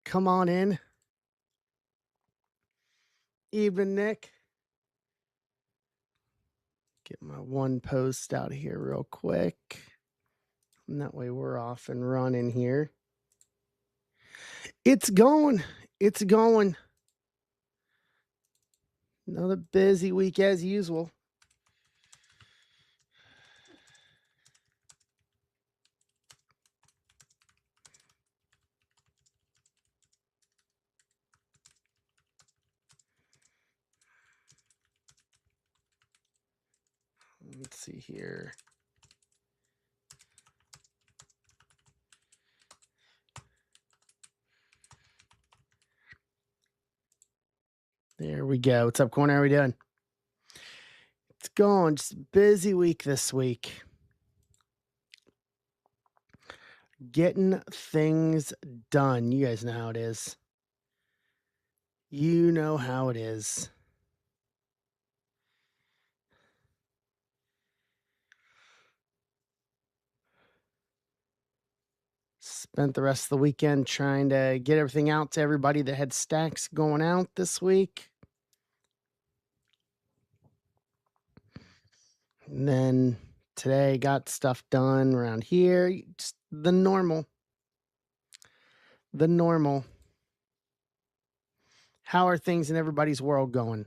Come on in. Evening, Nick. Get my one post out here real quick. And that way we're off and running here. It's going. It's going. Another busy week as usual. Let's see here. There we go. What's up, Corner? How are we doing? It's going. Just a busy week this week. Getting things done. You guys know how it is. You know how it is. Spent the rest of the weekend trying to get everything out to everybody that had stacks going out this week. And then today got stuff done around here. Just the normal. The normal. How are things in everybody's world going?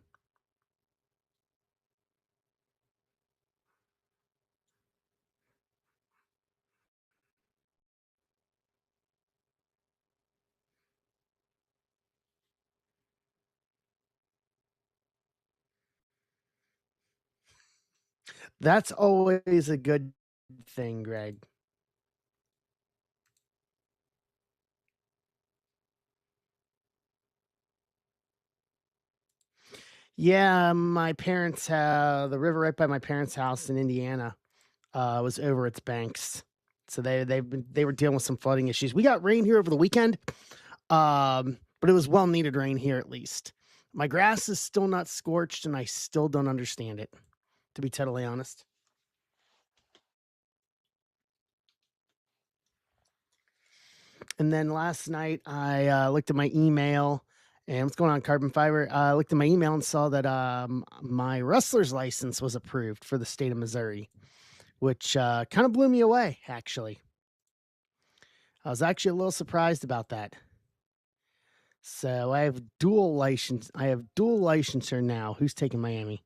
That's always a good thing, Greg. Yeah, my parents have the river right by my parents' house in Indiana was over its banks. So they were dealing with some flooding issues. We got rain here over the weekend. But it was well needed rain here at least. My grass is still not scorched and I still don't understand it, to be totally honest. And then last night I looked at my email and what's going on, Carbon Fiber. I looked at my email and saw that my wrestler's license was approved for the state of Missouri, which kind of blew me away, actually. I was actually a little surprised about that. So I have dual license. I have dual licensure now. Who's taking Miami?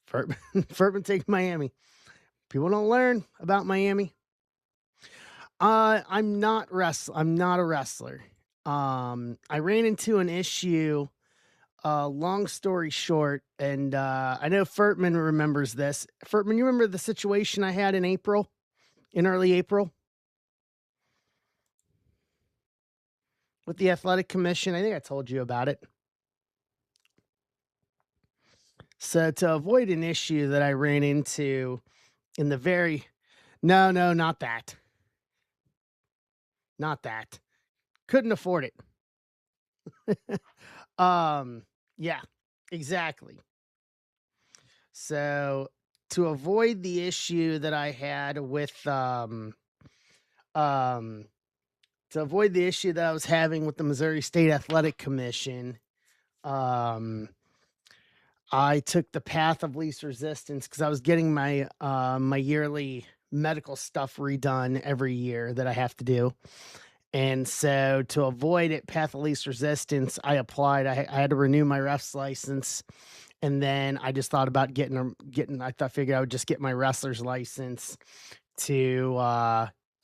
Furman taking Miami. People don't learn about Miami. I'm not a wrestler. I ran into an issue. Long story short, and I know Furtman remembers this. Furtman, you remember the situation I had in early April, with the athletic commission? I think I told you about it. So to avoid an issue that I ran into in the no, not that. Not that. Couldn't afford it. Yeah, exactly. So to avoid the issue that I had with to avoid the issue that I was having with the Missouri State Athletic Commission, I took the path of least resistance because I was getting my my yearly medical stuff redone every year that I have to do. And so to avoid it, path of least resistance, I applied. I had to renew my ref's license. And then I just thought about figured I would just get my wrestler's license to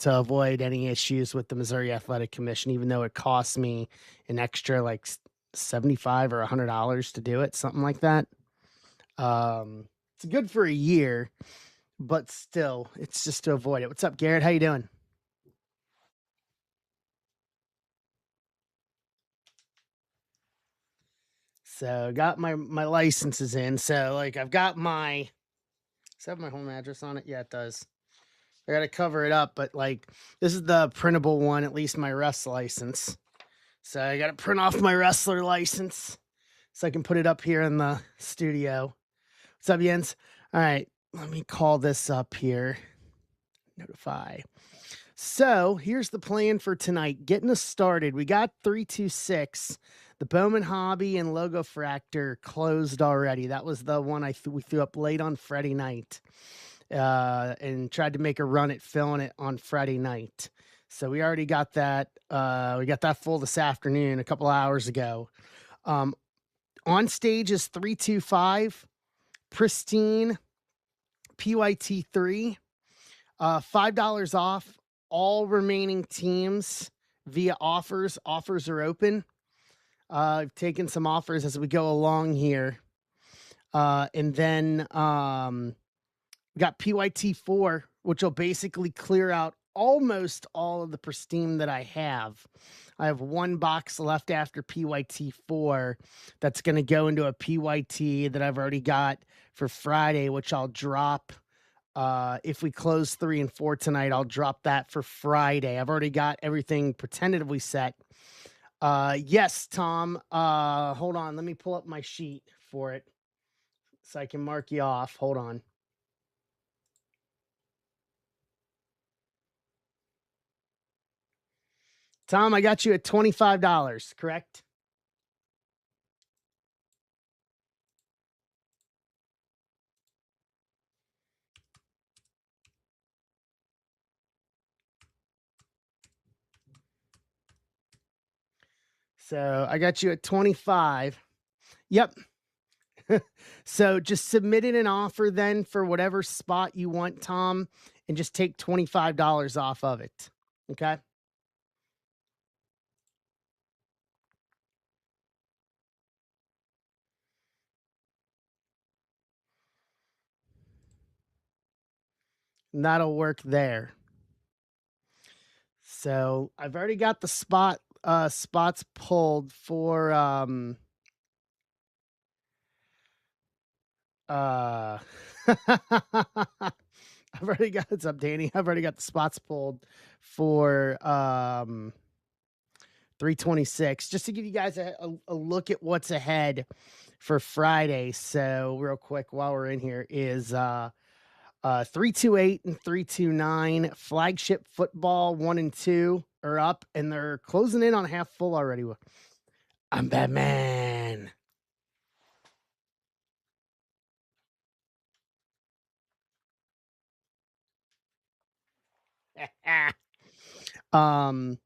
avoid any issues with the Missouri Athletic Commission, even though it cost me an extra like $75 or $100 to do it, something like that. It's good for a year, but still, it's just to avoid it. What's up, Garrett? How you doing? So got my licenses in. So like I've got my does it have my home address on it? Yeah, it does. I gotta cover it up, but like this is the printable one, at least my ref's license. So I gotta print off my wrestler license so I can put it up here in the studio. What's up, Jens? All right, let me call this up here. Notify. So here's the plan for tonight. Getting us started. We got 326. The Bowman Hobby and Logo Fractor closed already. That was the one we threw up late on Friday night, and tried to make a run at filling it on Friday night. So we already got that. We got that full this afternoon, a couple hours ago. On stage is 325, Pristine, PYT3, $5 off all remaining teams via offers. Offers are open. I've taken some offers as we go along here. And then we got PYT4, which will basically clear out almost all of the Pristine that I have. I have one box left after PYT4 that's going to go into a PYT that I've already got for Friday, which I'll drop. If we close 3 and 4 tonight, I'll drop that for Friday. I've already got everything tentatively set. Yes, Tom. Hold on. Let me pull up my sheet for it so I can mark you off. Hold on. Tom, I got you at $25, correct? So I got you at 25. Yep. So just submit in an offer then for whatever spot you want, Tom, and just take $25 off of it. Okay. And that'll work there. So I've already got the spots pulled for I've already got what's up, Danny. I've already got the spots pulled for 326, just to give you guys a look at what's ahead for Friday. So real quick while we're in here is 328 and 329 flagship football 1 and 2 are up, and they're closing in on half full already. I'm Batman. um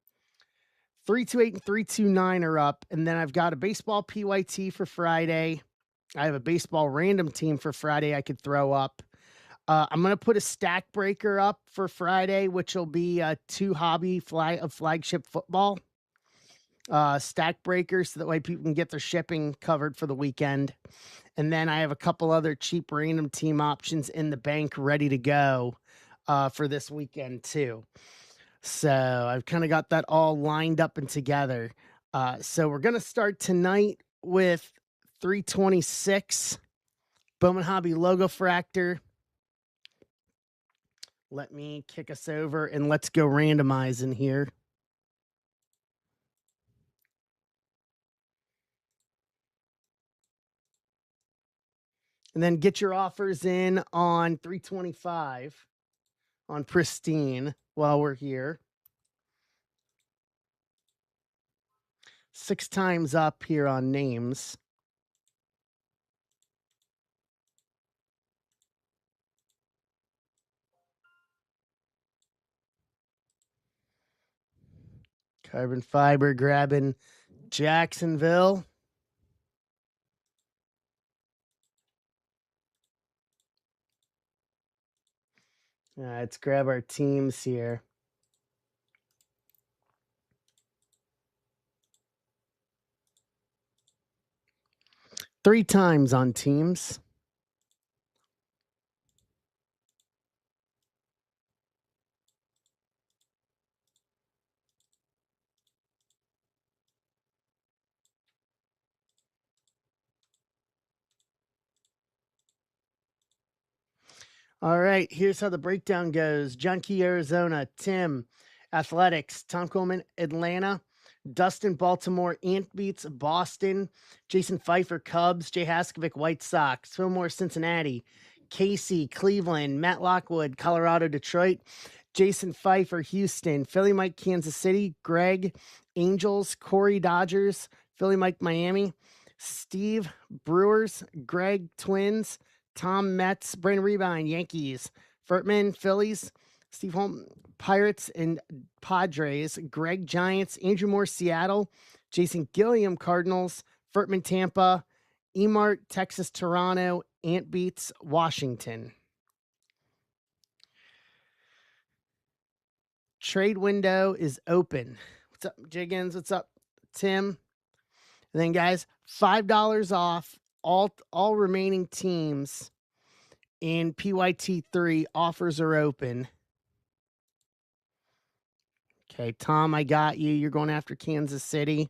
328 and 329 are up, and then I've got a baseball PYT for Friday. I have a baseball random team for Friday I could throw up. I'm going to put a stack breaker up for Friday, which will be 2 hobby of flagship football stack breakers, so that way people can get their shipping covered for the weekend. And then I have a couple other cheap random team options in the bank ready to go for this weekend too. So I've kind of got that all lined up and together. So we're going to start tonight with 326 Bowman Hobby Logo Fractor. Let me kick us over and let's go randomize in here. And then get your offers in on 325 on Pristine while we're here. 6 times up here on names. Carbon fiber grabbing Jacksonville. Let's grab our teams here. Three times on teams. All right, here's how the breakdown goes. John Key, Arizona. Tim, Athletics. Tom Coleman, Atlanta. Dustin, Baltimore. Ant Beats, Boston. Jason Pfeiffer, Cubs. Jay Haskovic, White Sox. Fillmore, Cincinnati. Casey, Cleveland. Matt Lockwood, Colorado, Detroit. Jason Pfeiffer, Houston. Philly Mike, Kansas City. Greg, Angels. Corey, Dodgers. Philly Mike, Miami. Steve, Brewers. Greg, Twins. Tom, Mets. Brandon Rebine, Yankees. Furtman, Phillies. Steve Holm, Pirates and Padres. Greg, Giants. Andrew Moore, Seattle. Jason Gilliam, Cardinals. Furtman, Tampa. Emart, Texas, Toronto. Ant Beats, Washington. Trade window is open. What's up, Jiggins? What's up, Tim? And then, guys, $5 off all remaining teams in PYT3. Offers are open. Okay, Tom, I got you. You're going after Kansas City.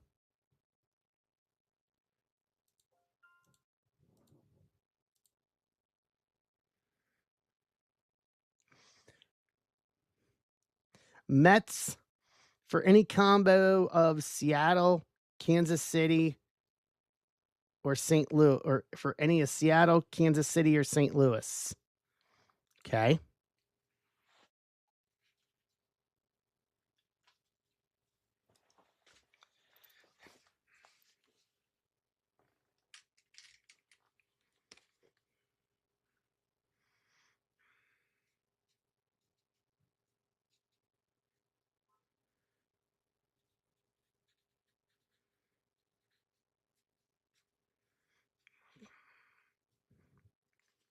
Mets for any combo of Seattle, Kansas City, or St. Louis, or for any of Seattle, Kansas City, or St. Louis. Okay.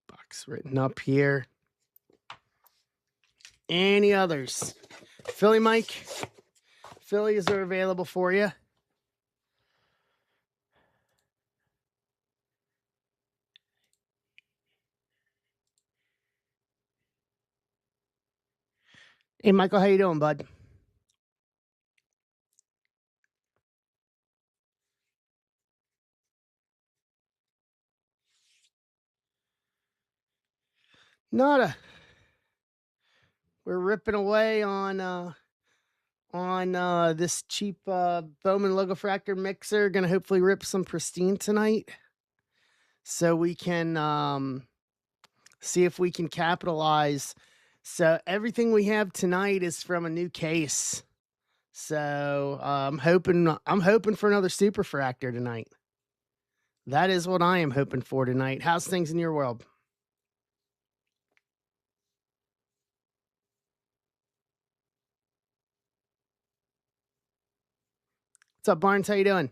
Box written up here. Any others? Philly Mike, Phillies are available for you. Hey, Michael, how you doing, bud? Nada. We're ripping away on this cheap Bowman Logofractor mixer. Gonna hopefully rip some pristine tonight, so we can see if we can capitalize. So everything we have tonight is from a new case. So I'm hoping for another Superfractor tonight. That is what I am hoping for tonight. How's things in your world? What's up, Barnes? How you doing?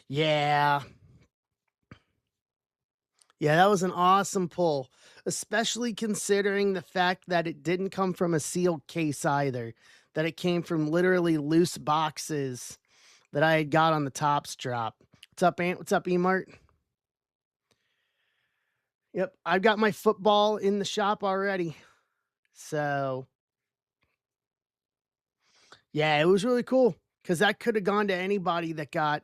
Yeah. Yeah, that was an awesome pull, especially considering the fact that it didn't come from a sealed case either, that it came from literally loose boxes that I had got on the Topps drop. What's up, Ant? What's up, Emart? Yep, I've got my football in the shop already. So, yeah, it was really cool because that could have gone to anybody that got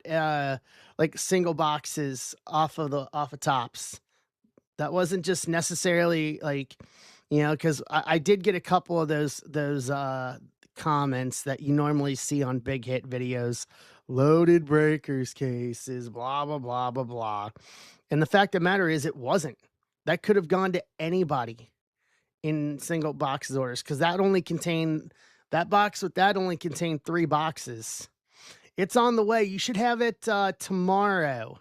like single boxes off of Topps. That wasn't just necessarily like, because I did get a couple of those comments that you normally see on big hit videos, loaded breakers cases, blah blah blah blah blah. And the fact of the matter is, it wasn't. That could have gone to anybody in single boxes orders because that box with that only contained 3 boxes. It's on the way. You should have it tomorrow.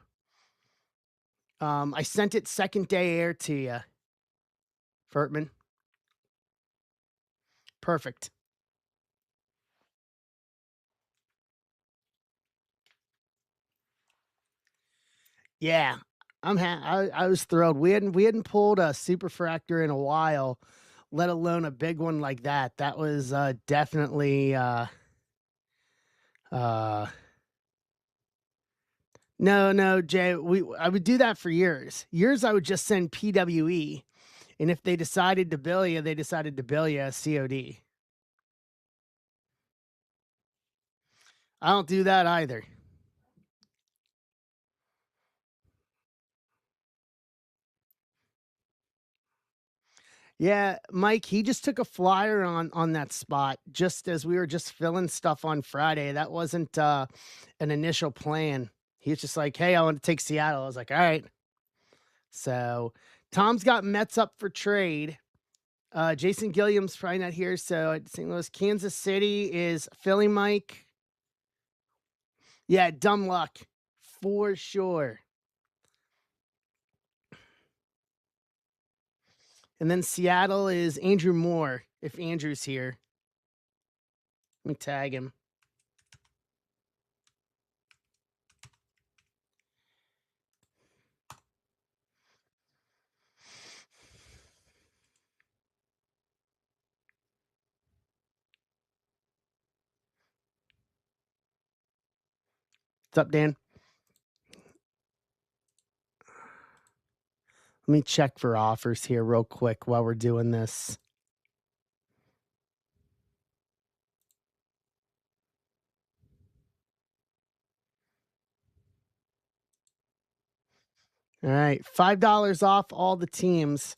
I sent it second day air to you, Furtman. Perfect. Yeah, I was thrilled. We hadn't pulled a Superfractor in a while, let alone a big one like that. That was definitely no, Jay. I would do that for years. Years I would just send PWE, and if they decided to bill you, they decided to bill you a COD. I don't do that either. Yeah, Mike, he just took a flyer on that spot just as we were just filling stuff on Friday. That wasn't an initial plan. He was just like, "Hey, I want to take Seattle." I was like, "All right." So, Tom's got Mets up for trade. Jason Gilliam's probably not here. So St. Louis, Kansas City is Philly Mike. Yeah, dumb luck for sure. And then Seattle is Andrew Moore, if Andrew's here. Let me tag him. What's up, Dan? Let me check for offers here real quick while we're doing this. All right, $5 off all the teams.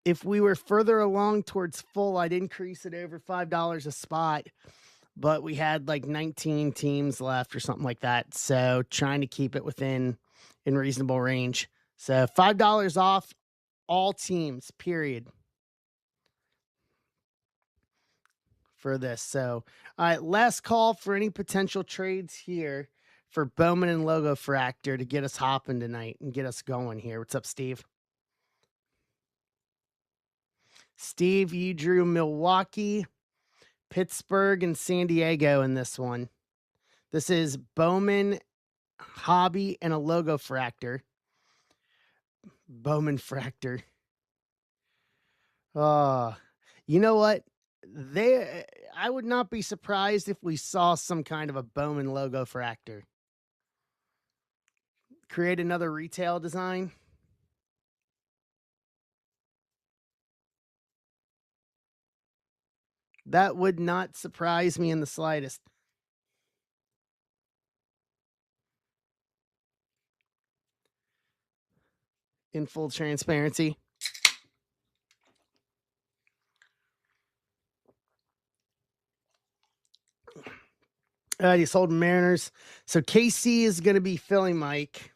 If we were further along towards full, I'd increase it over $5 a spot, but we had like 19 teams left or something like that. So trying to keep it in reasonable range. So $5 off all teams, period, for this. So, all right, last call for any potential trades here for Bowman and Logo Fractor to get us hopping tonight and get us going here. What's up, Steve? Steve, you drew Milwaukee, Pittsburgh, and San Diego in this one. This is Bowman, Hobby, and a Logo Fractor. Bowman Fractor. You know what? I would not be surprised if we saw some kind of a Bowman Logo Fractor. Create another retail design. That would not surprise me in the slightest. In full transparency. He's holding Mariners. So KC is going to be Philly Mike.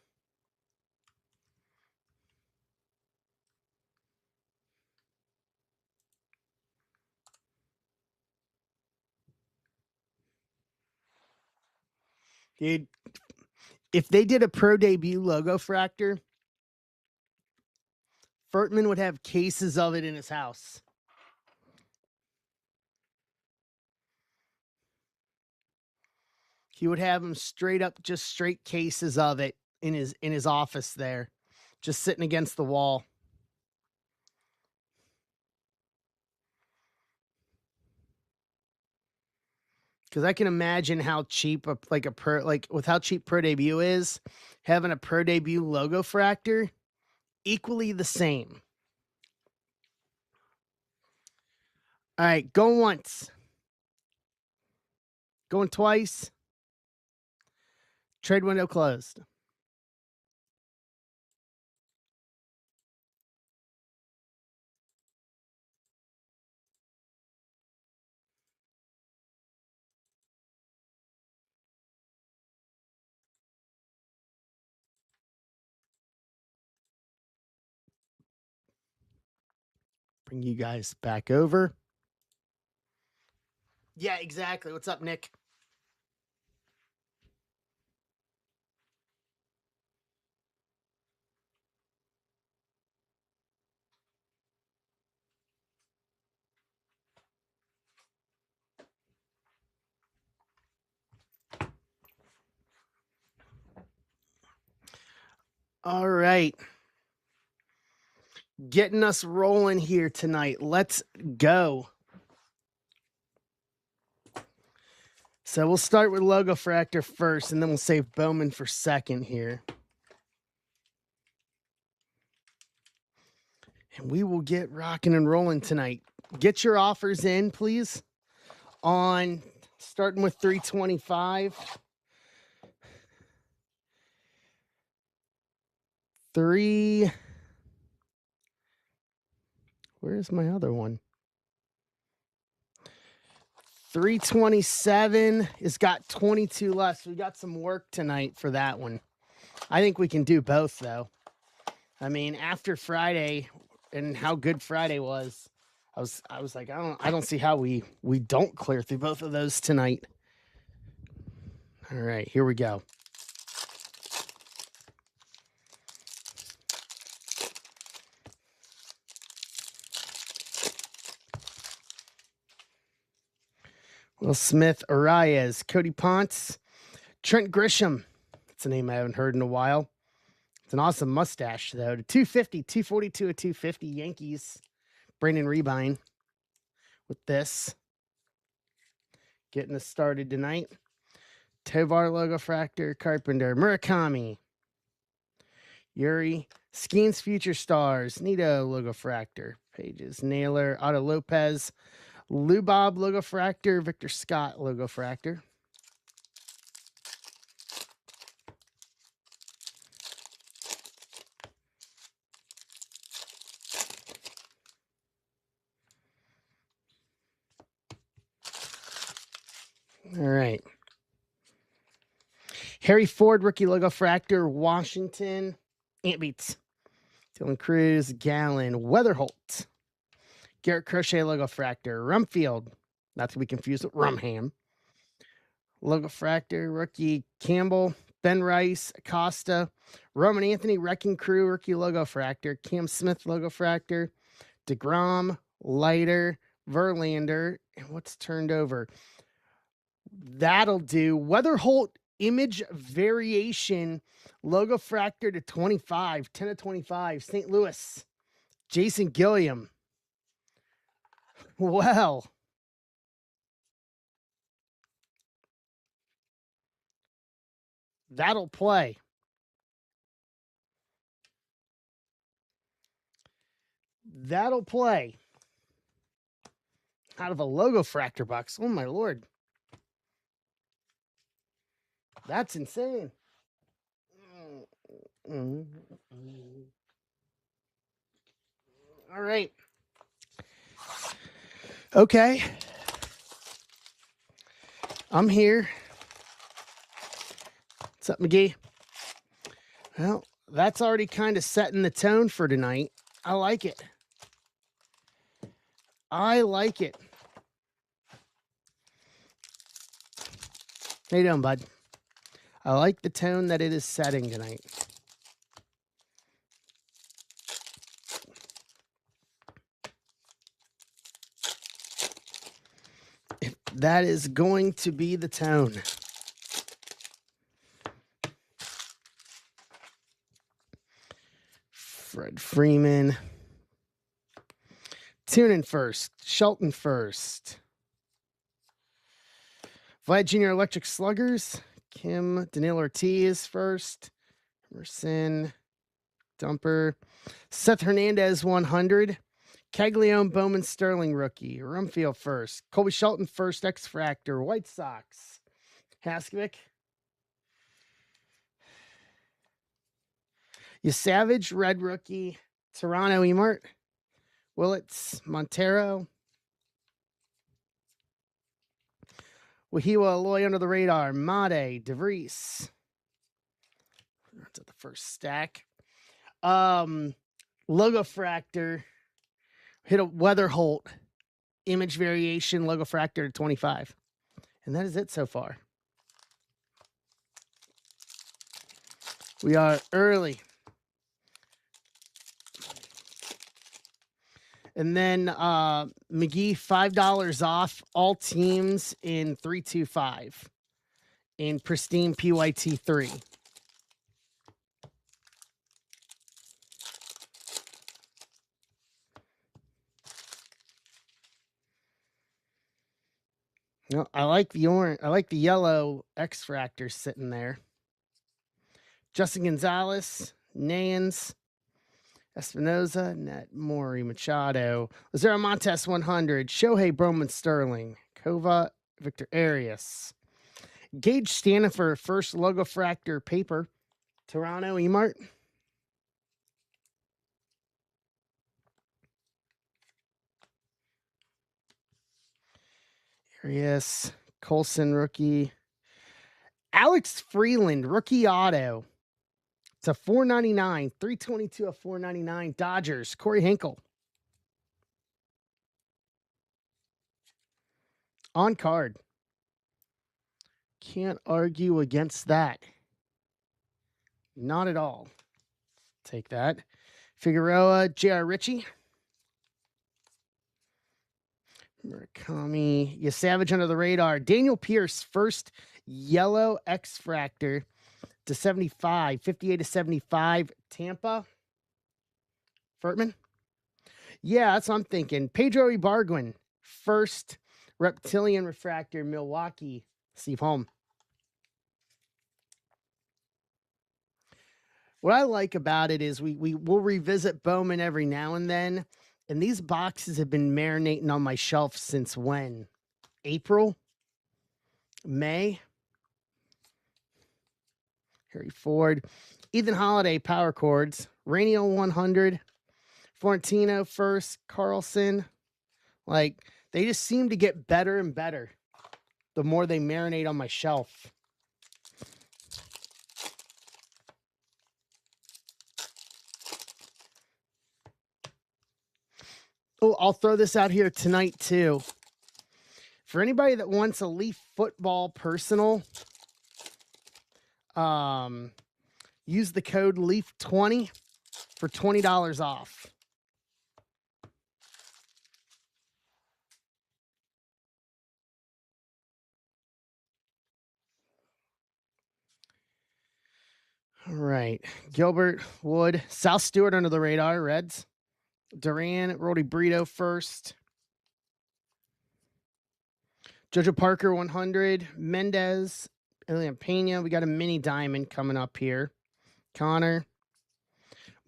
Dude, if they did a pro debut Logo Fractor, Furtman would have cases of it in his house. He would have them straight up, just straight cases of it in his office there, just sitting against the wall. Because I can imagine how cheap with how cheap Pro Debut is, having a Pro Debut Logo Fractor, equally the same. All right, going once. Going twice. Trade window closed. Bring you guys back over. Yeah, exactly. What's up, Nick? All right. Getting us rolling here tonight. Let's go. So we'll start with Logo Fractor first, and then we'll save Bowman for second here. And we will get rocking and rolling tonight. Get your offers in, please, on starting with 325. Where's my other one? 327 has got 22 left. So we got some work tonight for that one. I think we can do both, though. I mean, after Friday and how good Friday was, I was like, I don't see how we don't clear through both of those tonight. All right, here we go. Will Smith, Arias, Cody Ponce, Trent Grisham. That's a name I haven't heard in a while. It's an awesome mustache, though. To 250, 242 of 250 Yankees. Brandon Rebine with this. Getting us started tonight. Tovar Logo Fractor, Carpenter, Murakami, Yuri, Skeens Future Stars, Nito Logo Fractor, Pages, Naylor, Otto Lopez, Lubob Logo Fractor, Victor Scott Logo Fractor. All right. Harry Ford, Rookie Logo Fractor, Washington, Ant Beats. Dylan Cruz, Gallon, Weatherholt, Garrett Crochet Logo Fractor, Rumfield, not to be confused with Rumham. Logo Fractor, Rookie Campbell, Ben Rice, Acosta, Roman Anthony, Wrecking Crew, Rookie Logo Fractor, Cam Smith Logo Fractor, DeGrom, Leiter, Verlander, and what's turned over? That'll do. Weatherholt Image Variation Logo Fractor to 25, 10 of 25, St. Louis, Jason Gilliam. Well, that'll play. That'll play. Out of a Logo Fractor box. Oh, my Lord. That's insane. All right. Okay. I'm here. What's up, McGee? Well, that's already kind of setting the tone for tonight. I like it. I like it. How you doing, bud? I like the tone that it is setting tonight. If that is going to be the tone. Fred Freeman. Tunin first. Shelton first. Vlad Jr. Electric Sluggers. Kim, Daniil Ortiz first. Emerson. Dumper. Seth Hernandez 100. Caglione Bowman Sterling rookie. Rumfield first. Colby Shelton first. X Fractor. White Sox. Haskovic. Savage red rookie. Toronto Emart. Willits Montero. Wahiwa Aloy under the radar. Made DeVries. That's at the first stack. Logo Fractor. Hit a Weatherholt image variation Logo Fractor to 25. And that is it so far. We are early. And then McGee, $5 off all teams in 325 in pristine PYT 3. No, I like the orange. I like the yellow X Fractor sitting there. Justin Gonzalez, Nans, Espinoza, Net Maury Machado, Lazaro Montes 100, Shohei Broman Sterling, Kova, Victor Arias, Gage Stanifer, first Logo Fractor paper, Toronto Emart. Arias, Colson rookie, Alex Freeland rookie auto. It's a $4.99, 322 of $4.99. Dodgers, Corey Hinkle. On card. Can't argue against that. Not at all. Take that. Figueroa, J.R. Ritchie. Murakami. You Savage under the radar. Daniel Pierce, first yellow X-Fractor to 75. 58 to 75. Tampa. Furtman. Yeah, that's what I'm thinking. Pedro Ibargüen, first reptilian refractor, Milwaukee. Steve Holm. What I like about it is we will revisit Bowman every now and then. And these boxes have been marinating on my shelf since when? April? May? Harry Ford. Ethan Holiday, power chords. Rainiel 100. Florentino first. Carlson. Like, they just seem to get better and better the more they marinate on my shelf. Oh, I'll throw this out here tonight, too. For anybody that wants a Leaf football personal, use the code LEAF20 for $20 off. All right. Gilbert, Wood, South Stewart under the radar, Reds. Duran, Rody Brito first. Jojo Parker 100. Mendez, Elian Pena. We got a mini diamond coming up here. Connor.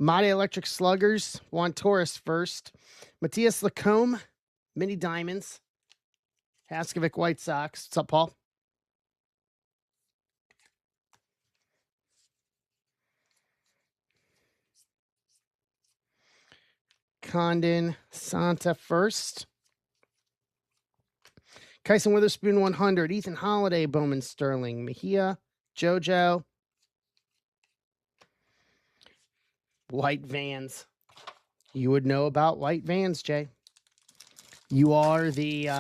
Mate Electric Sluggers. Juan Torres first. Matthias Lacombe. Mini diamonds. Haskovic White Sox. What's up, Paul? Condon, Santa first. Kyson Witherspoon 100. Ethan Holiday, Bowman Sterling. Mejia, JoJo. White Vans. You would know about white Vans, Jay. You are the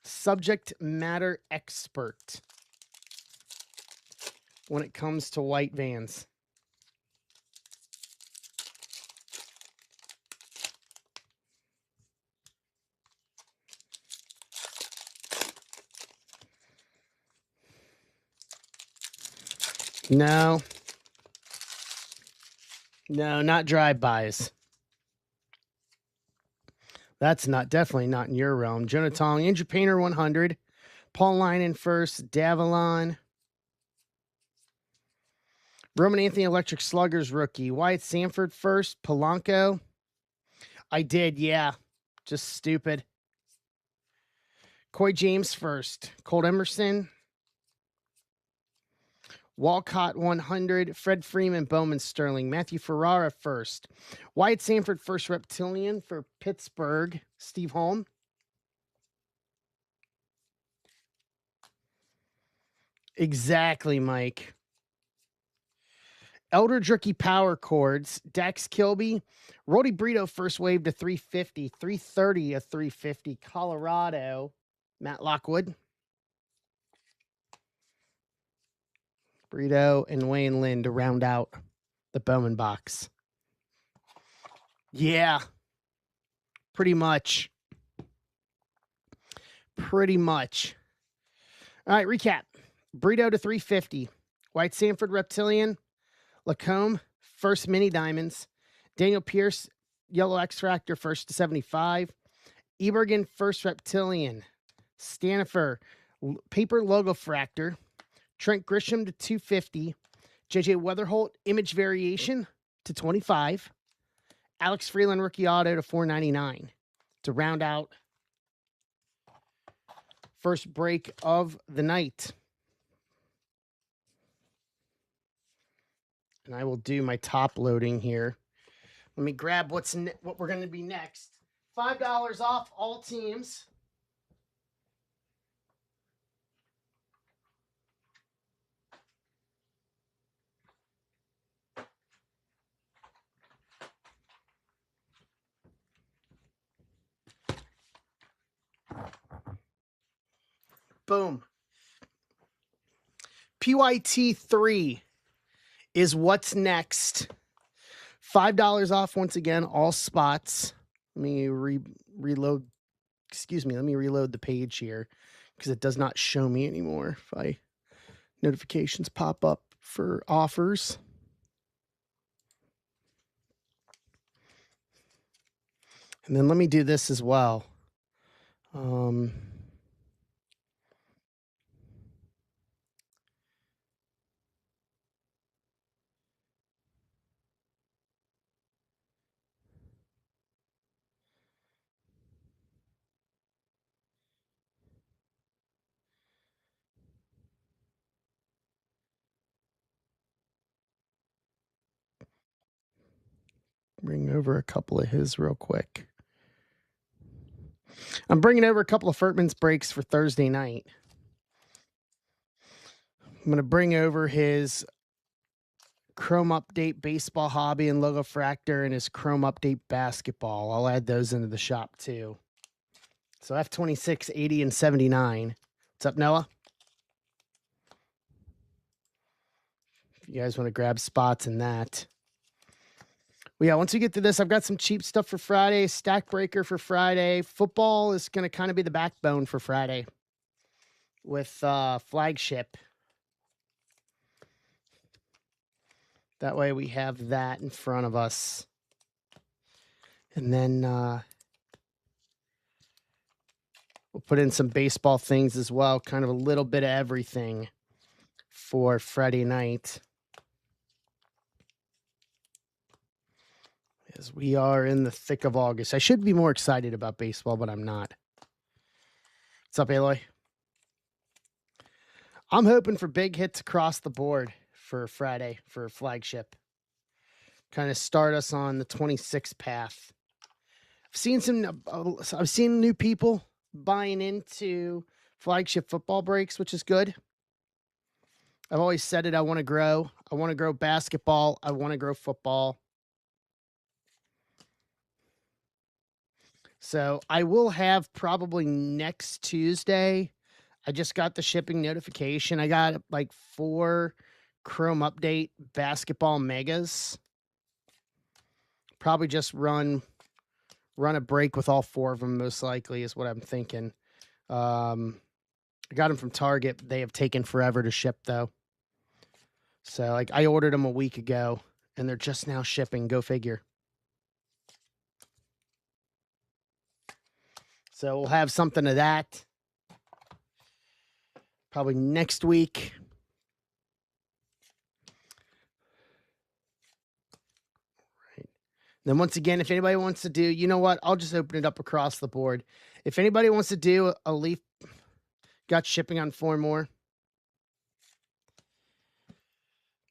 subject matter expert when it comes to white Vans. No. No, not drive-bys. That's definitely not in your realm. Jonah Tong, Andrew Painter 100. Paul Linen first. Davalon. Roman Anthony Electric Sluggers rookie. Wyatt Sanford first. Polanco. I did, yeah. Just stupid. Coy James first. Colt Emerson. Walcott 100. Fred Freeman, Bowman Sterling. Matthew Ferrara first. Wyatt Sanford first reptilian for Pittsburgh. Steve Holm. Exactly, Mike. Eldridge rookie power chords. Dax Kilby. Rody Brito first wave to 350. 330 of 350. Colorado. Matt Lockwood. Brito and Wayne Lynn to round out the Bowman box. Yeah. Pretty much. Pretty much. All right, recap. Brito to 350. White Sanford Reptilian. Lacombe, first mini diamonds. Daniel Pierce, yellow X-Fractor, first to 75. Ebergen, first reptilian. Stanifer, paper logo fractor. Trent Grisham to 250. JJ Weatherholt, image variation to 25. Alex Freeland, rookie auto to 499. To round out first break of the night. And I will do my top loading here. Let me grab what we're going to be next. $5 off all teams. Boom. PYT 3 is what's next. $5 off once again, all spots. Let me reload. Excuse me. Let me reload the page here because it does not show me anymore if notifications pop up for offers. And then let me do this as well. Bring over a couple of his real quick. I'm bringing over a couple of Furtman's breaks for Thursday night. I'm going to bring over his Chrome Update Baseball Hobby and Logo Fractor and his Chrome Update Basketball. I'll add those into the shop too. So F26, 80, and 79. What's up, Noah? If you guys want to grab spots in that. Well, yeah, once we get to this, I've got some cheap stuff for Friday, stack breaker for Friday. Football is going to kind of be the backbone for Friday with flagship. That way we have that in front of us. And then we'll put in some baseball things as well, kind of a little bit of everything for Friday night. As we are in the thick of August. I should be more excited about baseball, but I'm not. What's up, Aloy? I'm hoping for big hits across the board for Friday for flagship. Kind of start us on the 26th path. I've seen new people buying into flagship football breaks, which is good. I've always said it. I want to grow. I want to grow basketball. I want to grow football. So I will have probably next Tuesday. I just got the shipping notification. I got like 4 Chrome Update basketball megas. Probably just run a break with all 4 of them, most likely, is what I'm thinking. I got them from Target. They have taken forever to ship, though. So, like, I ordered them a week ago, and they're just now shipping. Go figure. So we'll have something of that probably next week. Right. Then once again, if anybody wants to do, you know what? I'll just open it up across the board. If anybody wants to do a Leaf, got shipping on 4 more.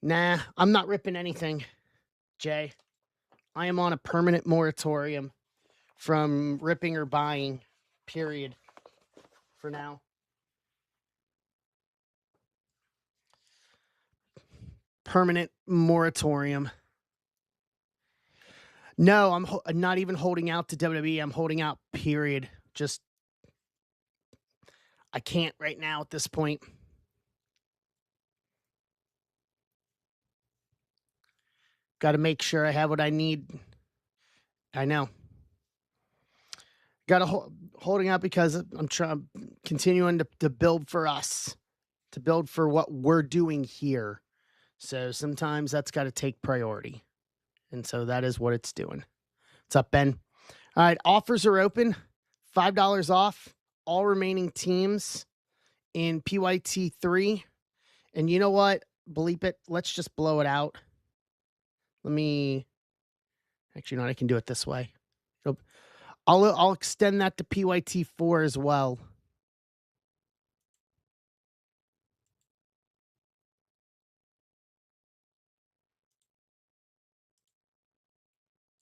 Nah, I'm not ripping anything, Jay. I am on a permanent moratorium from ripping or buying, period, for now. Permanent moratorium. No, I'm not even holding out to WWE. I'm holding out, period. Just, I can't right now at this point. Got to make sure I have what I need. I know. Got to holding out because I'm continuing to build for us, to build for what we're doing here. So sometimes that's got to take priority. And so that is what it's doing. What's up, Ben? All right, offers are open. $5 off all remaining teams in PYT 3. And you know what? Bleep it. Let's just blow it out. Let me, actually, no, I can do it this way. I'll extend that to PYT 4 as well.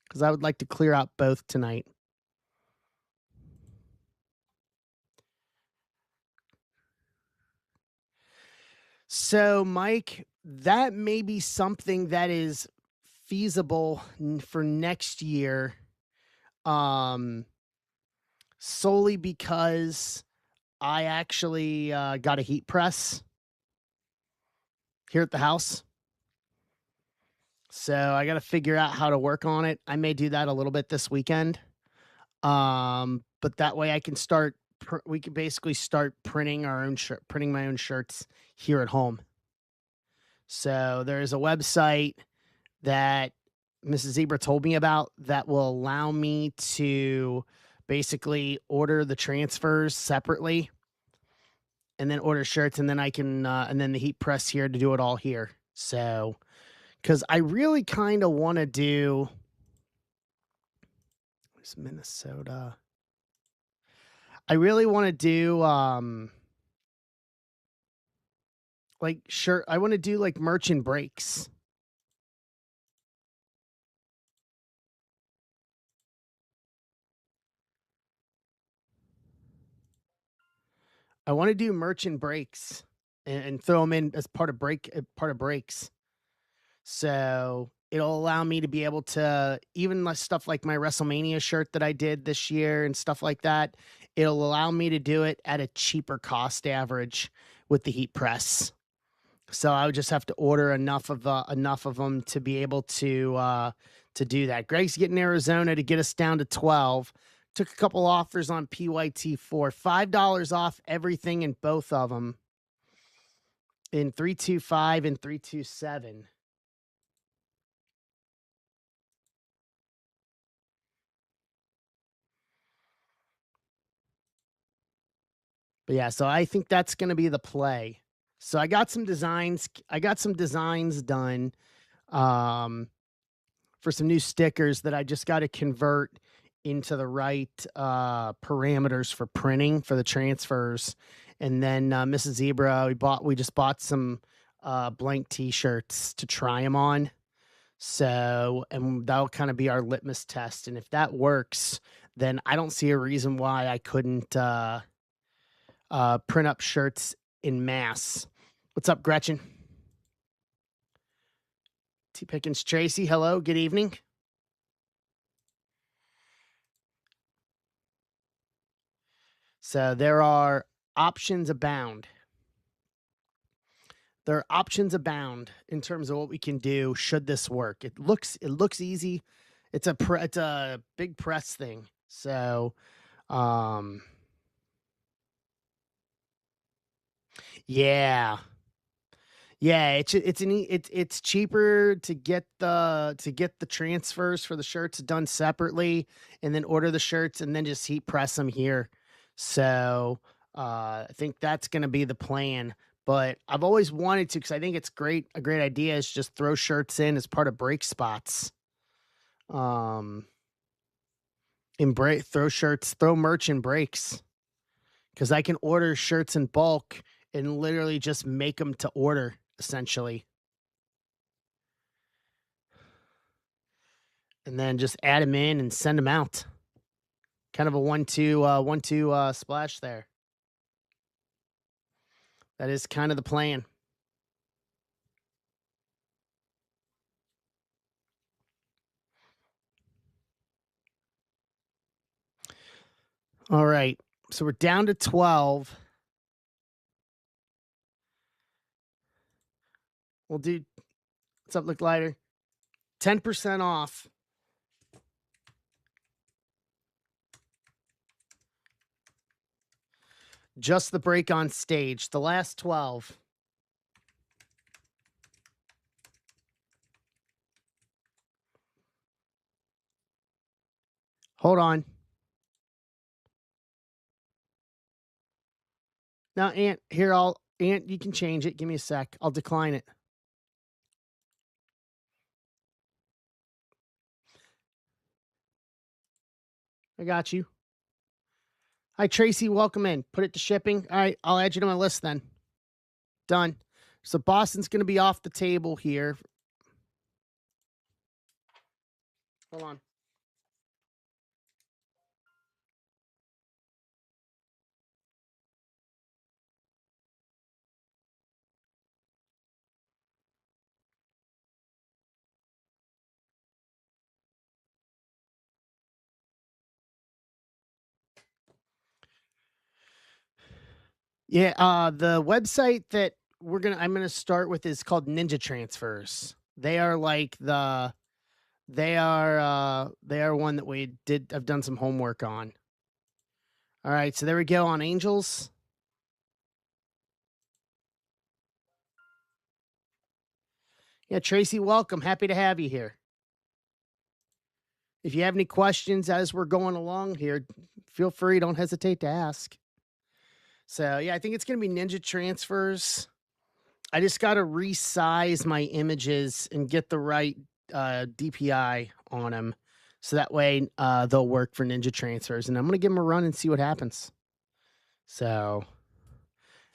Because I would like to clear out both tonight. So, Mike, that may be something that is feasible for next year, solely because I actually got a heat press here at the house. So I got to figure out how to work on it. I may do that a little bit this weekend. But that way I can start. We can basically start printing our own printing my own shirts here at home. So there is a website that Mrs. Zebra told me about that will allow me to basically order the transfers separately and then order shirts, and then I can and then the heat press here to do it all here. So because I really kind of want to do. Where's Minnesota? I really want to do like shirt. I want to do like merchant breaks. I want to do merchant breaks and throw them in as part of breaks. So it'll allow me to be able to even stuff like my WrestleMania shirt that I did this year and stuff like that. It'll allow me to do it at a cheaper cost average with the heat press. So I would just have to order enough of them to be able to do that. Greg's getting Arizona to get us down to 12. Took a couple offers on PYT4, $5 off everything in both of them in 325 and 327. But yeah, so I think that's going to be the play. So I got some designs. I got some designs done um, for some new stickers that I just got to convert into the right parameters for printing for the transfers. And then Mrs. Zebra, we just bought some blank T-shirts to try them on. So, and that'll kind of be our litmus test. And if that works, then I don't see a reason why I couldn't print up shirts in mass. What's up, Gretchen? T. Pickens Tracy, hello, good evening. So there are options abound. There are options abound in terms of what we can do should this work. It looks easy. It's a big press thing. So yeah. Yeah, it's cheaper to get the transfers for the shirts done separately and then order the shirts and then just heat press them here. So I think that's gonna be the plan. But I've always wanted to because I think it's a great idea is just throw shirts in as part of break spots. Um throw merch in breaks. Because I can order shirts in bulk and literally just make them to order, essentially. And then just add them in and send them out. Kind of a 1-2 splash there. That is kind of the plan. All right. So we're down to 12. We'll do what's up, look lighter. 10% off. Just the break on stage. The last 12. Hold on. Now, Ant, you can change it. Give me a sec. I'll decline it. I got you. Hi, Tracy. Welcome in. Put it to shipping. All right. I'll add you to my list then. Done. So Boston's going to be off the table here. Hold on. Yeah, the website that I'm gonna start with is called Ninja Transfers. They are like they are one that I've done some homework on. All right, so there we go on Angels. Yeah, Tracy, welcome. Happy to have you here. If you have any questions as we're going along here, feel free. Don't hesitate to ask. So, yeah, I think it's going to be Ninja Transfers. I just got to resize my images and get the right DPI on them. So that way they'll work for Ninja Transfers. And I'm going to give them a run and see what happens. So,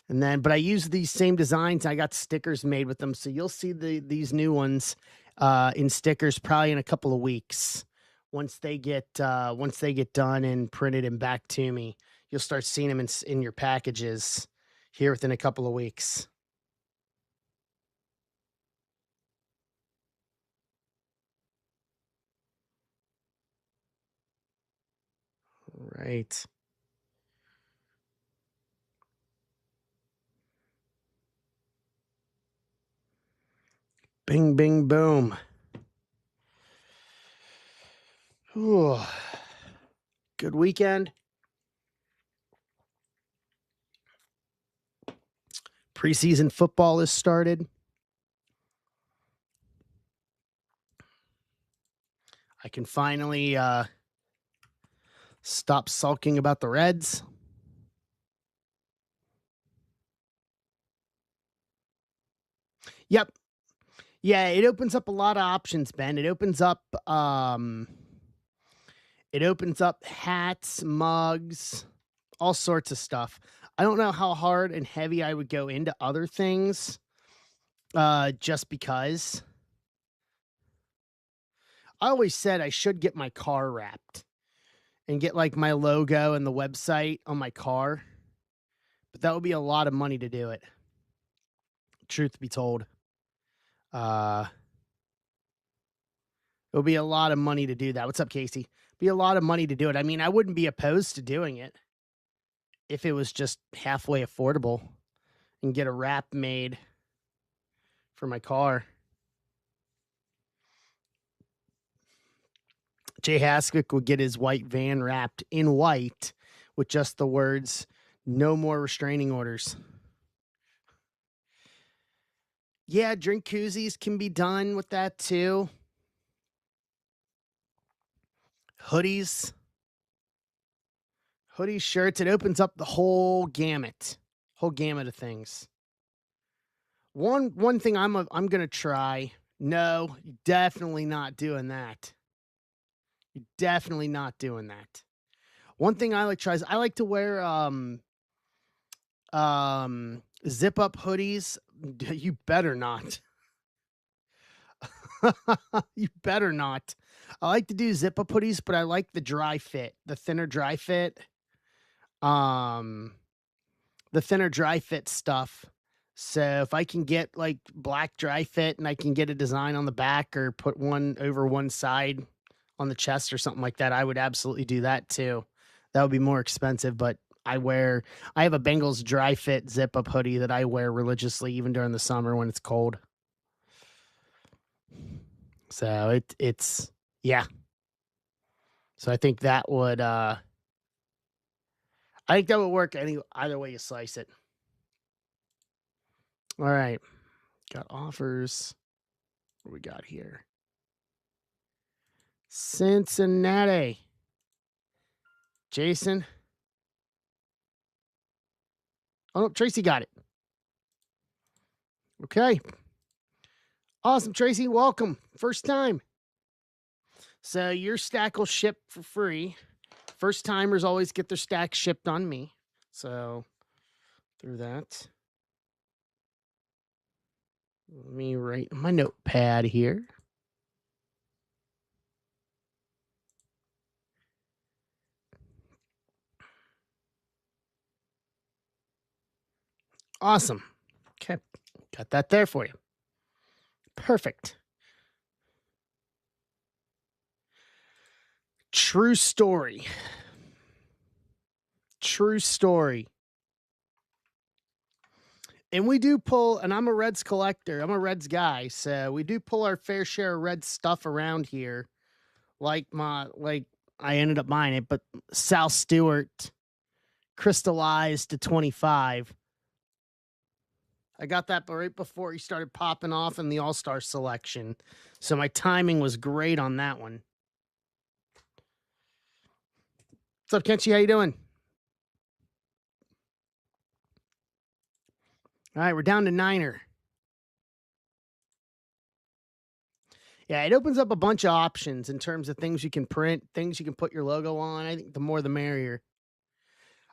but I use these same designs. I got stickers made with them. So you'll see these new ones in stickers probably in a couple of weeks. Once they get done and printed and back to me, you'll start seeing them in your packages here within a couple of weeks. Right. Bing, bing, boom. Ooh. Good weekend. Preseason football has started. I can finally stop sulking about the Reds. Yep. Yeah, it opens up a lot of options, Ben. It opens up hats, mugs, all sorts of stuff. I don't know how hard and heavy I would go into other things just because I always said I should get my car wrapped and get like my logo and the website on my car. But that would be a lot of money to do it. Truth be told. It would be a lot of money to do that. What's up, Casey? Be a lot of money to do it. I mean, I wouldn't be opposed to doing it if it was just halfway affordable and get a wrap made for my car. Jay Haskick would get his white van wrapped in white with just the words, "No more restraining orders." Yeah, drink koozies can be done with that too. Hoodies, shirts. It opens up the whole gamut of things. One thing I'm gonna try. No, definitely not doing that. You're definitely not doing that. One thing I like to try is I like to wear zip up hoodies. You better not. You better not. I like to do zip up hoodies, but I like the dry fit, the thinner dry fit. The thinner dry fit stuff. So if I can get like black dry fit and I can get a design on the back or put one over one side on the chest or something like that, I would absolutely do that too. That would be more expensive, but I have a Bengals dry fit zip up hoodie that I wear religiously even during the summer when it's cold. So it's yeah. So I think that would work either way you slice it. All right. Got offers. What we got here? Cincinnati. Jason. Oh, Tracy got it. Okay. Awesome, Tracy. Welcome. First time. So your stack will ship for free. First timers always get their stack shipped on me. So through that. Let me write my notepad here. Awesome. Okay. Got that there for you. Perfect. True story. True story. And we do pull, and I'm a Reds collector. I'm a Reds guy, so we do pull our fair share of Reds stuff around here. Like I ended up buying it, but Sal Stewart crystallized to 25. I got that right before he started popping off in the All-Star selection. So my timing was great on that one. What's up, Kenchi? How you doing? All right, we're down to Niner. Yeah, it opens up a bunch of options in terms of things you can print, things you can put your logo on. I think the more the merrier.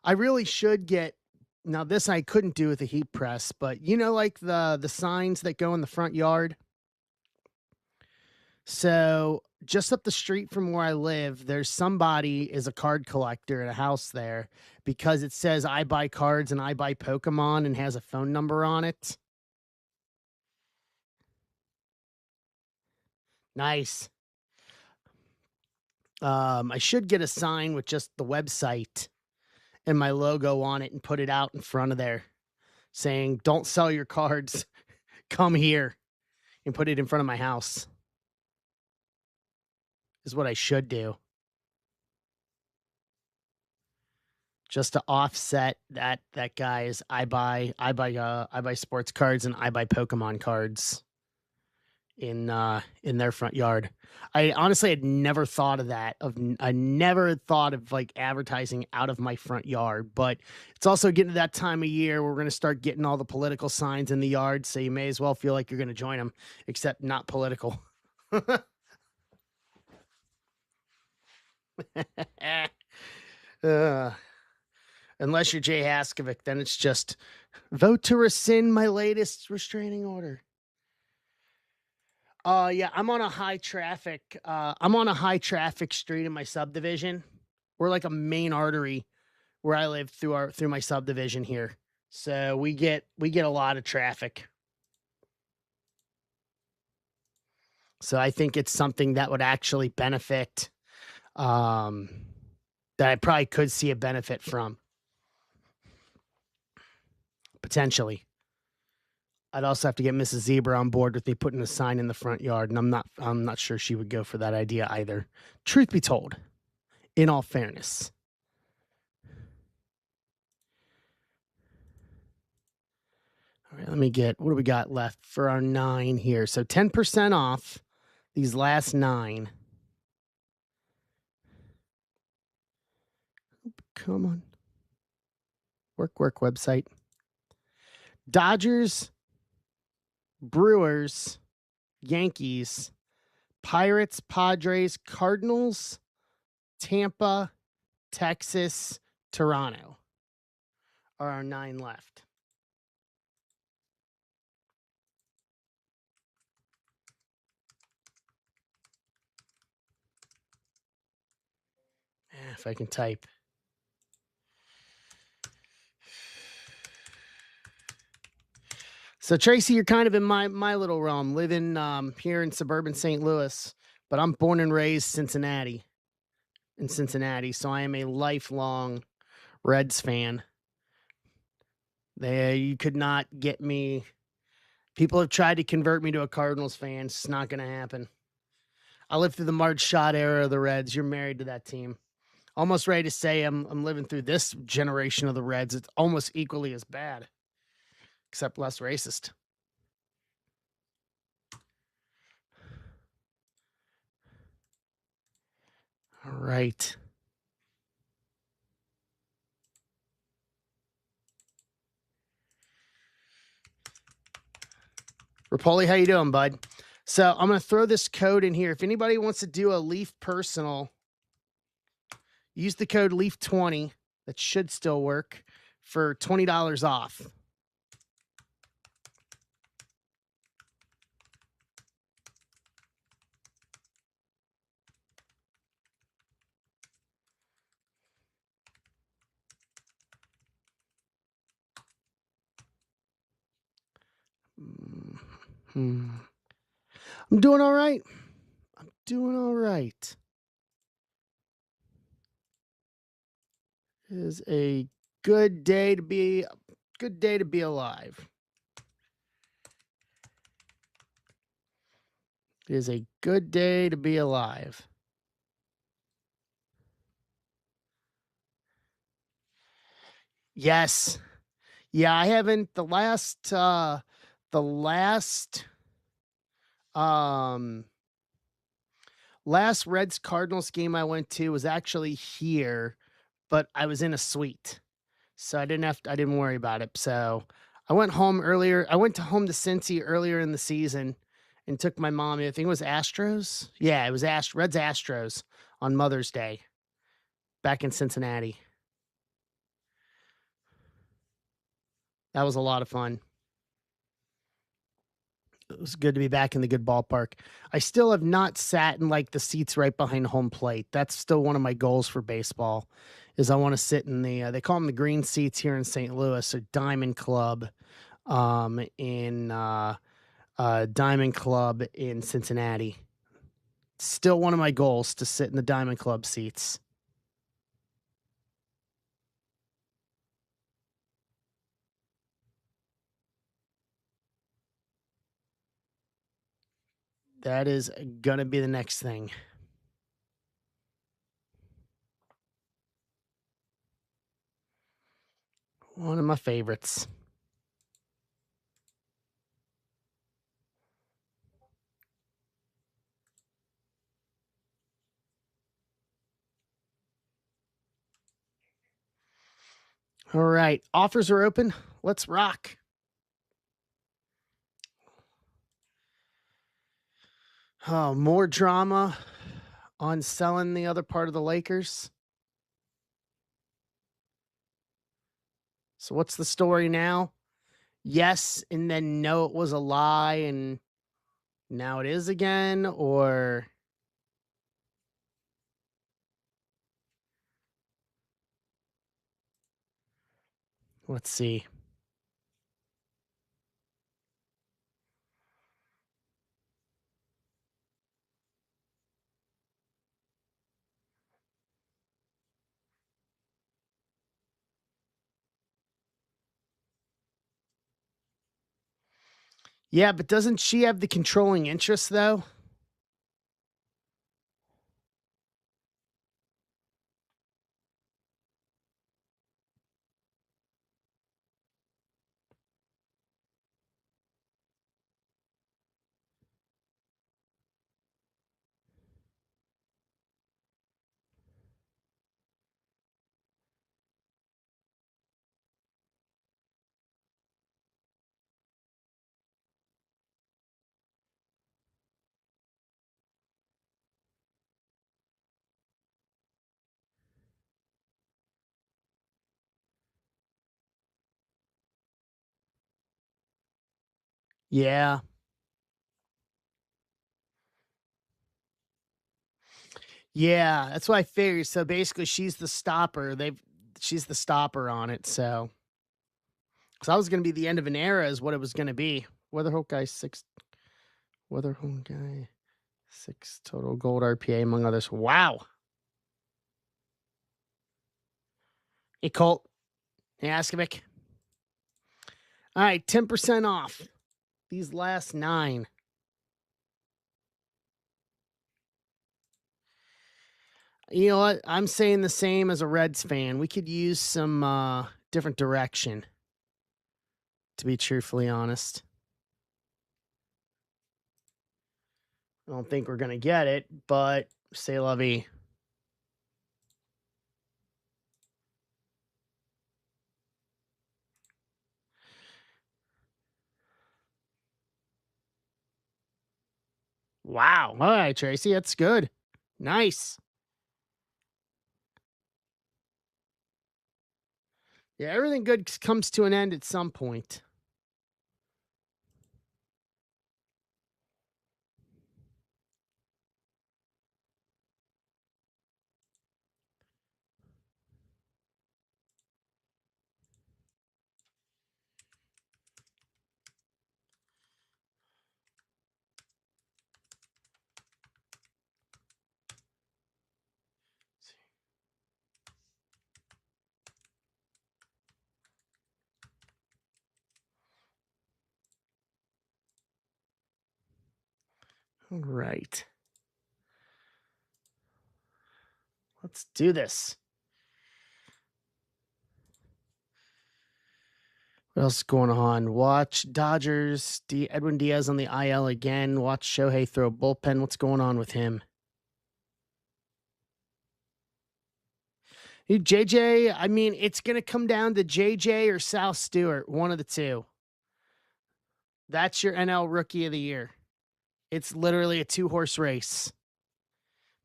I really should get, now this I couldn't do with a heat press, but you know, like the signs that go in the front yard. So just up the street from where I live, there's somebody is a card collector at a house there because it says I buy cards and I buy Pokemon and has a phone number on it. Nice. I should get a sign with just the website and my logo on it and put it out in front of there saying, "Don't sell your cards. Come here," and put it in front of my house. Is what I should do. Just to offset that guy's I buy sports cards and I buy Pokemon cards in their front yard. I honestly had never thought of that. I never thought of like advertising out of my front yard, but it's also getting to that time of year where we're going to start getting all the political signs in the yard, so you may as well feel like you're going to join them, except not political. Unless you're Jay Haskovic, then it's just vote to rescind my latest restraining order. Yeah, I'm on a high traffic street in my subdivision. We're like a main artery where I live through my subdivision here. So we get a lot of traffic. So I think it's something that would actually benefit, that I probably could see a benefit from. Potentially. I'd also have to get Mrs. Zebra on board with me putting a sign in the front yard, and I'm not sure she would go for that idea either. Truth be told, in all fairness. All right, let me get, what do we got left for our 9 here? So 10% off these last 9. Come on. Work website. Dodgers, Brewers, Yankees, Pirates, Padres, Cardinals, Tampa, Texas, Toronto are our 9 left. If I can type. So Tracy, you're kind of in my little realm, living here in suburban St. Louis, but I'm born and raised in Cincinnati, so I am a lifelong Reds fan. You could not get me. People have tried to convert me to a Cardinals fan. It's not going to happen. I lived through the Marge Schott era of the Reds. You're married to that team. Almost ready to say I'm living through this generation of the Reds. It's almost equally as bad, except less racist. All right. Rapoli, how you doing, bud? So I'm going to throw this code in here. If anybody wants to do a Leaf personal, use the code LEAF20. That should still work for $20 off. I'm doing all right. I'm doing all right. It is a good day to be alive. It is a good day to be alive. Yes. Yeah, I haven't the um last Reds Cardinals game I went to was actually here, but I was in a suite. So I didn't worry about it. So I went home earlier. I went to home to Cincy earlier in the season and took my mom. I think it was Astros. Yeah, it was Reds Astros on Mother's Day back in Cincinnati. That was a lot of fun. It was good to be back in the good ballpark. I still have not sat in like the seats right behind home plate. That's still one of my goals for baseball. Is I want to sit in the they call them the green seats here in St. Louis or Diamond Club, in Diamond Club in Cincinnati. Still one of my goals to sit in the Diamond Club seats. That is gonna be the next thing. One of my favorites. All right, offers are open. Let's rock. Oh, more drama on selling the other part of the Lakers. So what's the story now? Yes, and then no, it was a lie, and now it is again, or let's see. Yeah, but doesn't she have the controlling interest though? Yeah. Yeah, that's what I figured. So basically she's the stopper. She's the stopper on it, so cuz I was going to be the end of an era is what it was going to be. Weatherholt guy 6 Weatherholt guy 6 total gold RPA among others. Wow. Hey Colt. Hey Askovic. All right, 10% off these last 9. You know what? I'm saying the same as a Reds fan. We could use some different direction, to be truthfully honest. I don't think we're going to get it, but say la vie. Wow. All right, Tracy, that's good. Nice. Yeah, everything good comes to an end at some point. All right. Let's do this. What else is going on? Watch Dodgers. Edwin Diaz on the IL again. Watch Shohei throw a bullpen. What's going on with him? JJ, I mean, it's going to come down to JJ or Sal Stewart, one of the two. That's your NL Rookie of the Year. It's literally a 2-horse race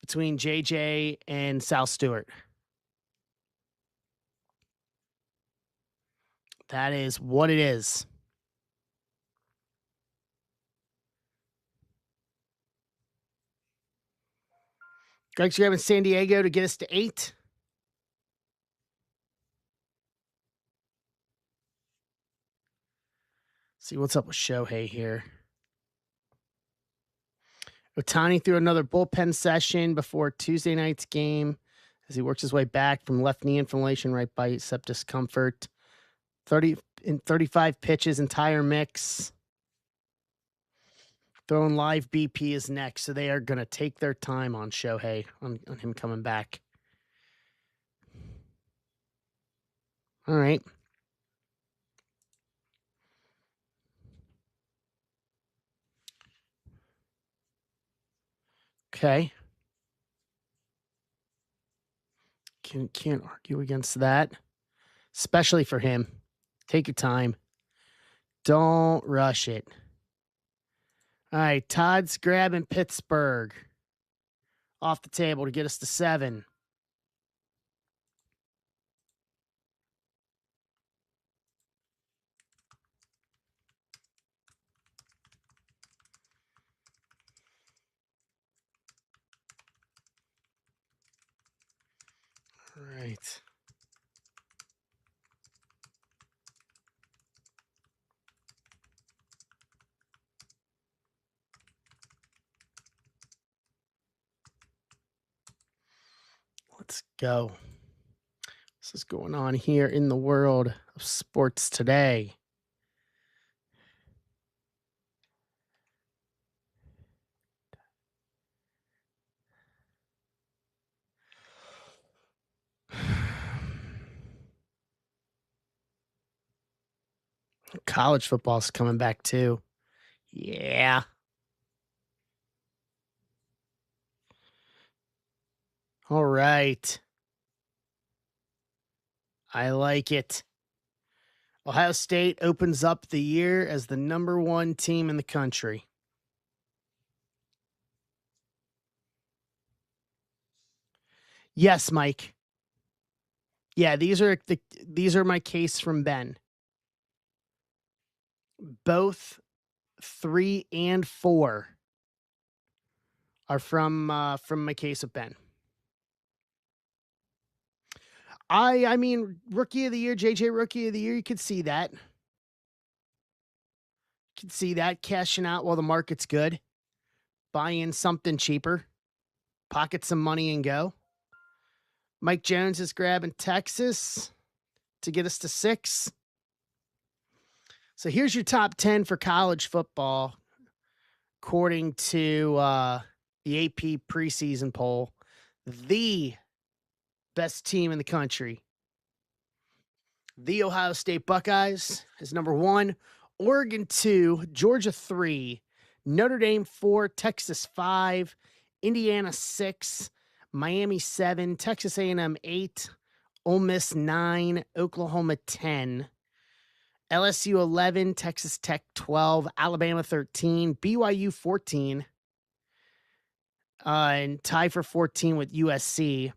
between JJ and Sal Stewart. That is what it is. Greg's grabbing San Diego to get us to 8. See what's up with Shohei here. Ohtani threw another bullpen session before Tuesday night's game as he works his way back from left knee inflammation, right bicep discomfort. 35 pitches, entire mix. Throwing live BP is next, so they are going to take their time on Shohei, on him coming back. All right. Okay. Can't argue against that, especially for him. Take your time. Don't rush it. All right, Todd's grabbing Pittsburgh off the table to get us to 7. All right. Let's go. This is going on here in the world of sports today. College football's coming back too. Yeah. All right. I like it. Ohio State opens up the year as the number 1 team in the country. Yes, Mike. Yeah, these are my case from Ben. Both 3 and 4 are from my case of Ben. I mean, Rookie of the Year, JJ Rookie of the Year, you could see that. You can see that cashing out while the market's good. Buy in something cheaper. Pocket some money and go. Mike Jones is grabbing Texas to get us to 6. So here's your top 10 for college football, according to the AP preseason poll. The best team in the country. The Ohio State Buckeyes is number 1. Oregon 2, Georgia 3, Notre Dame 4, Texas 5, Indiana 6, Miami 7, Texas A&M 8, Ole Miss 9, Oklahoma 10, LSU 11, Texas Tech 12, Alabama 13, BYU 14, and tie for 14 with USC.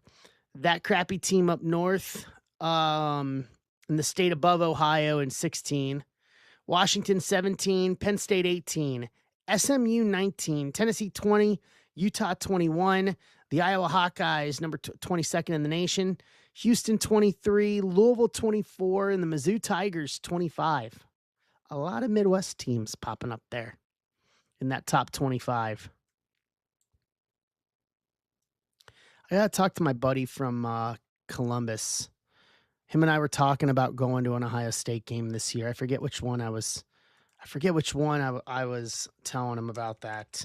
That crappy team up north in the state above Ohio in 16. Washington 17, Penn State 18, SMU 19, Tennessee 20, Utah 21, the Iowa Hawkeyes, number 22nd in the nation, Houston 23, Louisville 24, and the Mizzou Tigers 25. A lot of Midwest teams popping up there in that top 25. I got to talk to my buddy from Columbus. Him and I were talking about going to an Ohio State game this year. I forget which one I was telling him about that.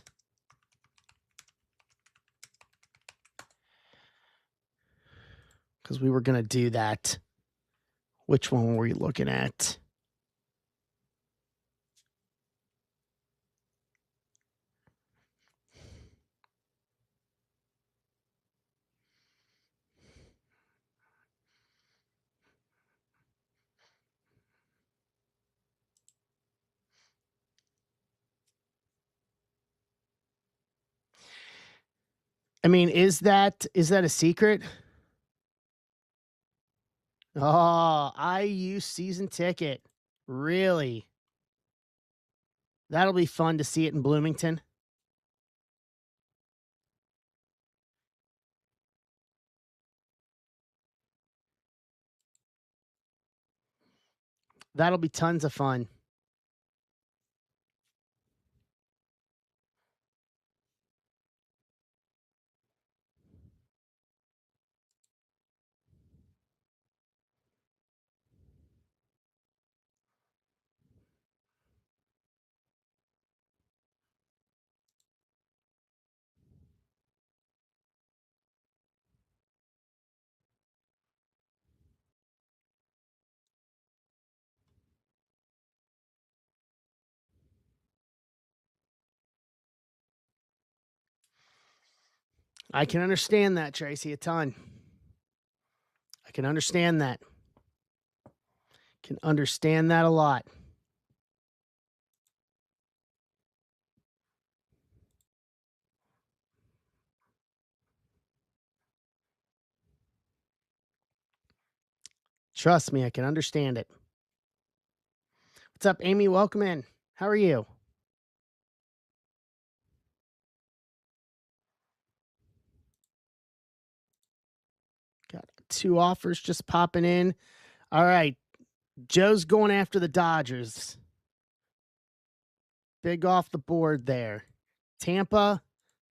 because we were going to do that. Which one were we looking at? I mean, is that a secret? Oh, IU season ticket. Really? That'll be fun to see it in Bloomington. That'll be tons of fun. I can understand that, Tracy, a ton. I can understand that. Can understand that a lot. Trust me, I can understand it. What's up, Amy? Welcome in. How are you? Got 2 offers just popping in. All right. Joe's going after the Dodgers. Big off the board there. Tampa,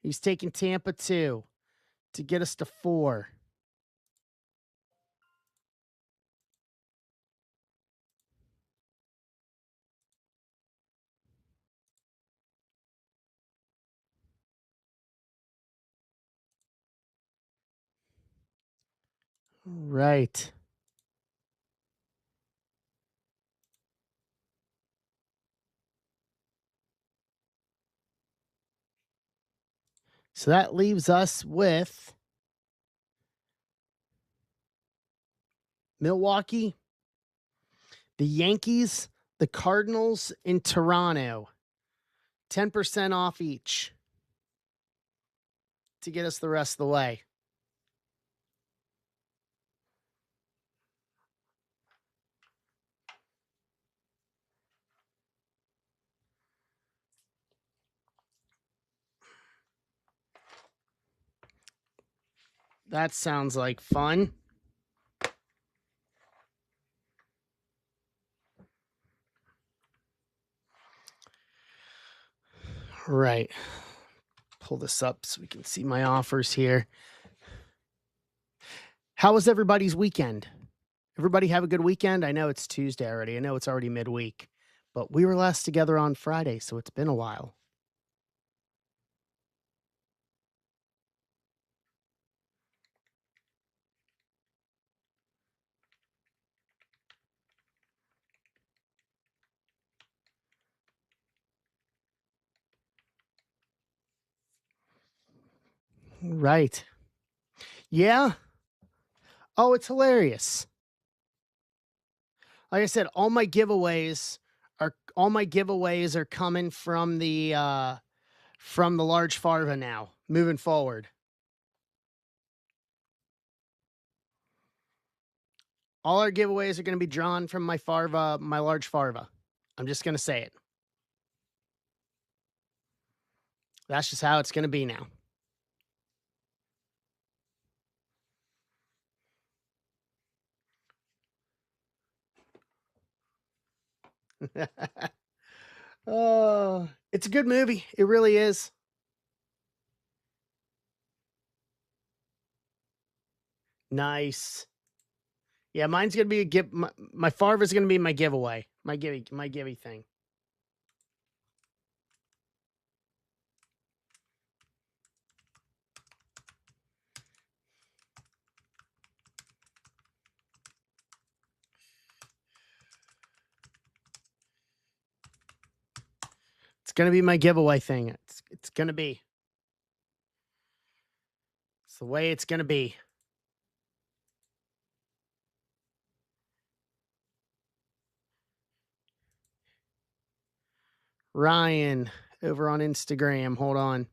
he's taking Tampa 2 to get us to 4. Right. So that leaves us with Milwaukee, the Yankees, the Cardinals, and Toronto. 10% off each to get us the rest of the way. That sounds like fun. Right. Pull this up so we can see my offers here. How was everybody's weekend? Everybody have a good weekend? I know it's Tuesday already. I know it's already midweek, but we were last together on Friday, so it's been a while. Right. Yeah. Oh, it's hilarious. Like I said, all my giveaways are coming from the large Farva now, moving forward. All our giveaways are going to be drawn from my large Farva. I'm just going to say it. That's just how it's going to be now. Oh, it's a good movie. It really is. Nice. Yeah, mine's gonna be a give. My Farva's gonna be my giveaway. My givey thing. gonna be my giveaway thing. It's gonna be. It's the way it's gonna be. Ryan over on Instagram. Hold on.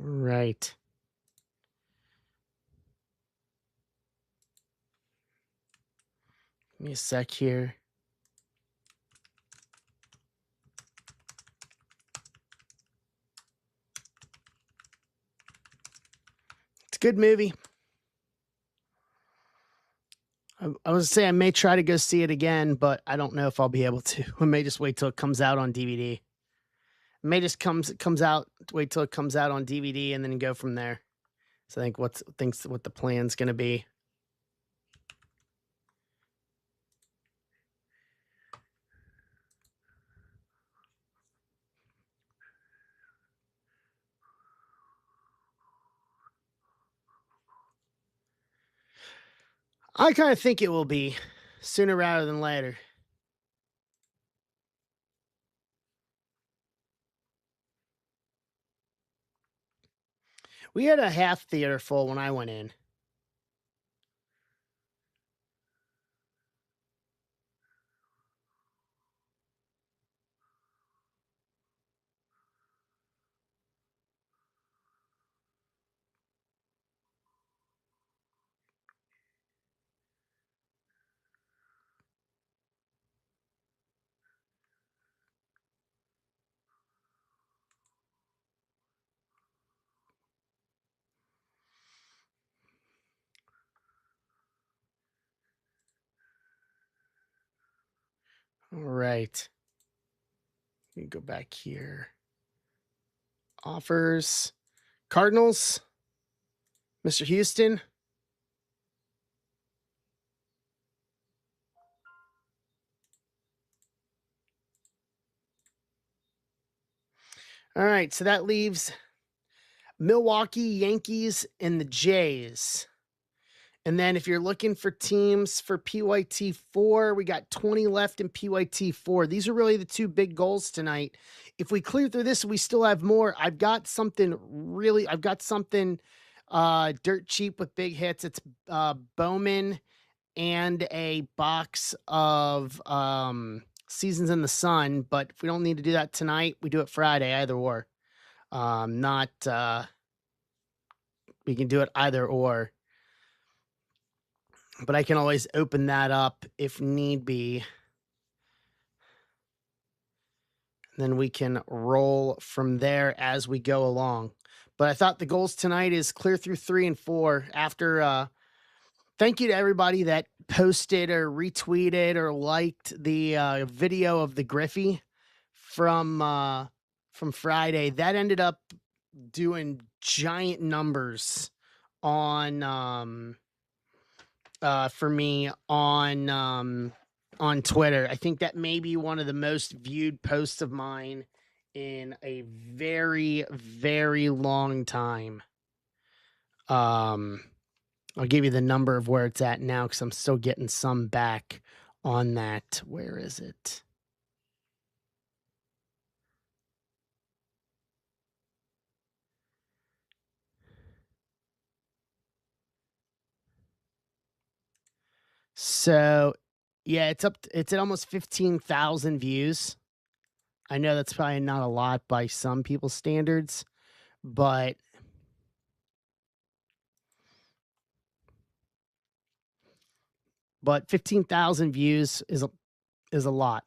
Right. Give me a sec here. It's a good movie. I was say I may try to go see it again, but I don't know if I'll be able to. I may just wait till it comes out on DVD. It may just comes out. Wait till it comes out on DVD and then go from there. So I think what the plan's gonna be. I kind of think it will be sooner rather than later. We had a half theater full when I went in. All right. Let me go back here. Offers. Cardinals. Mr. Houston. All right. So that leaves Milwaukee, Yankees, and the Jays. And then if you're looking for teams for PYT4, we got 20 left in PYT4. These are really the two big goals tonight. If we clear through this, we still have more. I've got something dirt cheap with big hits. It's Bowman and a box of Seasons in the Sun. But if we don't need to do that tonight, we do it Friday, either or. We can do it either or. But I can always open that up if need be. Then we can roll from there as we go along. But I thought the goals tonight is clear through 3 and 4 after thank you to everybody that posted or retweeted or liked the video of the Griffey from Friday. That ended up doing giant numbers on for me on Twitter. I think that may be one of the most viewed posts of mine in a very, very long time. I'll give you the number of where it's at now because I'm still getting some back on that. Where is it? So, yeah, it's at almost 15,000 views. I know that's probably not a lot by some people's standards, but 15,000 views is a lot.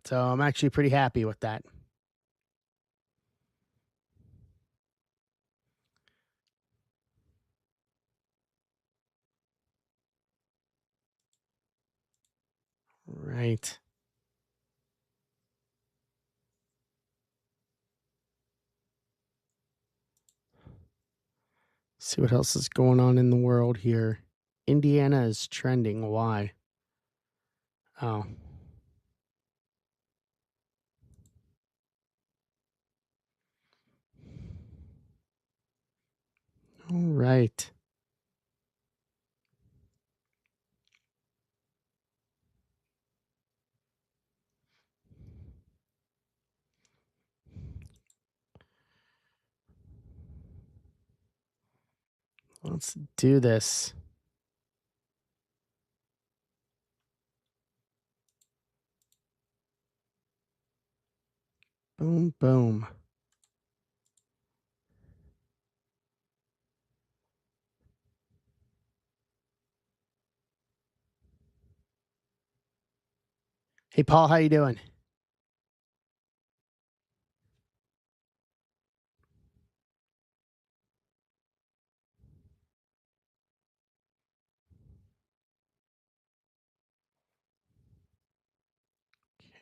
So I'm actually pretty happy with that. Right. See what else is going on in the world here. Indiana is trending. Why? Oh. All right. Let's do this. Boom, boom. Hey, Paul, how you doing?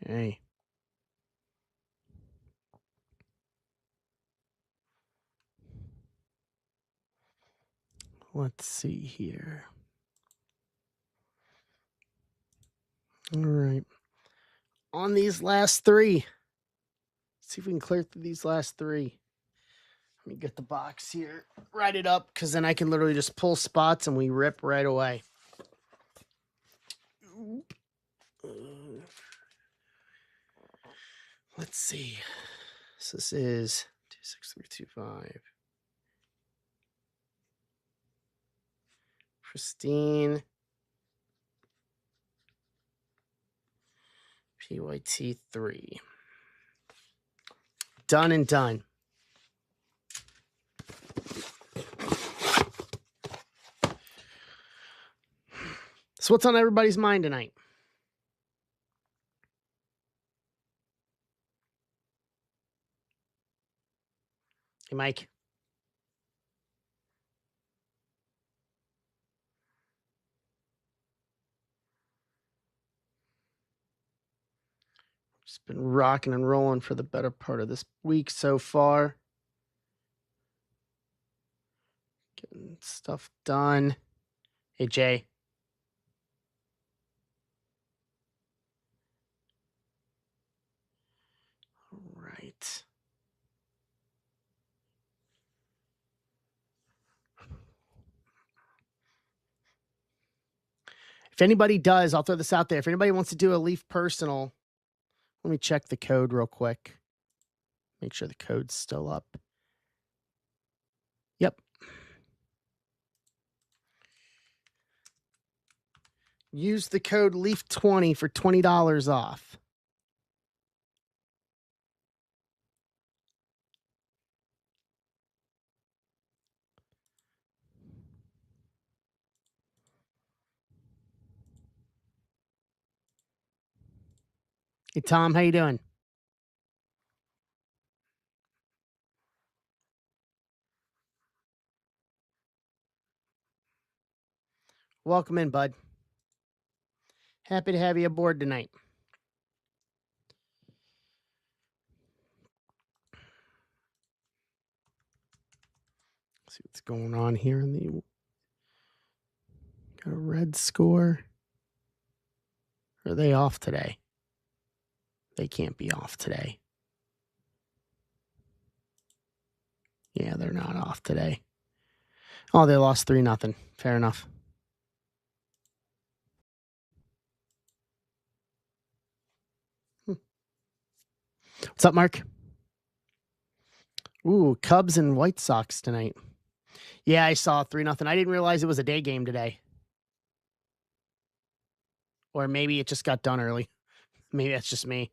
Okay. Let's see here. All right. On these last three. See if we can clear through these last three. Let me get the box here. Write it up, because then I can literally just pull spots and we rip right away. Let's see. So this is 26325. Pristine. PYT3. Done and done. So what's on everybody's mind tonight? Hey, Mike. Just been rocking and rolling for the better part of this week so far. Getting stuff done. Hey, Jay. All right. If anybody does, I'll throw this out there. If anybody wants to do a Leaf personal, let me check the code real quick. Make sure the code's still up. Yep. Use the code LEAF20 for $20 off. Hey, Tom, how you doing? Welcome in, bud. Happy to have you aboard tonight. Let's see what's going on here in the... Got a red score. Are they off today? They can't be off today. Yeah, they're not off today. Oh, they lost 3-0. Fair enough. What's up, Mark? Ooh, Cubs and White Sox tonight. Yeah, I saw 3-0. I didn't realize it was a day game today. Or maybe it just got done early. Maybe that's just me.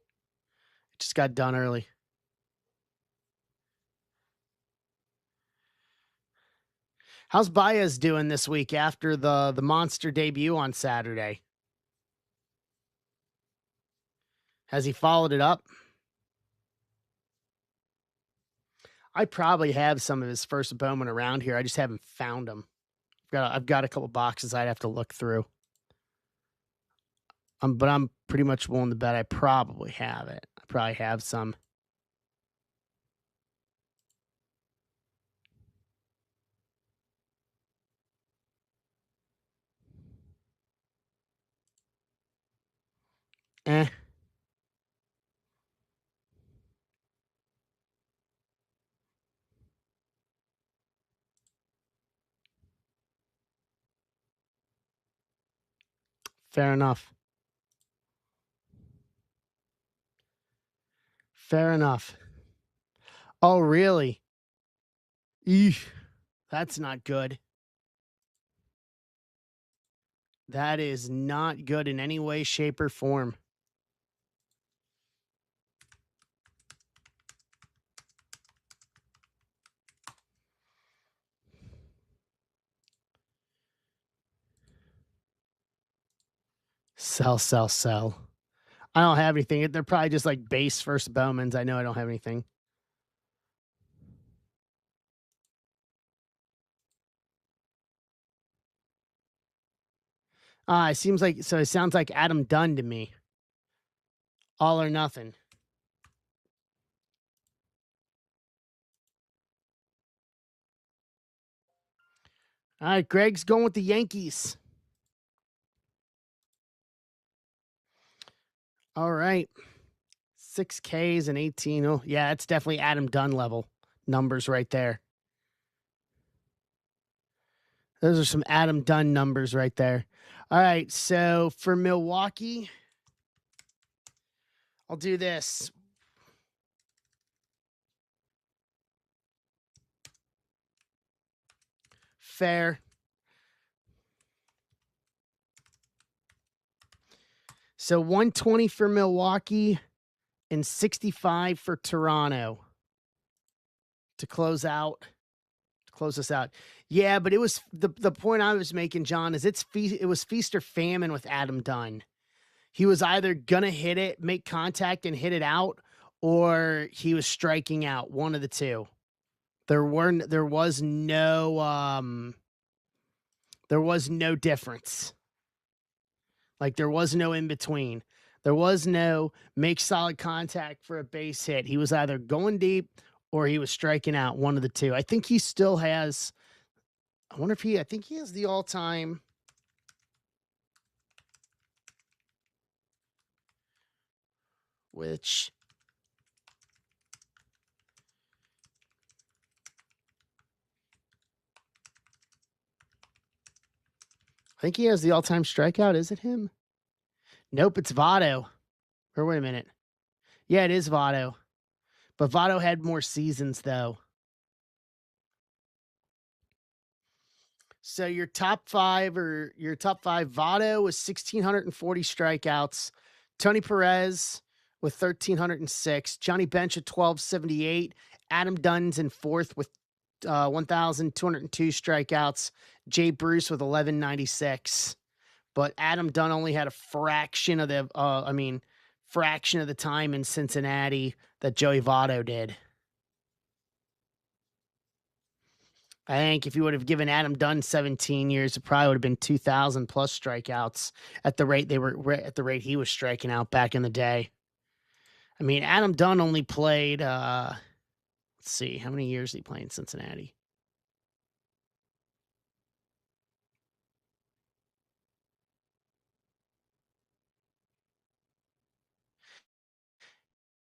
It just got done early. How's Baez doing this week after the monster debut on Saturday? Has he followed it up? I probably have some of his first Bowman around here. I just haven't found them. I've got a couple boxes I'd have to look through. But I'm pretty much willing to bet I probably have it. I probably have some. Eh. Fair enough. Fair enough. Oh, really? Eesh. That's not good. That is not good in any way, shape, or form. Sell, sell, sell. I don't have anything. They're probably just like base first Bowmans. I know I don't have anything. It seems like so. It sounds like Adam Dunn to me. All or nothing. All right, Greg's going with the Yankees. All right. 6 Ks and 18. Oh, yeah, that's definitely Adam Dunn level numbers right there. Those are some Adam Dunn numbers right there. All right, so for Milwaukee, I'll do this. Fair. So 120 for Milwaukee and 65 for Toronto to close out. Close us out. Yeah, but it was the point I was making, John, is it was feast or famine with Adam Dunn. He was either gonna hit it, make contact and hit it out, or he was striking out. One of the two. There was no difference. Like there was no in between. There was no make solid contact for a base hit. He was either going deep or he was striking out. One of the two. I think he still has. I think he has the all-time. Which I think he has the all-time strikeout. Is it him? Nope, it's Votto. Or wait a minute. Yeah, it is Votto. But Votto had more seasons though. So your top five, Votto was 1,640 strikeouts. Tony Perez with 1,306. Johnny Bench at 1,278. Adam Dunn's in fourth with 1,202 strikeouts. Jay Bruce with 1,196. But Adam Dunn only had a fraction of the time in Cincinnati that Joey Votto did. I think if you would have given Adam Dunn 17 years, it probably would have been 2,000 plus strikeouts at the rate he was striking out back in the day. I mean, Adam Dunn only played. Let's see, how many years did he play in Cincinnati?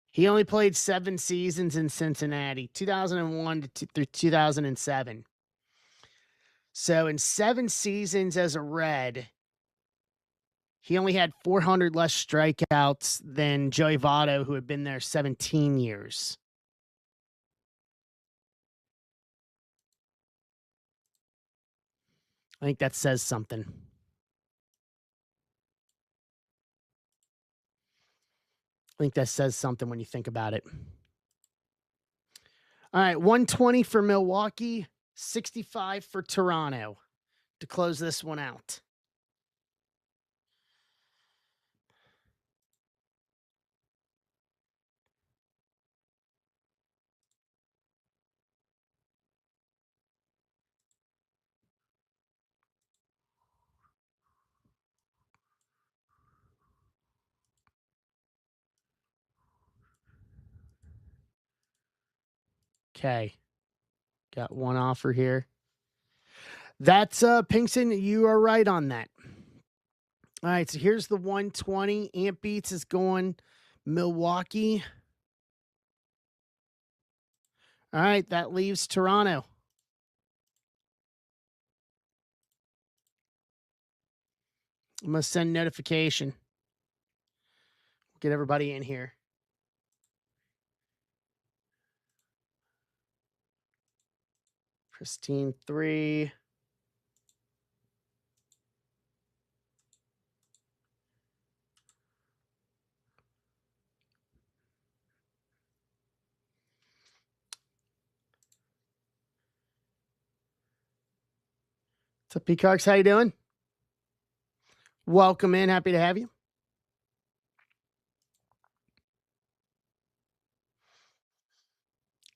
He only played 7 seasons in Cincinnati, 2001 through 2007. So in 7 seasons as a Red, he only had 400 less strikeouts than Joey Votto, who had been there 17 years. I think that says something. I think that says something when you think about it. All right, 120 for Milwaukee, 65 for Toronto to close this one out. Okay. Got one offer here. That's Pinkston, you are right on that. All right, so here's the 120. Amp Beats is going Milwaukee. All right, that leaves Toronto. I'm going to send notification. Get everybody in here. Pristine 3. What's up, Peacocks? How you doing? Welcome in. Happy to have you.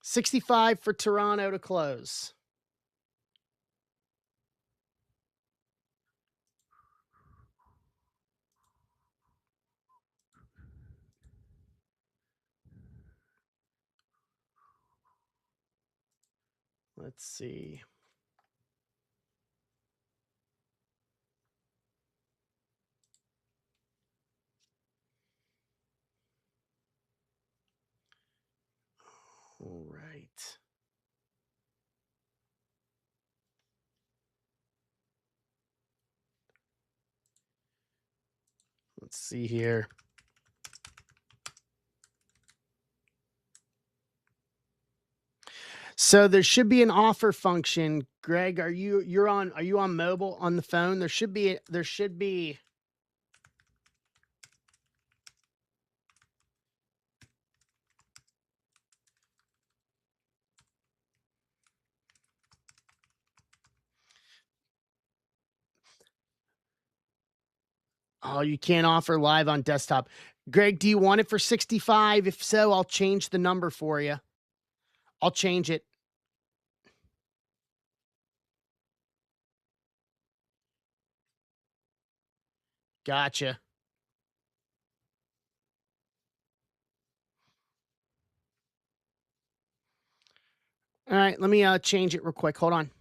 $65 for Toronto to close. Let's see. All right. Let's see here. So there should be an offer function. Greg, are you on mobile on the phone? There should be Oh, you can't offer live on desktop. Greg, do you want it for 65? If so, I'll change the number for you. I'll change it. Gotcha. All right, let me change it real quick. Hold on.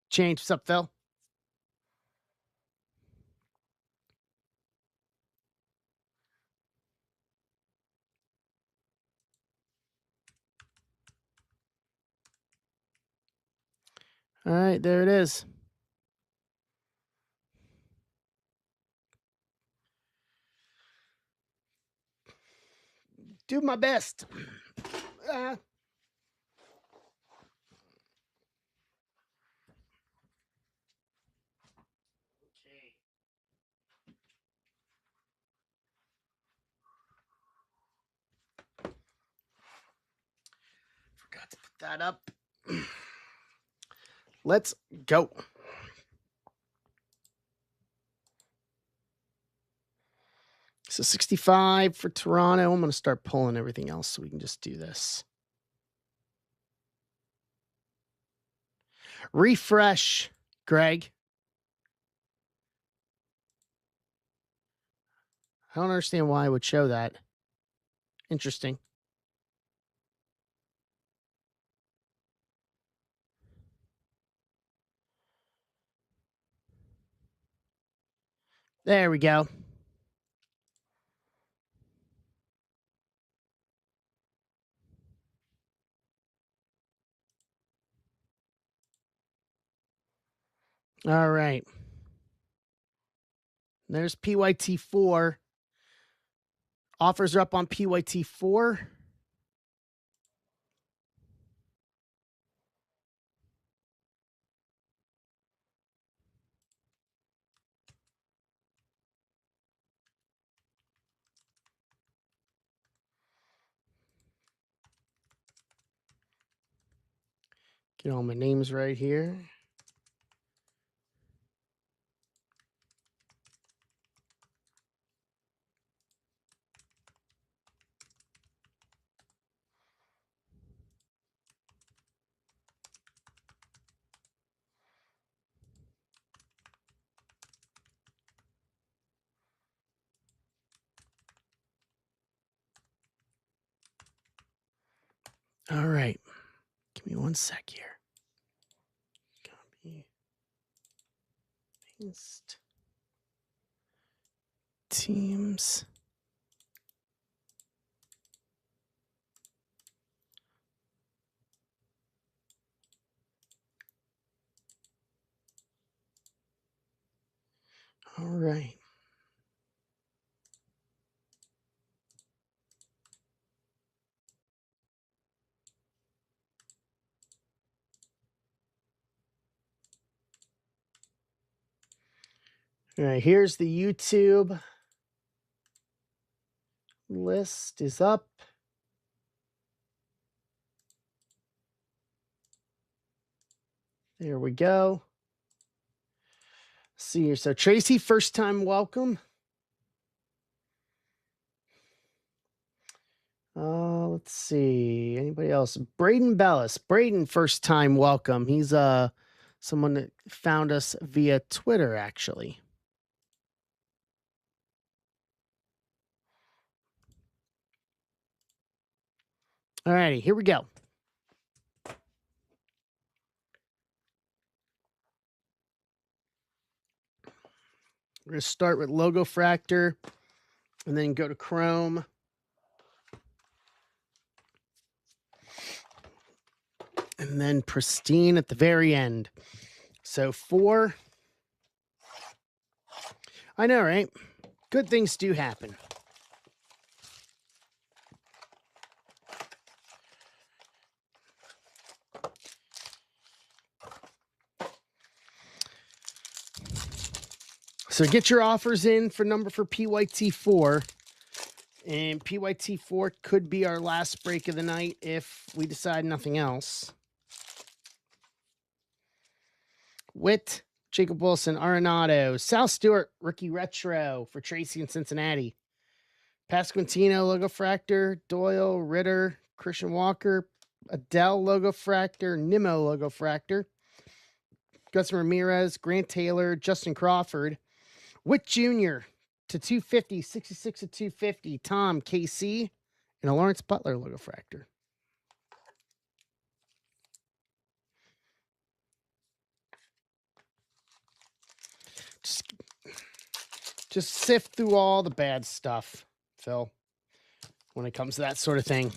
Change. What's up, Phil? All right, there it is. Do my best. Okay. Forgot to put that up. Let's go. So 65 for Toronto. I'm going to start pulling everything else so we can just do this. Refresh, Greg. I don't understand why I would show that. Interesting. There we go. All right. There's PYT4. Offers are up on PYT4. Get all my names right here. All right. Give me 1 sec here. Copy. Paste. Teams. All right. All right, here's the YouTube list is up. There we go. See here. So Tracy, first time welcome. Let's see. Anybody else? Braden Bellis. Braden, first time welcome. He's someone that found us via Twitter, actually. All righty, here we go. We're going to start with Logofractor and then go to Chrome. And then Pristine at the very end. So 4. I know, right? Good things do happen. So get your offers in for PYT4. And PYT4 could be our last break of the night if we decide nothing else. Witt, Jacob Wilson, Arenado, Sal Stewart, rookie retro for Tracy in Cincinnati. Pasquantino, Logofractor, Doyle, Ritter, Christian Walker, Adele, Logofractor, Nimmo, Logofractor, Gus Ramirez, Grant Taylor, Justin Crawford, Witt Jr. to 250, 66 to 250, Tom, KC, and a Lawrence Butler Logofractor. Just sift through all the bad stuff, Phil, when it comes to that sort of thing.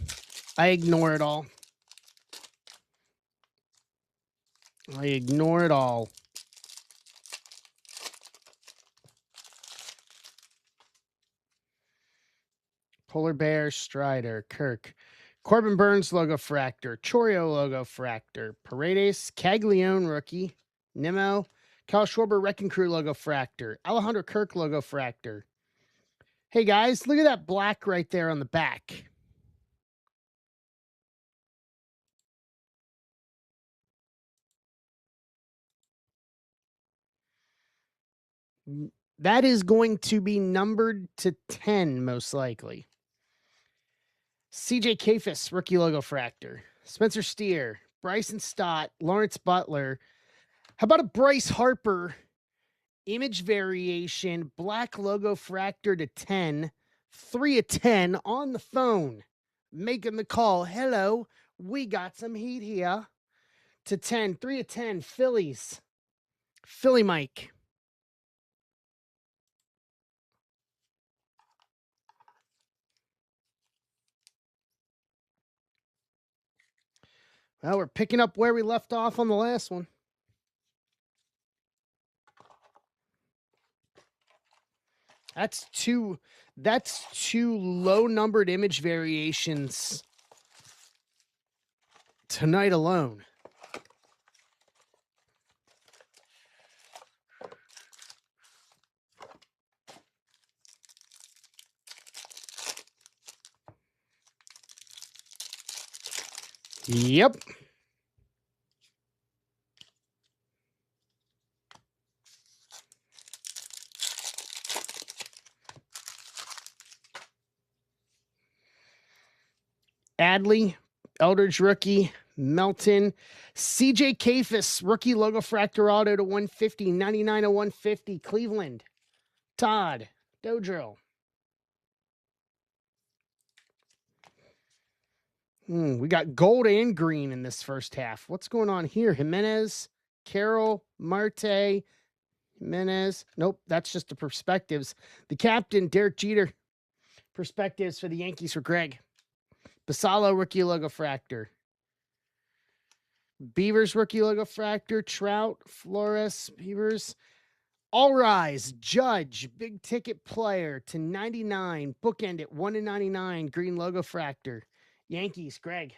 I ignore it all. I ignore it all. Polar Bear, Strider, Kirk, Corbin Burns Logofractor, Chorio Logofractor, Paredes, Caglione rookie, Nimmo, Kyle Schwarber Wrecking Crew Logofractor, Alejandro Kirk Logofractor. Hey guys, look at that black right there on the back. That is going to be numbered to 10, most likely. CJ Kafis, rookie Logofractor. Spencer Steer, Bryson Stott, Lawrence Butler. How about a Bryce Harper image variation, black Logofractor to 10, 3 of 10 on the phone, making the call. Hello, we got some heat here. To 10, 3 of 10, Phillies. Philly Mike. Well, we're picking up where we left off on the last one. That's two low numbered image variations tonight alone. Yep. Adley, Eldridge rookie, Melton, CJ Kafis, rookie Logofractor auto to 150, 99 to 150, Cleveland. Todd, Dodrill. We got gold and green in this first half. What's going on here? Jimenez, Carroll, Marte, Jimenez. Nope, that's just the perspectives. The captain, Derek Jeter. Perspectives for the Yankees for Greg. Basallo, rookie logo fractor. Beavers, rookie logo fractor. Trout, Flores, Beavers. All Rise, Judge, big ticket player to 99. Bookend at 1/99. Green logo fractor. Yankees, Greg.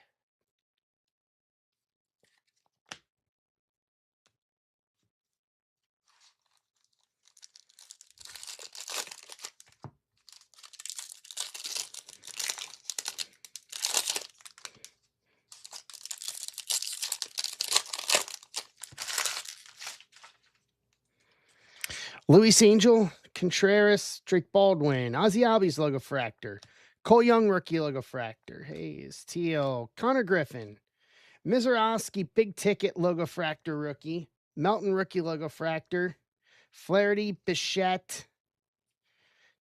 Luis Angel, Contreras, Drake Baldwin, Ozzie Albies logo fractor, Cole Young rookie logo fractor, Hayes, Teal, Connor Griffin, Mizorowski big ticket logo fractor rookie, Melton rookie logo fractor, Flaherty, Bichette,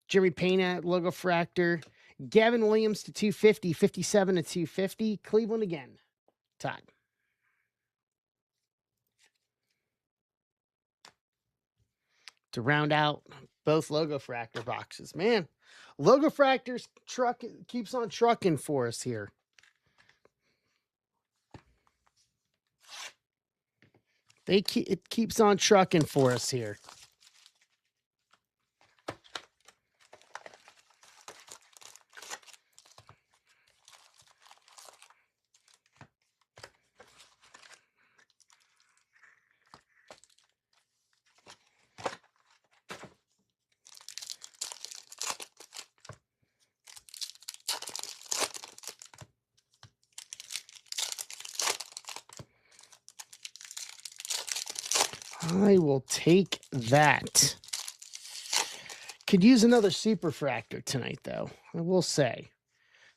Jimmy Pena logo fractor, Gavin Williams to 250, 57 to 250, Cleveland again, Todd. To round out both logo fractor boxes. Man, logo fractors truck keeps on trucking for us here. It keeps on trucking for us here. I will take that. Could use another super fractor tonight, though. I will say.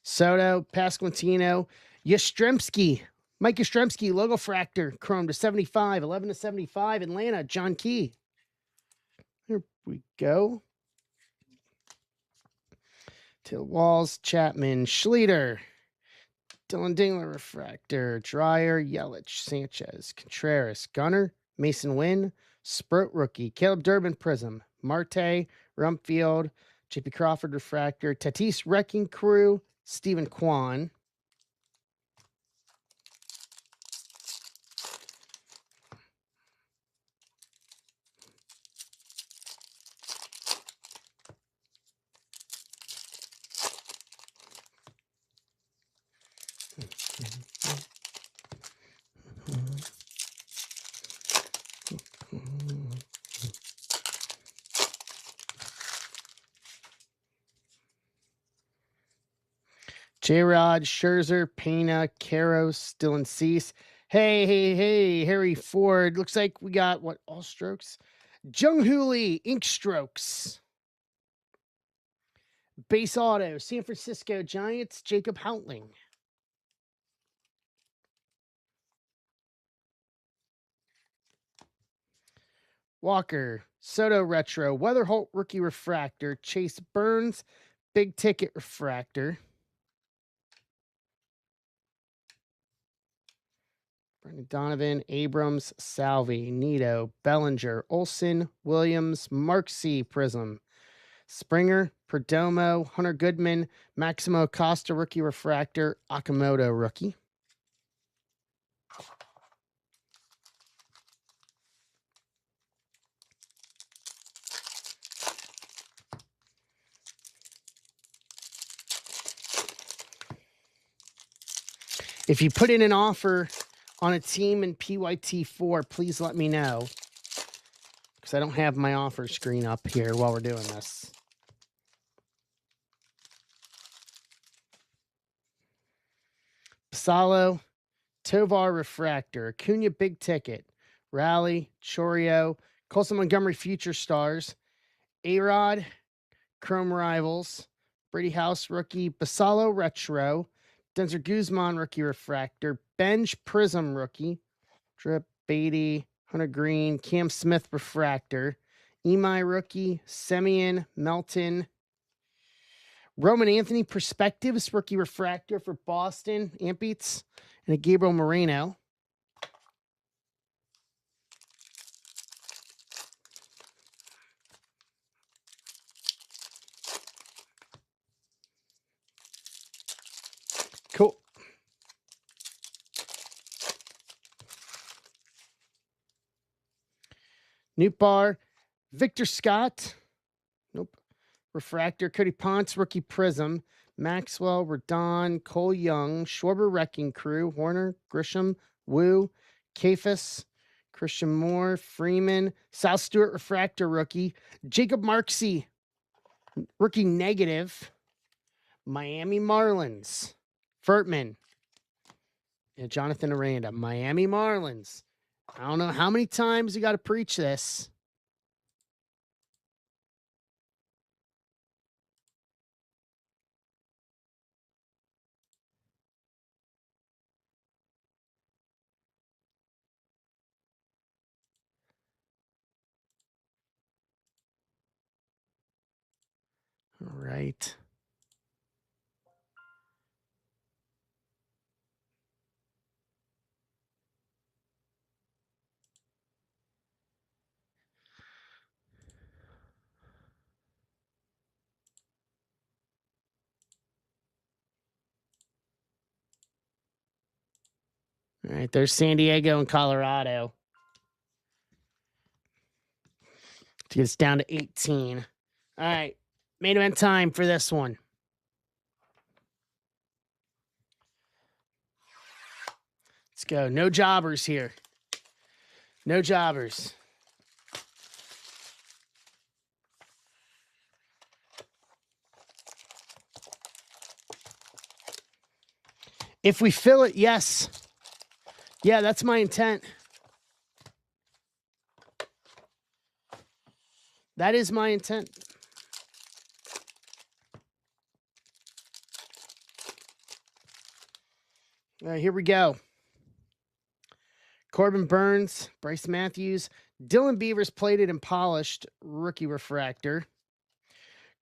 Soto, Pasquantino, Yastrzemski, Mike Yastrzemski, logo fractor, chrome to 75, 11 to 75, Atlanta, John Key. Here we go. Till Walls, Chapman, Schleter, Dylan Dingler refractor, Dreyer, Yelich, Sanchez, Contreras, Gunner, Mason Wynn, Sproat rookie, Caleb Durbin Prism, Marte, Rumfield, JP Crawford refractor, Tatis Wrecking Crew, Stephen Kwan. J-Rod, Scherzer, Pena, Karros, Dylan Cease. Hey, Harry Ford. Looks like we got, what, all strokes? Jung-Hoo Lee, ink strokes. Base auto, San Francisco Giants, Jacob Houtling. Walker, Soto retro, Weatherholt rookie refractor, Chase Burns, big ticket refractor. Brendan Donovan, Abrams, Salvi, Nito, Bellinger, Olson, Williams, Mark C. Prism, Springer, Perdomo, Hunter Goodman, Maximo Acosta rookie refractor, Okamoto rookie. If you put in an offer on a team in PYT4, please let me know, because I don't have my offer screen up here while we're doing this. Basallo, Tovar refractor, Acuna big ticket, Raleigh, Chorio, Colson Montgomery future stars, A-Rod, Chrome Rivals, Brady House rookie, Basallo retro, Denzer Guzman rookie refractor, Benj Prism rookie, Drip, Beatty, Hunter Green, Cam Smith refractor, Emai rookie, Semien, Melton, Roman Anthony Perspectives, rookie refractor for Boston, Ant Beats, and a Gabriel Moreno. Cool. Newt Bar, Victor Scott. Nope. Refractor, Cody Ponce, rookie Prism, Maxwell, Rodon, Cole Young, Schwarber Wrecking Crew, Horner, Grisham, Wu, Kafis, Christian Moore, Freeman, South Stewart Refractor rookie, Jacob Marksey, rookie negative, Miami Marlins, Furtman, and Jonathan Aranda, Miami Marlins. I don't know how many times you got to preach this. All right. All right, there's San Diego and Colorado. To get us down to 18. All right, main event time for this one. Let's go. No jobbers here. No jobbers. If we fill it, yes. Yeah, that's my intent. That is my intent. All right, here we go. Corbin Burns, Bryce Matthews, Dylan Beavers plated and polished, rookie refractor.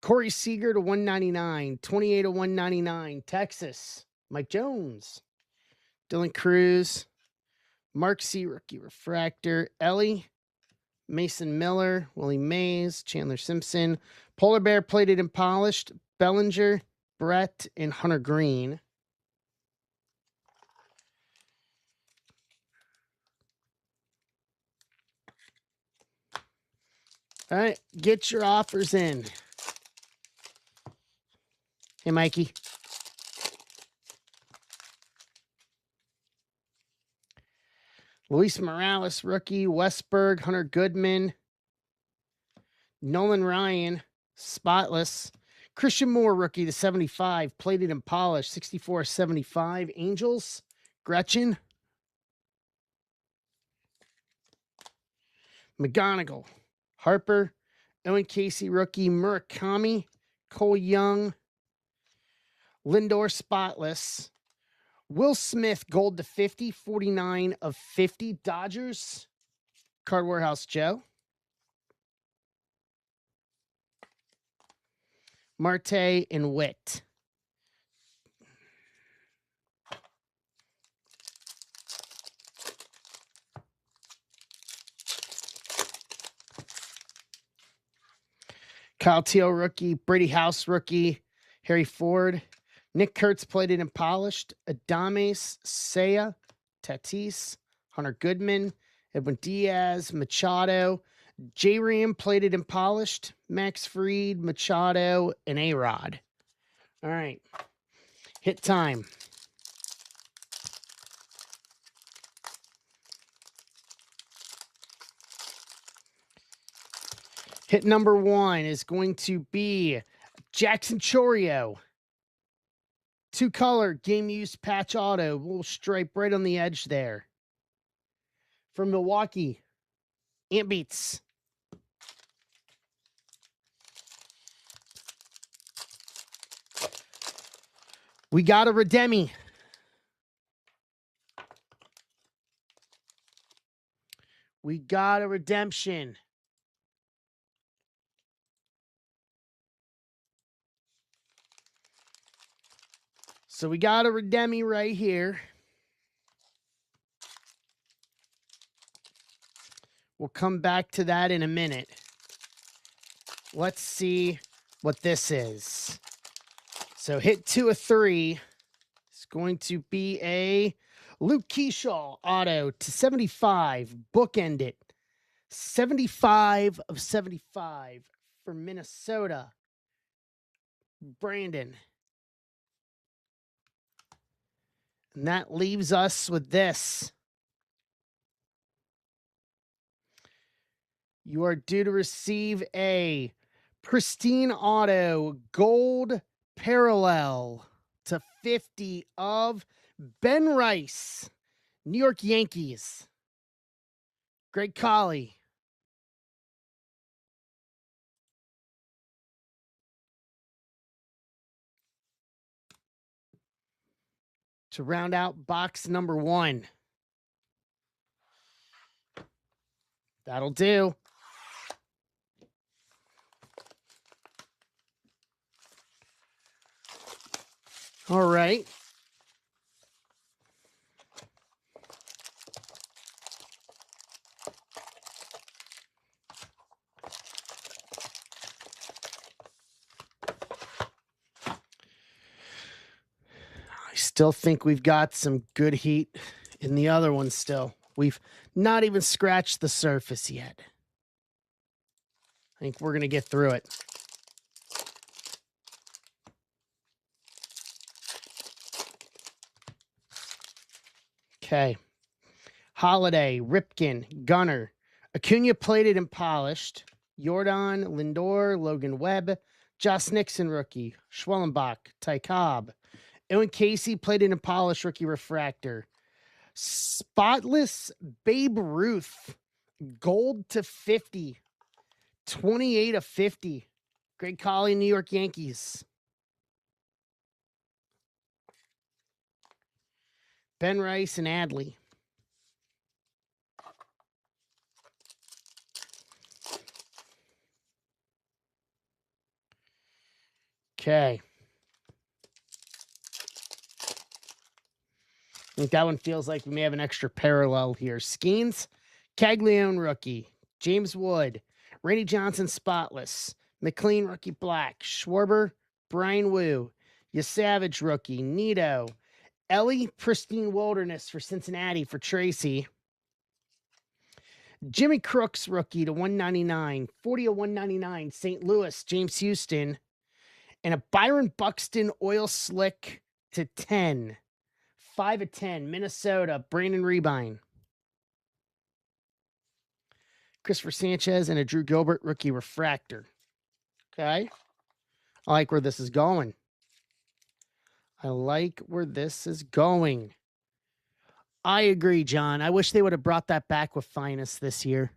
Corey Seager to 199, 28 to 199, Texas. Mike Jones, Dylan Cruz, Mark C, rookie refractor. Ellie, Mason Miller, Willie Mays, Chandler Simpson, Polar Bear plated and polished, Bellinger, Brett, and Hunter Green. All right, get your offers in. Hey, Mikey. Luis Morales, rookie. Westberg, Hunter Goodman. Nolan Ryan, spotless. Christian Moore, rookie to 75, plated and polished, 64-75. Angels, Gretchen. McGonigal, Harper, Owen Casey, rookie. Murakami, Cole Young, Lindor, spotless. Will Smith, gold to 50, 49 of 50. Dodgers, Card Warehouse Joe. Marte and Witt. Kyle Teal, rookie. Brady House, rookie. Harry Ford. Nick Kurtz, plated and polished. Adames, Seiya, Tatis, Hunter Goodman, Edwin Diaz, Machado, J-Ram, plated and polished. Max Fried, Machado, and A-Rod. All right. Hit time. Hit number 1 is going to be Jackson Chourio. 2-color game used patch auto. Little stripe right on the edge there. From Milwaukee, Ant Beats. We got a Redemi. We got a redemption. So we got a Redemi right here. We'll come back to that in a minute. Let's see what this is. So hit 2 of 3. It's going to be a Luke Keyshaw auto to 75. Bookend it. 75 of 75 for Minnesota. Brandon. And that leaves us with this. You are due to receive a Pristine Auto Gold Parallel to 50 of Ben Rice, New York Yankees. Greg Collie. To round out box number 1. That'll do. All right. I still think we've got some good heat in the other one still. We've not even scratched the surface yet. I think we're going to get through it. Okay. Holiday, Ripken, Gunner, Acuna plated and polished, Jordan, Lindor, Logan Webb, Josh Nixon rookie, Schwellenbach, Ty Cobb, Owen Casey plated and polished rookie refractor, spotless Babe Ruth, gold to 50, 28 of 50, Greg Collie, New York Yankees. Ben Rice and Adley. Okay. I think that one feels like we may have an extra parallel here. Skeens, Caglione rookie, James Wood, Randy Johnson spotless, McLean rookie black, Schwarber, Brian Wu, Yasavage rookie, Nito, Ellie Pristine Wilderness for Cincinnati for Tracy, Jimmy Crooks rookie to 199, 40 of 199, St. Louis, James Houston, and a Byron Buxton oil slick to 10. 5 of 10, Minnesota, Brandon Rebine. Christopher Sanchez and a Drew Gilbert rookie refractor. Okay. I like where this is going. I agree, John. I wish they would have brought that back with Finest this year.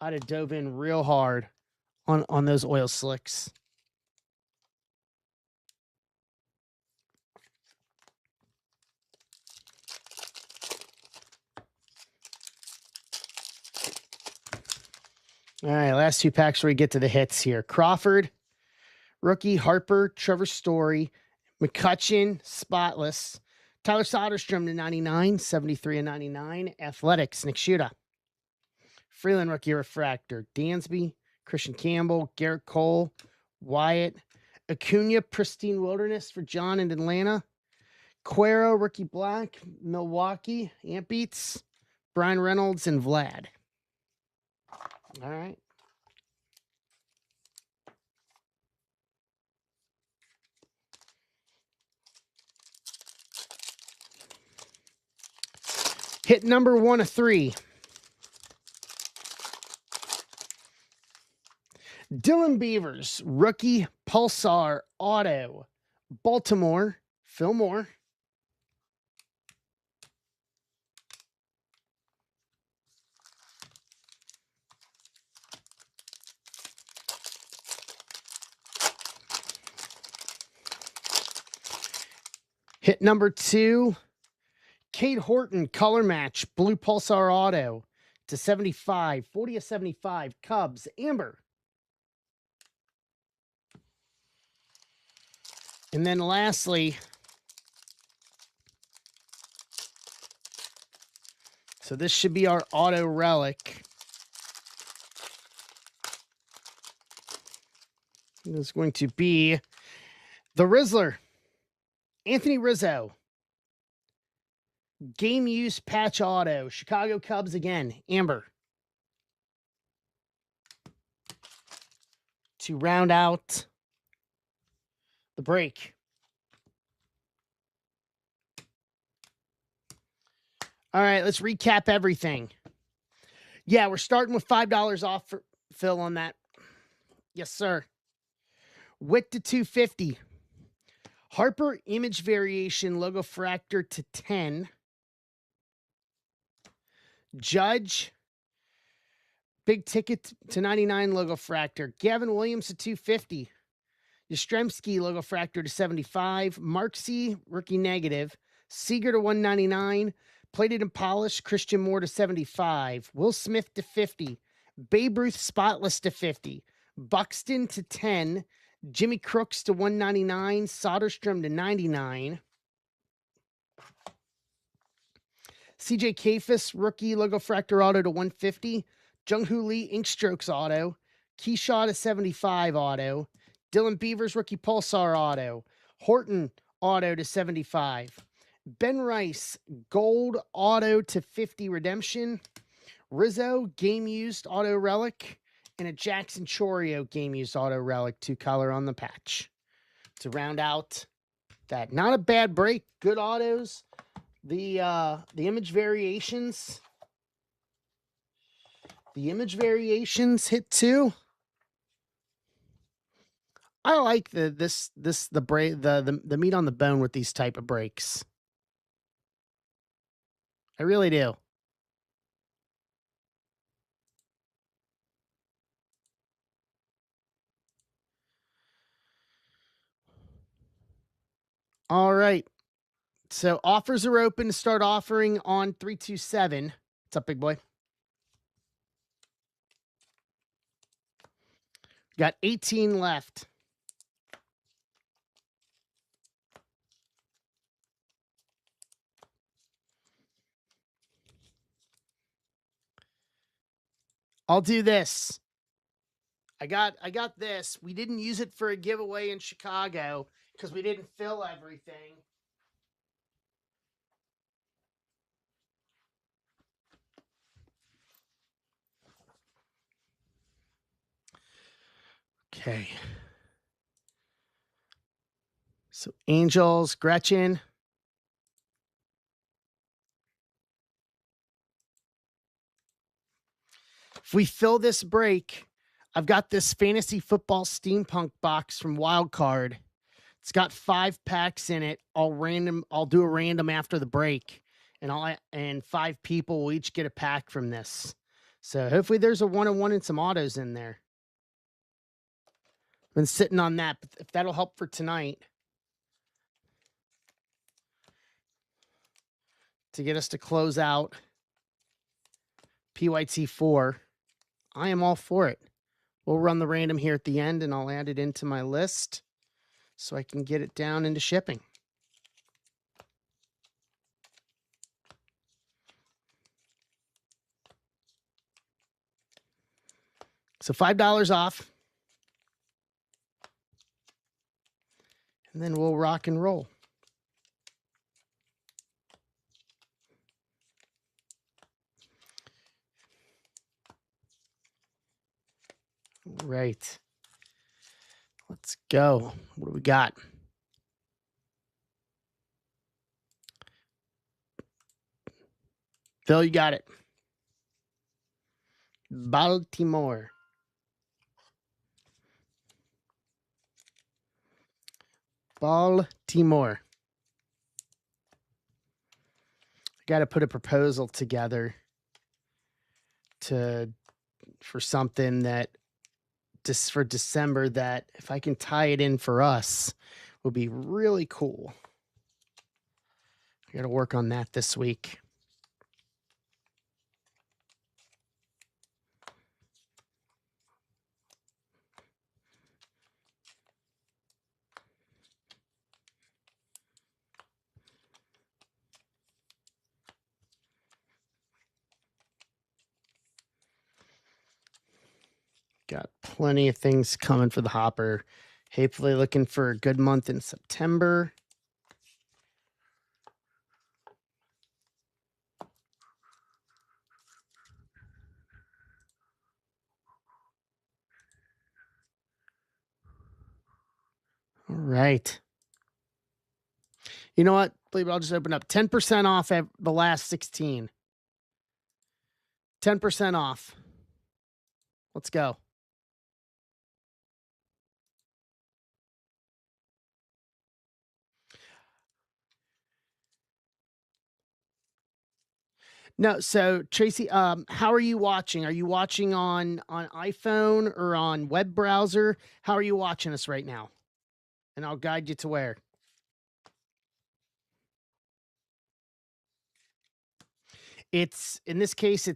I'd have dove in real hard on those oil slicks. All right, last 2 packs where we get to the hits here. Crawford, rookie, Harper, Trevor Story, McCutchen, spotless. Tyler Soderstrom to 99, 73 of 99. Athletics, Nick Schuda. Freeland rookie refractor. Dansby, Christian Campbell, Garrett Cole, Wyatt. Acuna, Pristine Wilderness for John in Atlanta. Cuero, rookie black, Milwaukee, Ant Beats, Brian Reynolds, and Vlad. All right. Hit number 1 of 3. Dylan Beavers, rookie Pulsar Auto. Baltimore, Phil Moore. Hit number 2, Cade Horton, color match, blue Pulsar Auto to 75, 40 of 75, Cubs, Amber. And then lastly, So this should be our auto relic. It's going to be the Rizzler, Anthony Rizzo. Game use patch auto, Chicago Cubs again, Amber. To round out the break. All right, let's recap everything. Yeah, we're starting with $5 off for Phil on that. Yes, sir. Witt to 250. Harper image variation logo fractor to 10. Judge big ticket to 99 logo fractor. Gavin Williams to 250. Yastrzemski logo fractor to 75. Mark C rookie negative. Seager to 199. Plated and polished Christian Moore to 75. Will Smith to 50. Babe Ruth spotless to 50. Buxton to 10. Jimmy Crooks to 199. Soderstrom to 99. CJ Kafis, rookie logo fractor auto to 150. Jung-Hoo Lee, ink strokes auto. Keyshaw to 75 auto. Dylan Beavers, rookie pulsar auto. Horton auto to 75. Ben Rice, gold auto to 50 redemption. Rizzo, game used auto relic. And a Jackson Chorio game used auto relic, 2-color on the patch. To round out that. Not a bad break. Good autos. The image variations. The image variations hit too. I like the meat on the bone with these type of breaks. I really do. All right. So offers are open to start offering on 327. What's up, big boy? Got 18 left. I'll do this. I got this. We didn't use it for a giveaway in Chicago because we didn't fill everything. Okay. So Angels, Gretchen. If we fill this break, I've got this fantasy football steampunk box from Wildcard. It's got 5 packs in it. I'll do a random after the break, and 5 people will each get a pack from this. So hopefully there's a 1-on-1 and some autos in there. Been sitting on that, but if that'll help for tonight to get us to close out PYT 4, I am all for it. We'll run the random here at the end, and I'll add it into my list so I can get it down into shipping. So $5 off. And then we'll rock and roll. All right. Let's go. What do we got? Phil, you got it. Baltimore. Baltimore. I got to put a proposal together for something that just for December that if I can tie it in for us would be really cool. I got to work on that this week. Got plenty of things coming for the hopper. Hopefully looking for a good month in September. All right. You know what? Believe it, I'll just open up 10% off the last 16. 10% off. Let's go. No, so Tracy, how are you watching? Are you watching on iPhone or on web browser? How are you watching us right now? And I'll guide you to where. It's in this case,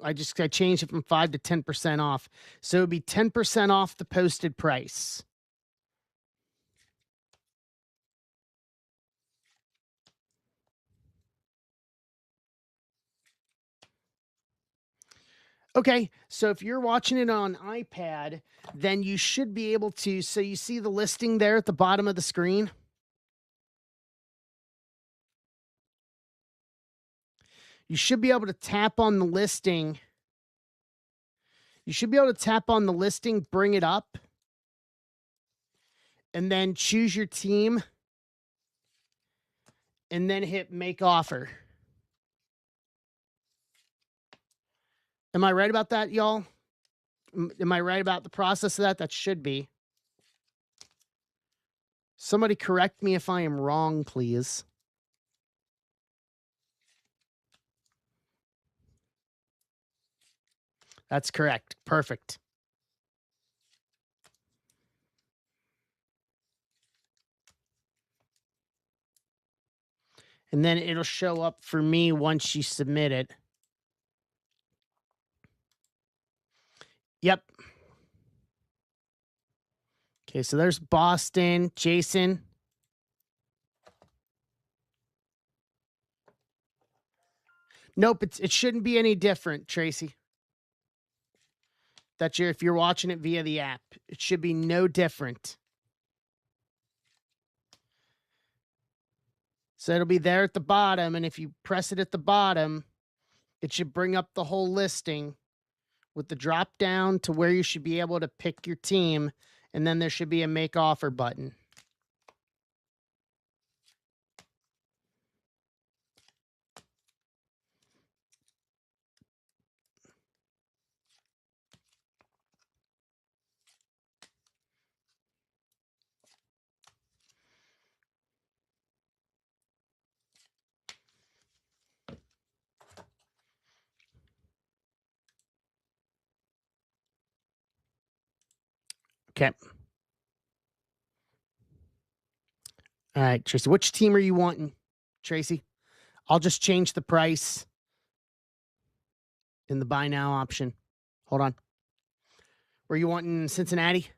I changed it from 5 to 10% off. So it'd be 10% off the posted price. Okay, so if you're watching it on iPad, then you should be able to. So you see the listing there at the bottom of the screen? You should be able to tap on the listing. You should be able to tap on the listing, bring it up, and then choose your team, and then hit make offer. Am I right about that, y'all? Am I right about the process of that? That should be. Somebody correct me if I am wrong, please. That's correct. Perfect. And then it'll show up for me once you submit it. Yep. Okay, so there's Boston, Jason. Nope, it shouldn't be any different, Tracy. If you're watching it via the app, it should be no different. So it'll be there at the bottom, and if you press it at the bottom, it should bring up the whole listing with the drop down to where you should be able to pick your team, and then there should be a make offer button. Okay. All right, Tracy. Which team are you wanting, Tracy? I'll just change the price in the buy now option. Hold on. Were you wanting Cincinnati?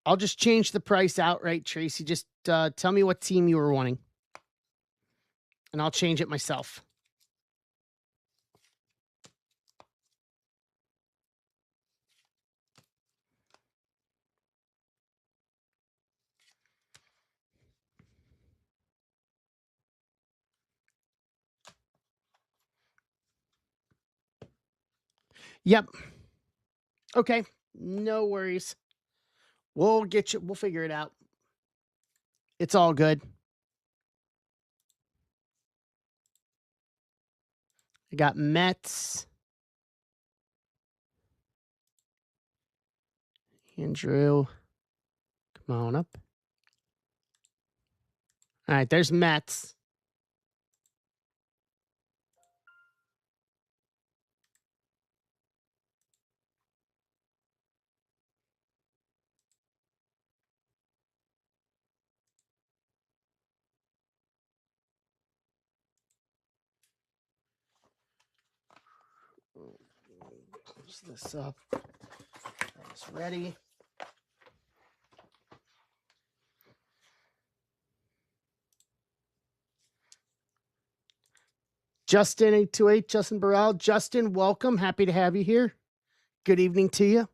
I'll just change the price outright, Tracy. Just tell me what team you were wanting, and I'll change it myself. Yep. Okay. No worries. We'll get you. We'll figure it out. It's all good. I got Mets. Andrew. Come on up. All right. There's Mets. close this up. It's ready. Justin 828, Justin Burrell. Justin, welcome. Happy to have you here. Good evening to you.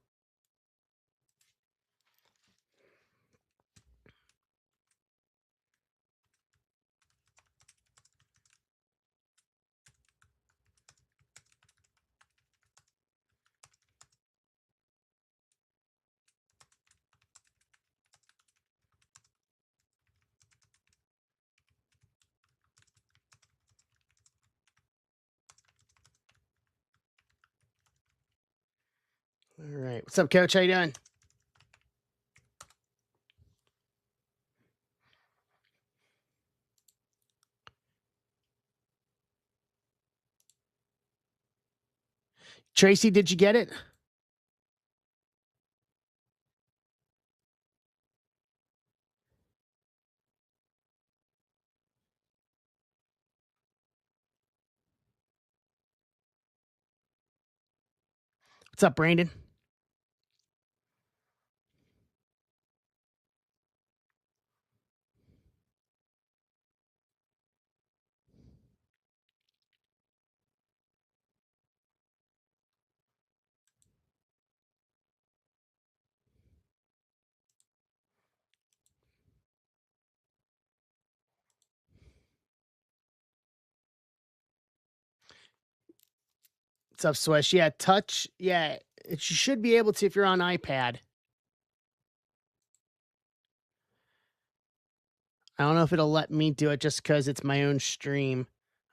All right. What's up, Coach? How you doing? Tracy, did you get it? What's up, Brandon? What's up, Swish? Yeah, touch. Yeah, you should be able to if you're on iPad. I don't know if it'll let me do it just because it's my own stream.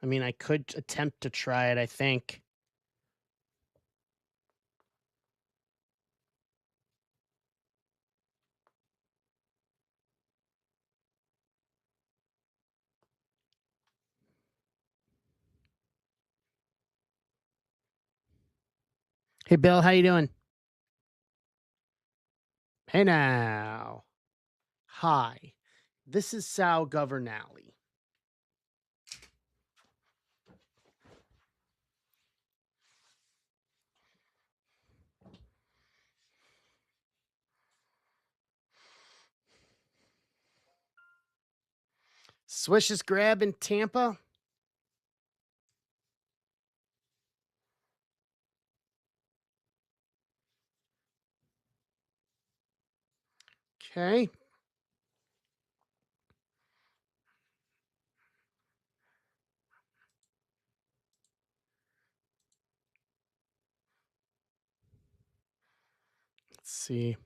I mean, I could attempt to try it, I think. Hey, Bill, how you doing? Hey now. Hi. This is Sal Governale. Swish is grabbing Tampa. Okay. Let's see.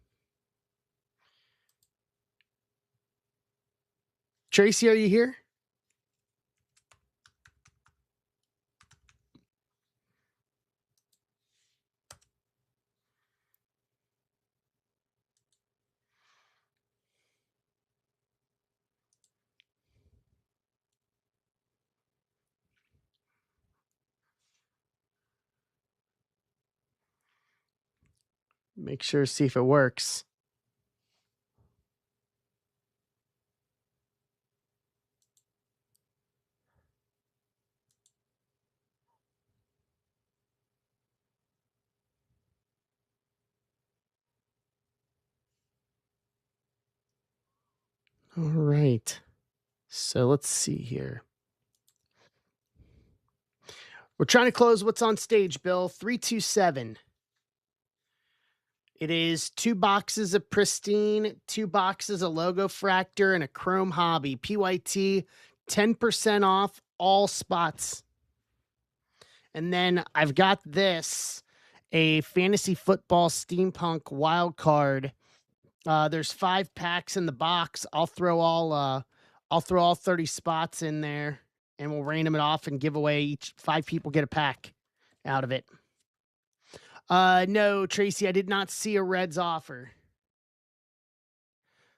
Tracy, are you here? Make sure, see if it works. All right. So let's see here. We're trying to close what's on stage, Bill. 327. It is 2 boxes of Pristine, 2 boxes of Logo Fractor, and a Chrome Hobby. PYT, 10% off all spots. And then I've got this, a Fantasy Football Steampunk Wild Card. There's 5 packs in the box. I'll throw all 30 spots in there, and we'll random it off and give away each 5 people get a pack out of it. No, Tracy, I did not see a Reds offer.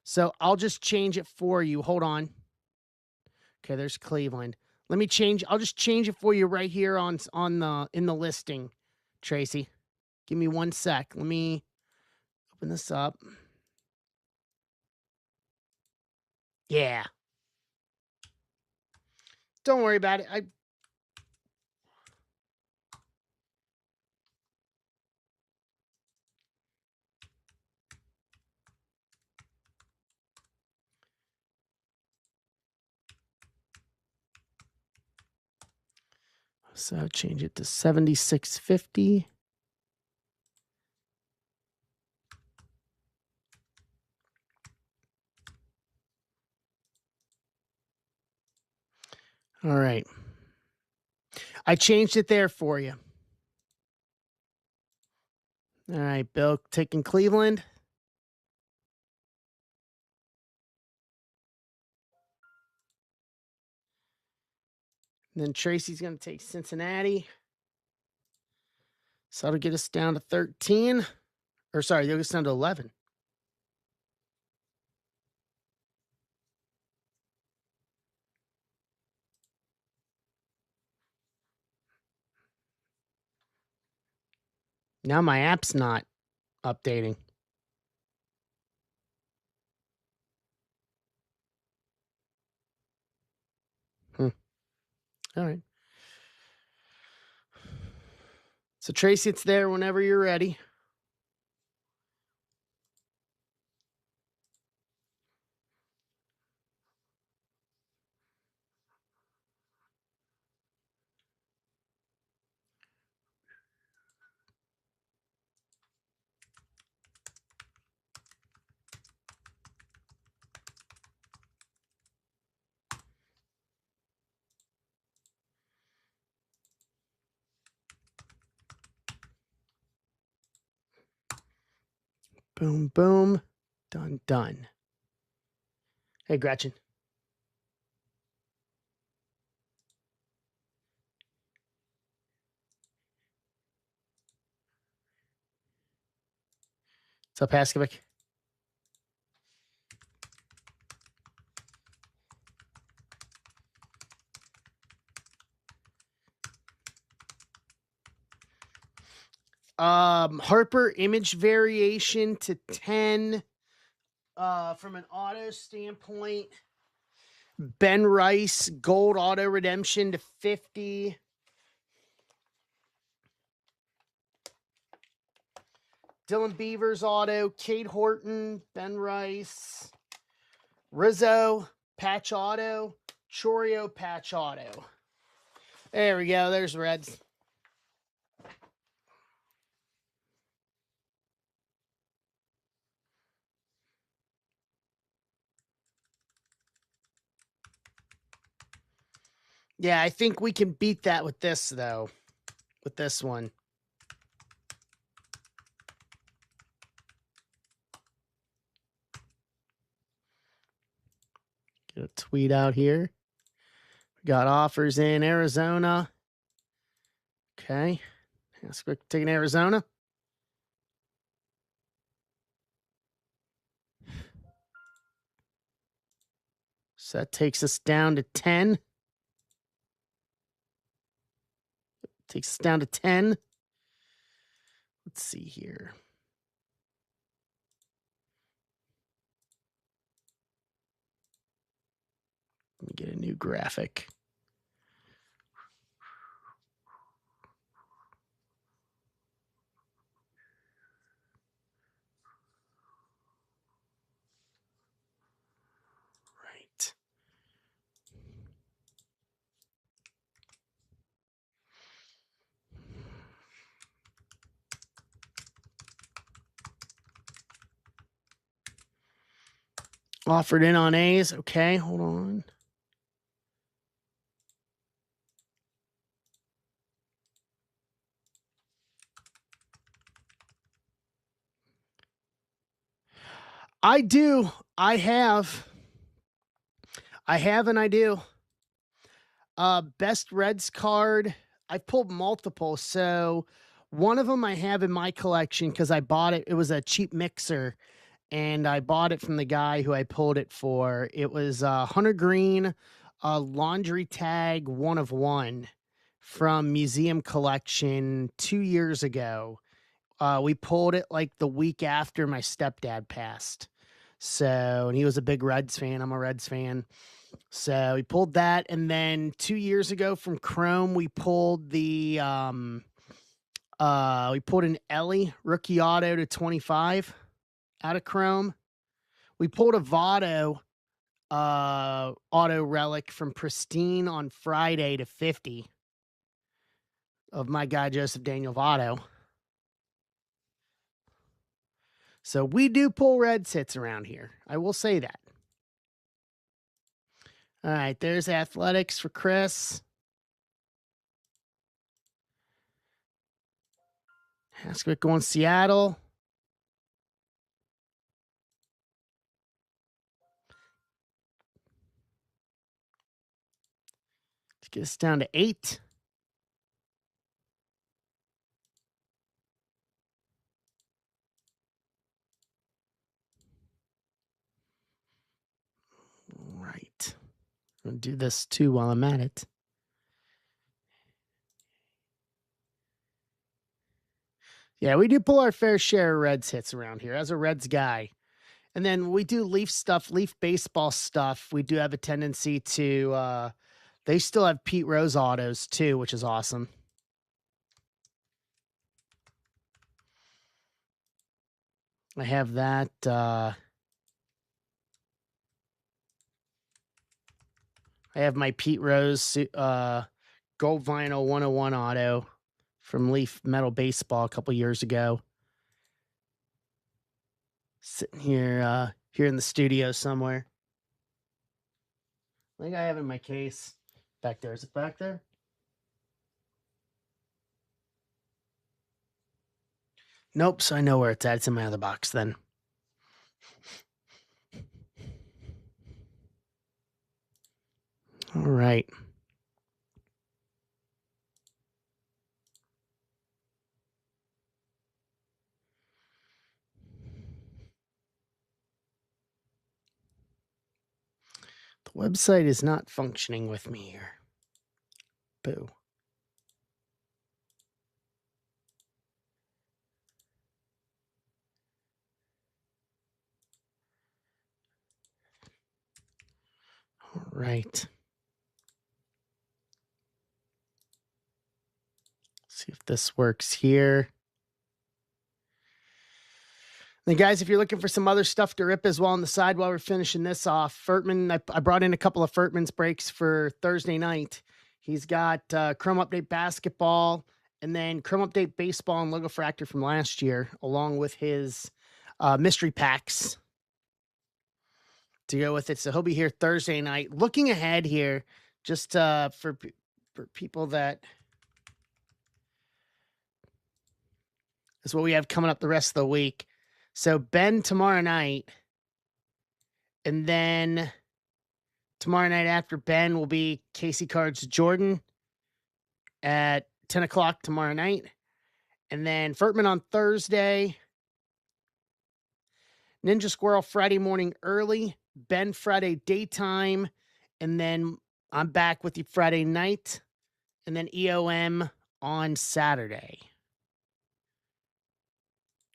So I'll just change it for you. Hold on. Okay, there's Cleveland. Let me change. I'll just change it for you right here in the listing, Tracy. Give me 1 sec. Let me open this up. Yeah. Don't worry about it. So change it to 7650. All right. I changed it there for you. All right, Bill, taking Cleveland. And then Tracy's going to take Cincinnati. So that'll get us down to 13. Or sorry, it'll get us down to 11. Now my app's not updating. All right. So Tracy, it's there whenever you're ready. Boom, boom. Done, done. Hey, Gretchen. What's up, Haskovic? Harper image variation to 10. From an auto standpoint, Ben Rice gold auto redemption to 50. Dylan Beavers auto, Cade Horton, Ben Rice, Rizzo patch auto, Chorio patch auto. There we go. There's Reds. Yeah, I think we can beat that with this, though. With this one. Get a tweet out here. We got offers in Arizona. Okay. Let's quick taking Arizona. So that takes us down to 10. Takes us down to 10. Let's see here. Let me get a new graphic. Right. Offered in on A's. Okay, hold on. I do. I have and I do. Best Reds card. I've pulled multiple. So one of them I have in my collection because I bought it. It was a cheap mixer. And I bought it from the guy who I pulled it for. It was Hunter Green, laundry tag 1 of 1 from Museum Collection 2 years ago. We pulled it like the week after my stepdad passed. So, and he was a big Reds fan. I'm a Reds fan. So we pulled that. And then 2 years ago from Chrome, we pulled the, we pulled an Ellie rookie auto to 25 out of Chrome. We pulled a Votto auto relic from Pristine on Friday to 50. of my guy, Joseph Daniel Votto. So we do pull Reds hits around here. I will say that. All right, there's Athletics for Chris. Haskett going Seattle. Let's get us down to 8. Right. I'm going to do this too while I'm at it. Yeah, we do pull our fair share of Reds hits around here as a Reds guy. And then we do Leaf stuff, Leaf baseball stuff. We do have a tendency to, they still have Pete Rose autos too, which is awesome. I have that. I have my Pete Rose Gold Vinyl 101 auto from Leaf Metal Baseball a couple years ago. Sitting here, here in the studio somewhere. I think I have it in my case. Back there. Is it back there? Nope, so I know where it's at. It's in my other box then. All right. The website is not functioning with me here. Boo. All right. See if this works here. Then, guys, if you're looking for some other stuff to rip as well on the side while we're finishing this off, Furtman, I brought in a couple of Furtman's breaks for Thursday night. He's got Chrome Update Basketball and then Chrome Update Baseball and Logo Fractor from last year, along with his mystery packs to go with it. So he'll be here Thursday night. Looking ahead here, just for people that is what we have coming up the rest of the week. So Ben tomorrow night, and then tomorrow night after Ben will be Casey Cards Jordan at 10 o'clock tomorrow night. And then Furtman on Thursday, Ninja Squirrel Friday morning early, Ben Friday daytime, and then I'm back with you Friday night, and then EOM on Saturday.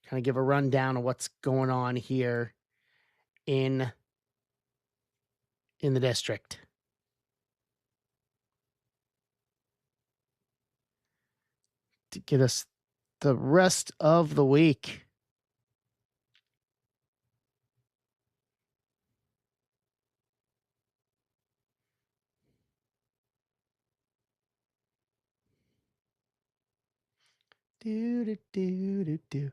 Kind of give a rundown of what's going on here in the district. To get us the rest of the week. Do.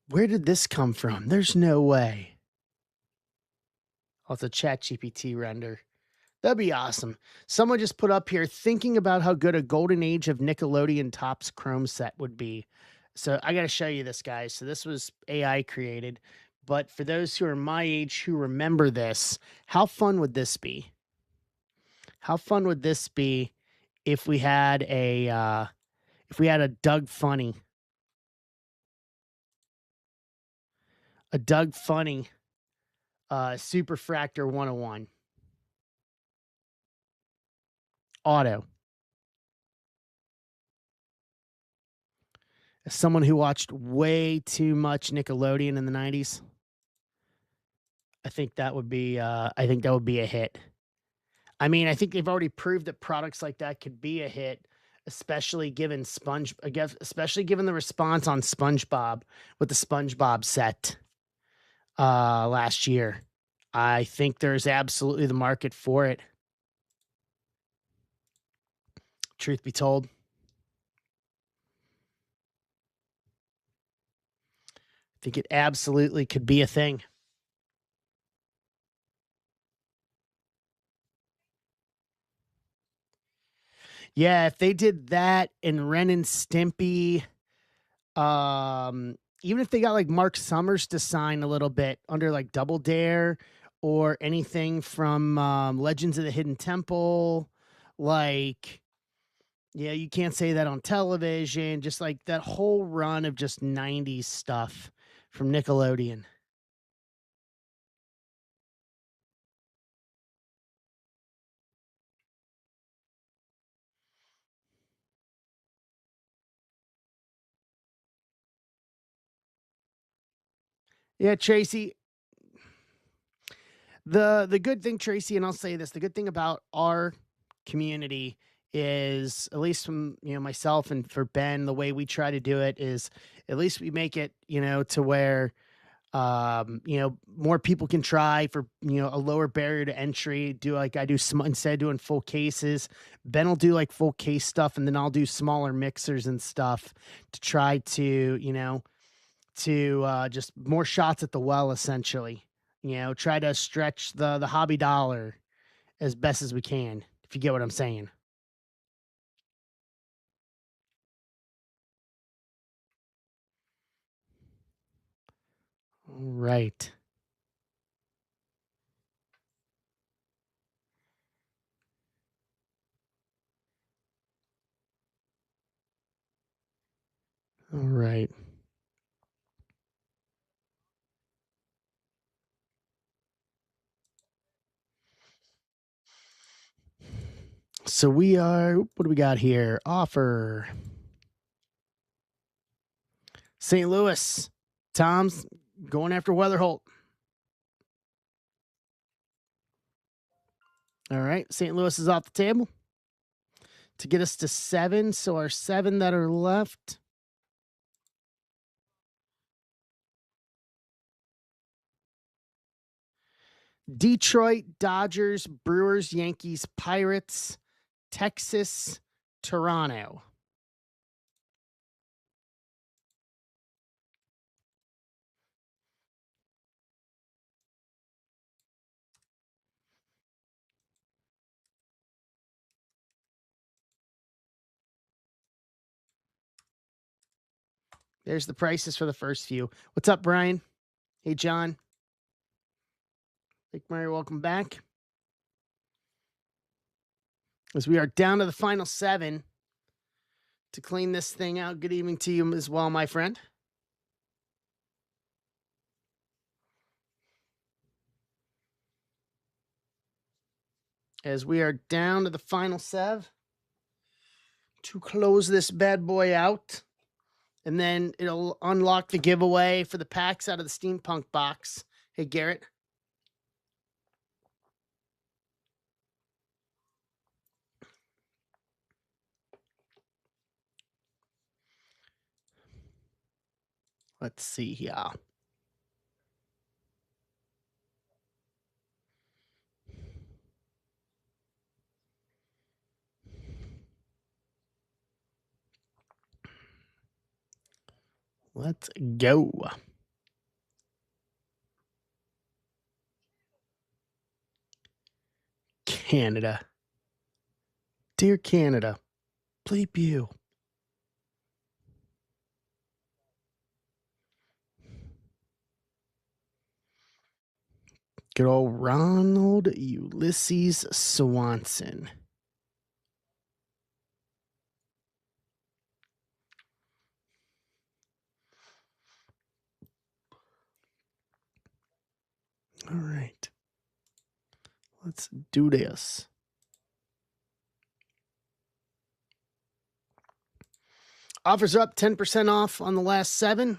Where did this come from? There's no way. Oh, it's a ChatGPT render. That'd be awesome. Someone just put up here thinking about how good a Golden Age of Nickelodeon Topps Chrome set would be. So I got to show you this, guys. So this was AI created. But for those who are my age who remember this, how fun would this be? How fun would this be if we had a Doug Funny? A Doug Funny Super Fractor 101 auto. As someone who watched way too much Nickelodeon in the 90s, I think that would be a hit. I mean, I think they've already proved that products like that could be a hit, especially given the response on SpongeBob with the SpongeBob set last year. I think there's absolutely the market for it. Truth be told. think it absolutely could be a thing. Yeah, if they did that and Ren and Stimpy, even if they got like Mark Summers to sign a little bit under like Double Dare or anything from Legends of the Hidden Temple, like yeah, you can't say that on television, just like that whole run of just 90s stuff from Nickelodeon. Yeah, Tracy, the good thing, Tracy, and I'll say this, the good thing about our community is, at least from myself and for Ben, the way we try to do it is at least we make it to where more people can try for a lower barrier to entry. Do like I do instead of doing full cases, Ben will do like full case stuff, and then I'll do smaller mixers and stuff to try to just more shots at the well, essentially. Try to stretch the hobby dollar as best as we can, if you get what I'm saying. Right. All right. So we are, what do we got here? Offer St. Louis. Tom's going after Weatherholt. All right. St. Louis is off the table to get us to 7. So our 7 that are left. Detroit, Dodgers, Brewers, Yankees, Pirates, Texas, Toronto. There's the prices for the first few. What's up, Brian? Hey, John. Lake Murray, welcome back. As we are down to the final 7 to clean this thing out. Good evening to you as well, my friend. As we are down to the final 7 to close this bad boy out. And then it'll unlock the giveaway for the packs out of the steampunk box. Hey, Garrett. Let's see here. Let's go. Canada. Dear Canada, bleep you. Good old Ronald Ulysses Swanson. All right. Let's do this. Offers are up 10% off on the last 7.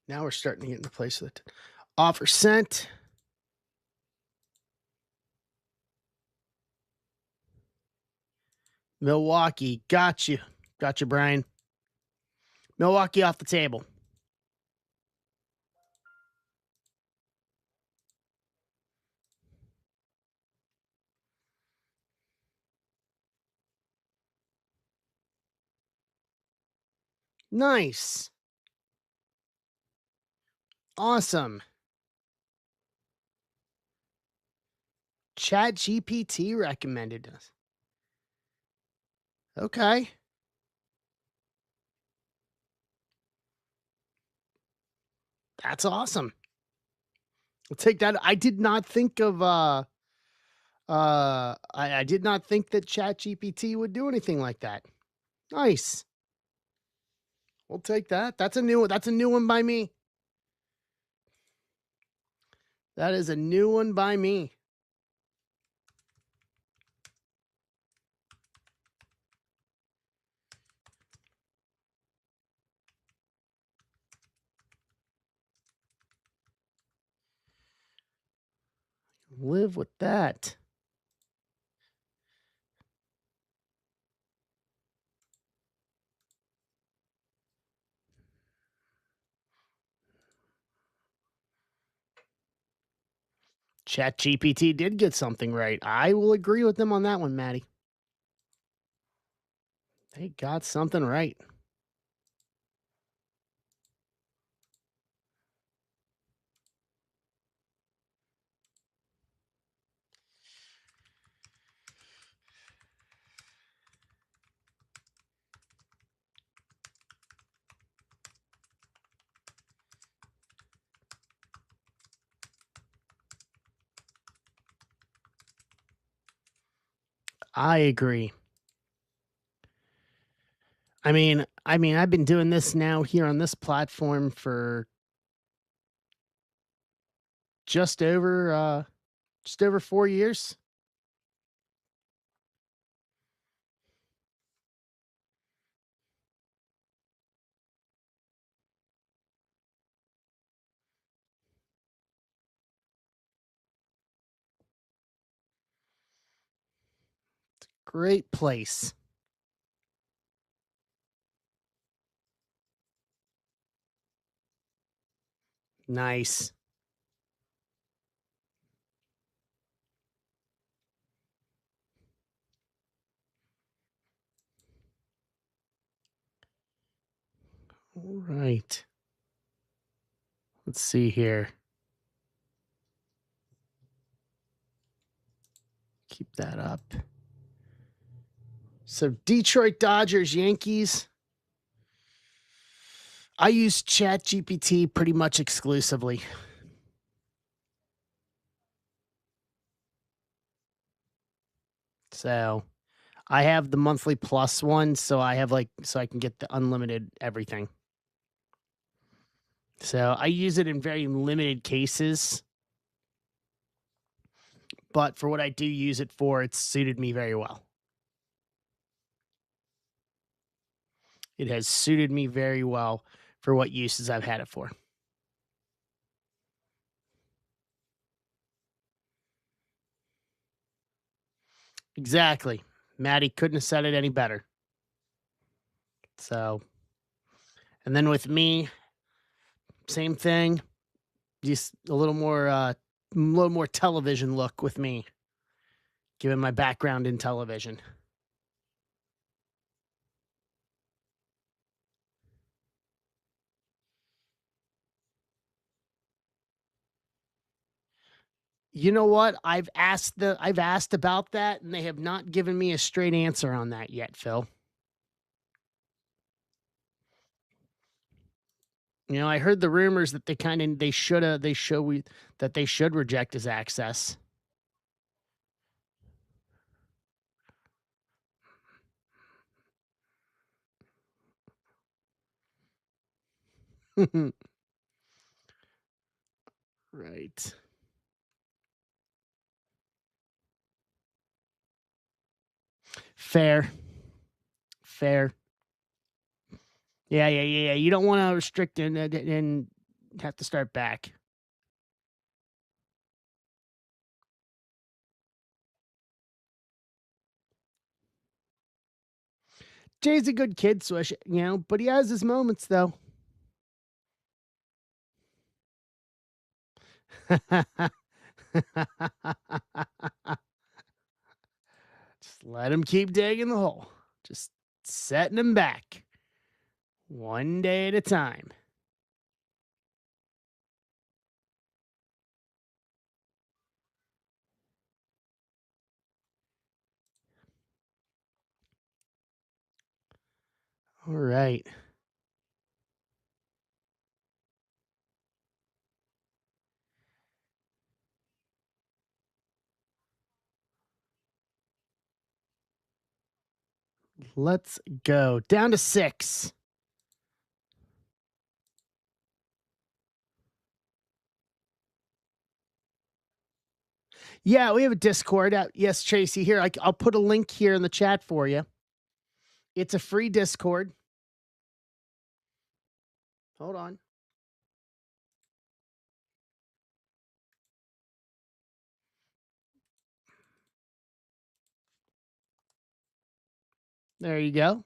Now we're starting to get into place with it. Offer sent. Milwaukee. Got you. Got you, Brian. Milwaukee off the table. Nice. Awesome. Chat GPT recommended us. Okay. That's awesome. I'll take that. I did not think of I did not think that Chat GPT would do anything like that. Nice. We'll take that. That's a new one by me. That is a new one by me. Live with that. Chat GPT did get something right. I will agree with them on that one, Maddie. They got something right. I agree. I've been doing this now here on this platform for just over 4 years. Great place. Nice. All right. Let's see here. Keep that up. So Detroit Dodgers, Yankees. I use Chat GPT pretty much exclusively. So I have the monthly plus one, so I can get the unlimited everything. So I use it in very limited cases. But for what I do use it for, it's suited me very well. It has suited me very well for what uses I've had it for. Exactly. Maddie couldn't have said it any better. So, and then with me, same thing, just a little more television look with me, given my background in television. You know what? I've asked about that, and they have not given me a straight answer on that yet, Phil. You know, I heard the rumors that they should reject his access. Right. Fair. Fair. Yeah. You don't want to restrict and have to start back. Jay's a good kid, Swish, but he has his moments though. Just let him keep digging the hole. Just setting him back. One day at a time. All right. Let's go. Down to 6. Yeah, we have a Discord. Yes, Tracy, here. I'll put a link here in the chat for you. It's a free Discord. Hold on. There you go.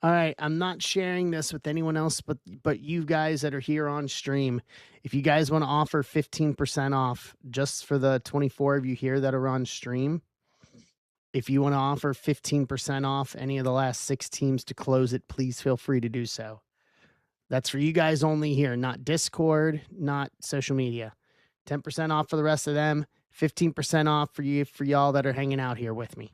All right, I'm not sharing this with anyone else but you guys that are here on stream. If you guys want to offer 15% off just for the 24 of you here that are on stream, if you want to offer 15% off any of the last 6 teams to close it, please feel free to do so. That's for you guys only here, not Discord, not social media. 10% off for the rest of them, 15% off for y'all that are hanging out here with me.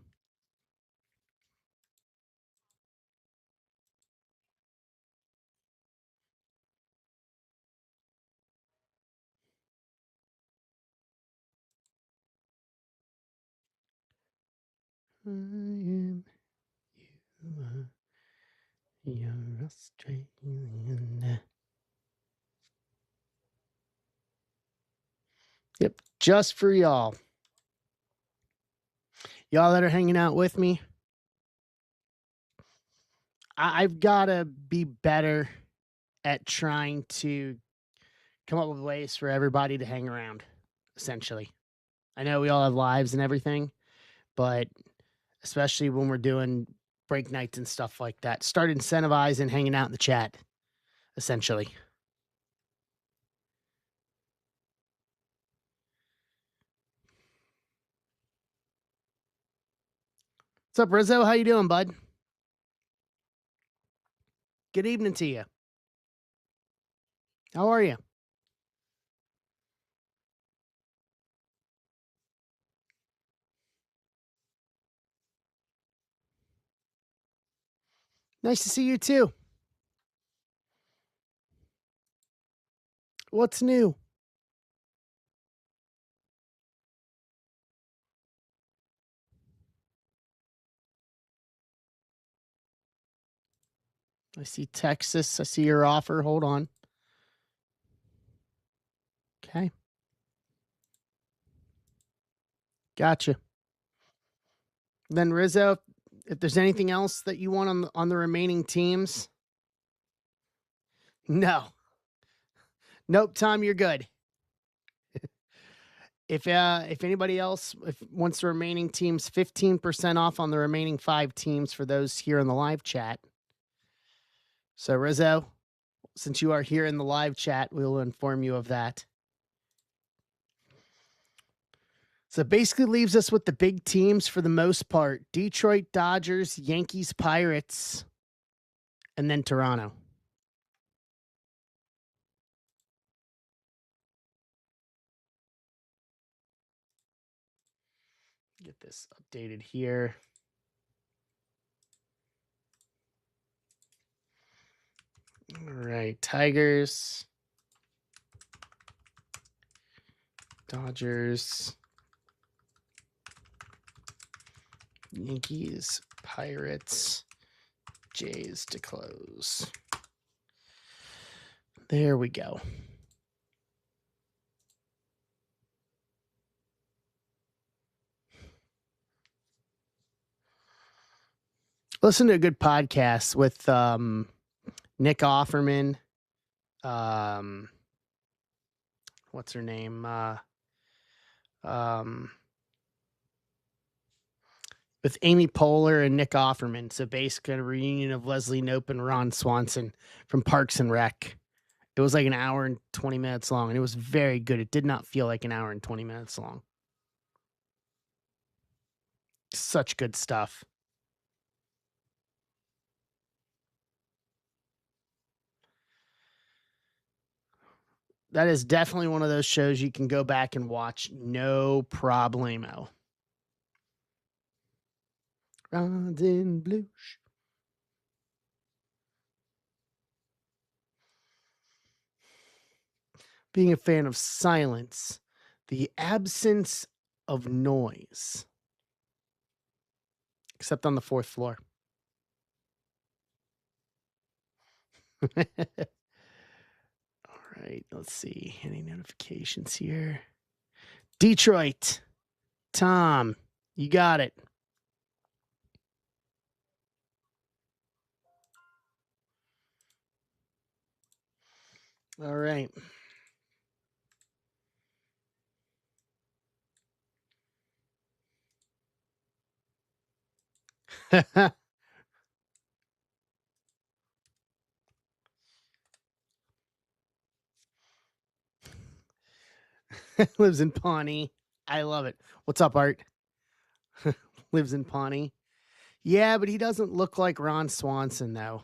I am you're Australian. Yep, just for y'all. Y'all that are hanging out with me, I've got to be better at trying to come up with ways for everybody to hang around, essentially. I know we all have lives and everything, but especially when we're doing break nights and stuff like that, start incentivizing hanging out in the chat, essentially. What's up, Rizzo? How you doing, bud? Good evening to you. How are you? Nice to see you too. What's new? I see Texas. I see your offer. Hold on. Okay. Gotcha. Then Rizzo, if there's anything else that you want on the remaining teams, no. Nope, Tom, you're good. If anybody else wants the remaining teams, 15% off on the remaining 5 teams for those here in the live chat. So Rizzo, since you are here in the live chat, we will inform you of that. So it basically leaves us with the big teams for the most part: Detroit, Dodgers, Yankees, Pirates, and then Toronto. Get this updated here. All right, Tigers, Dodgers, Yankees, Pirates, Jays to close. There we go. Listen to a good podcast with Nick Offerman. What's her name? with Amy Poehler and Nick Offerman. So basically a reunion of Leslie Knope and Ron Swanson from Parks and Rec. It was like an hour and 20 minutes long, and it was very good. It did not feel like an hour and 20 minutes long. Such good stuff. That is definitely one of those shows you can go back and watch. No problemo. Rodin Blues. Being a fan of silence, the absence of noise, except on the fourth floor. All right, let's see. Any notifications here? Detroit. Tom, you got it. All right. Lives in Pawnee. I love it. What's up, Art? Lives in Pawnee. Yeah, but he doesn't look like Ron Swanson, though.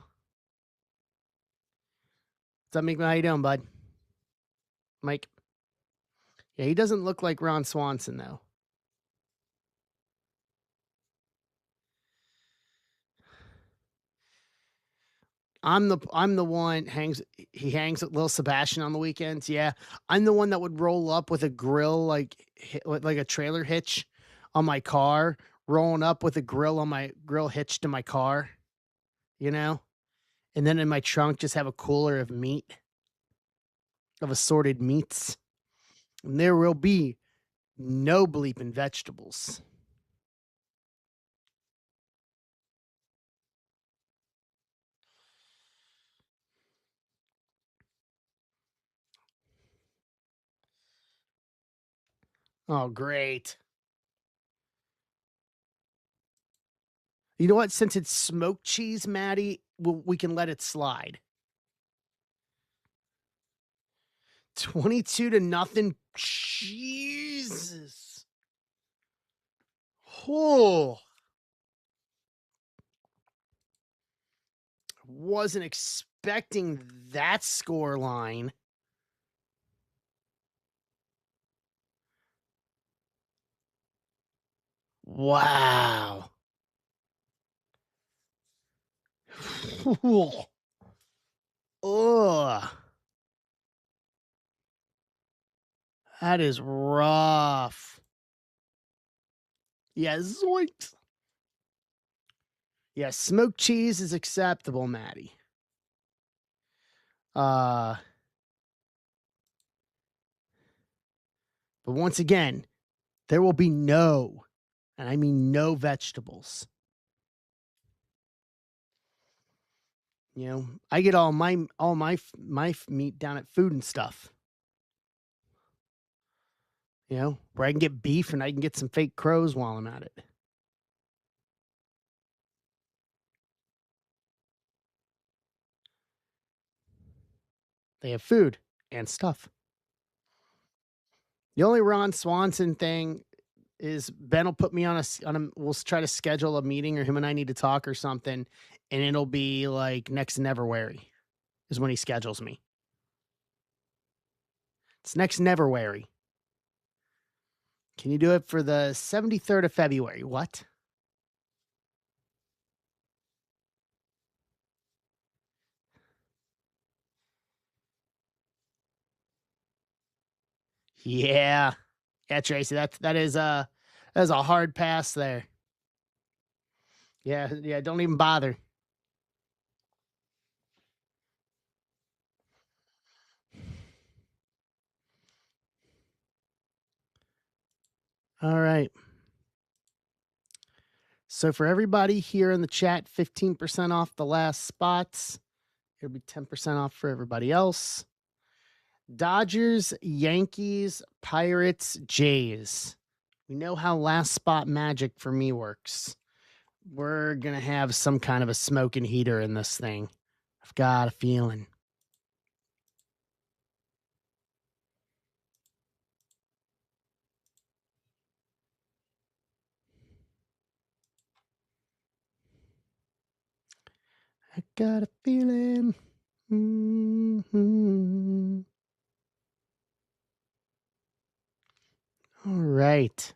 What's up, Mike? How you doing, bud? Mike? Yeah, he doesn't look like Ron Swanson, though. I'm the one hangs with Lil Sebastian on the weekends. Yeah, I'm the one that would roll up with a grill like a trailer hitch on my car, rolling up with a grill on my grill hitched to my car, you know, and then in my trunk just have a cooler of meat, of assorted meats, and there will be no bleeping vegetables. Oh, great. You know what? Since it's smoked cheese, Maddie, we can let it slide. 22-0. Jesus. Oh. Wasn't expecting that score line. Wow. Ugh. That is rough. Yeah, zoinks. Yeah, smoked cheese is acceptable, Maddie. But once again, there will be no, and I mean no vegetables. You know, I get all my meat down at Food and Stuff. You know, where I can get beef and I can get some fake crows while I'm at it. They have food and stuff. The only Ron Swanson thing is Ben will put me on a we'll try to schedule a meeting, or him and I need to talk or something, and it'll be like next Neverwary is when he schedules me. It's next Neverwary. Can you do it for the 73rd of February? What? Yeah. Yeah, Tracy, that is a hard pass there. Yeah, don't even bother. All right. So for everybody here in the chat, 15% off the last spots. It'll be 10% off for everybody else. Dodgers, Yankees, Pirates, Jays. We know how last spot magic for me works. We're gonna have some kind of a smoking heater in this thing. I've got a feeling. I got a feeling. Mhm. All right.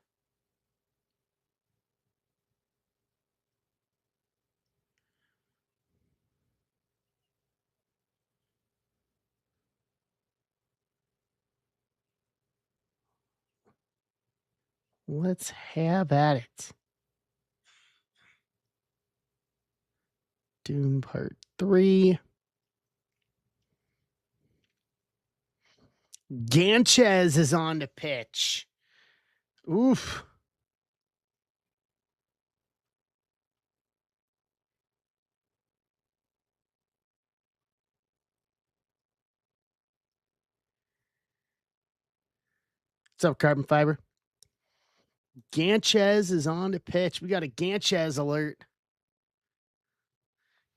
Let's have at it. Doom Part 3. Ganchez is on the pitch. Oof. What's up, Carbon Fiber? Ganchez is on the pitch. We got a Ganchez alert.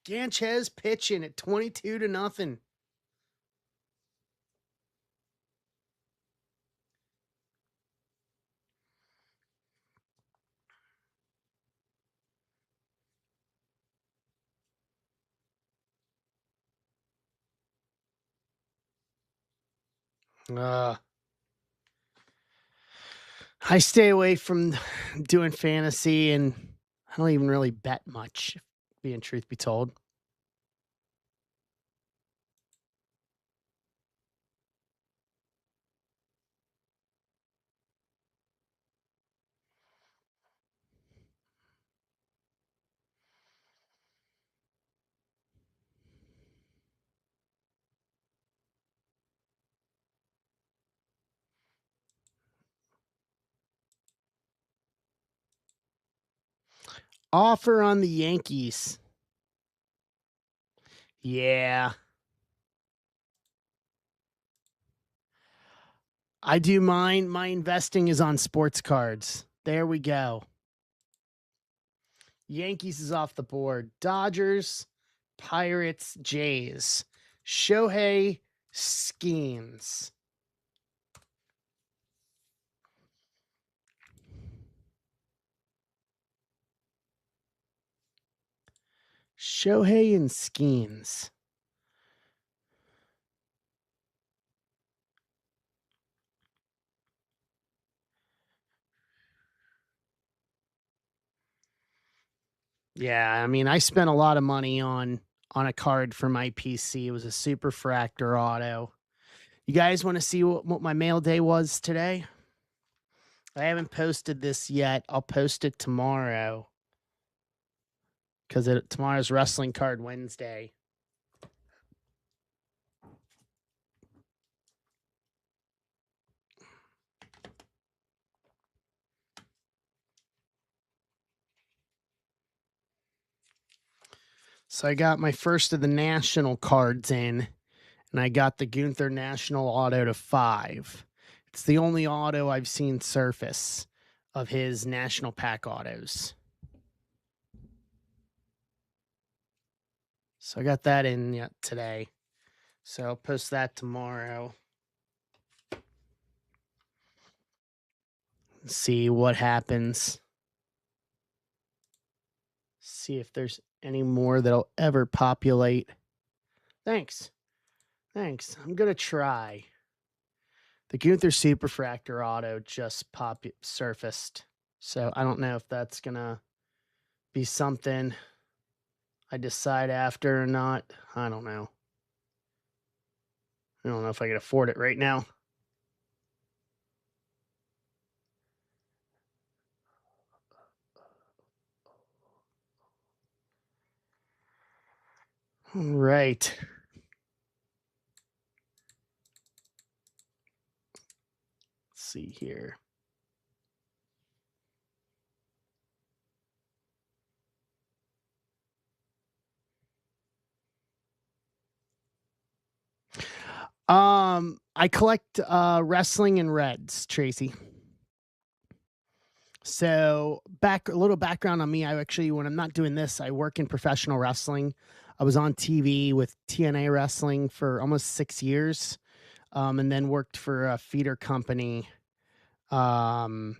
Ganchez pitching at 22-0. I stay away from doing fantasy, and I don't even really bet much, being truth be told. Offer on the Yankees. Yeah. I do mine. My investing is on sports cards. There we go. Yankees is off the board. Dodgers, Pirates, Jays. Shohei Skeens. Shohei and Skeens. Yeah, I mean, I spent a lot of money on a card for my PC. It was a Super Fractor Auto. You guys want to see what my mail day was today? I haven't posted this yet. I'll post it tomorrow because tomorrow's Wrestling Card Wednesday. So I got my first of the national cards in, and I got the Gunther National Auto to 5. It's the only auto I've seen surface of his national pack autos. So I got that in today. So I'll post that tomorrow. See what happens. See if there's any more that'll ever populate. Thanks. I'm going to try. The Gunther Superfractor Auto just surfaced. So I don't know if that's going to be something I decide after or not. I don't know. I don't know if I can afford it right now. All right. Let's see here. I collect wrestling and Reds, Tracy. So, a little background on me. I actually, when I'm not doing this, I work in professional wrestling. I was on TV with TNA Wrestling for almost 6 years, and then worked for a feeder company um,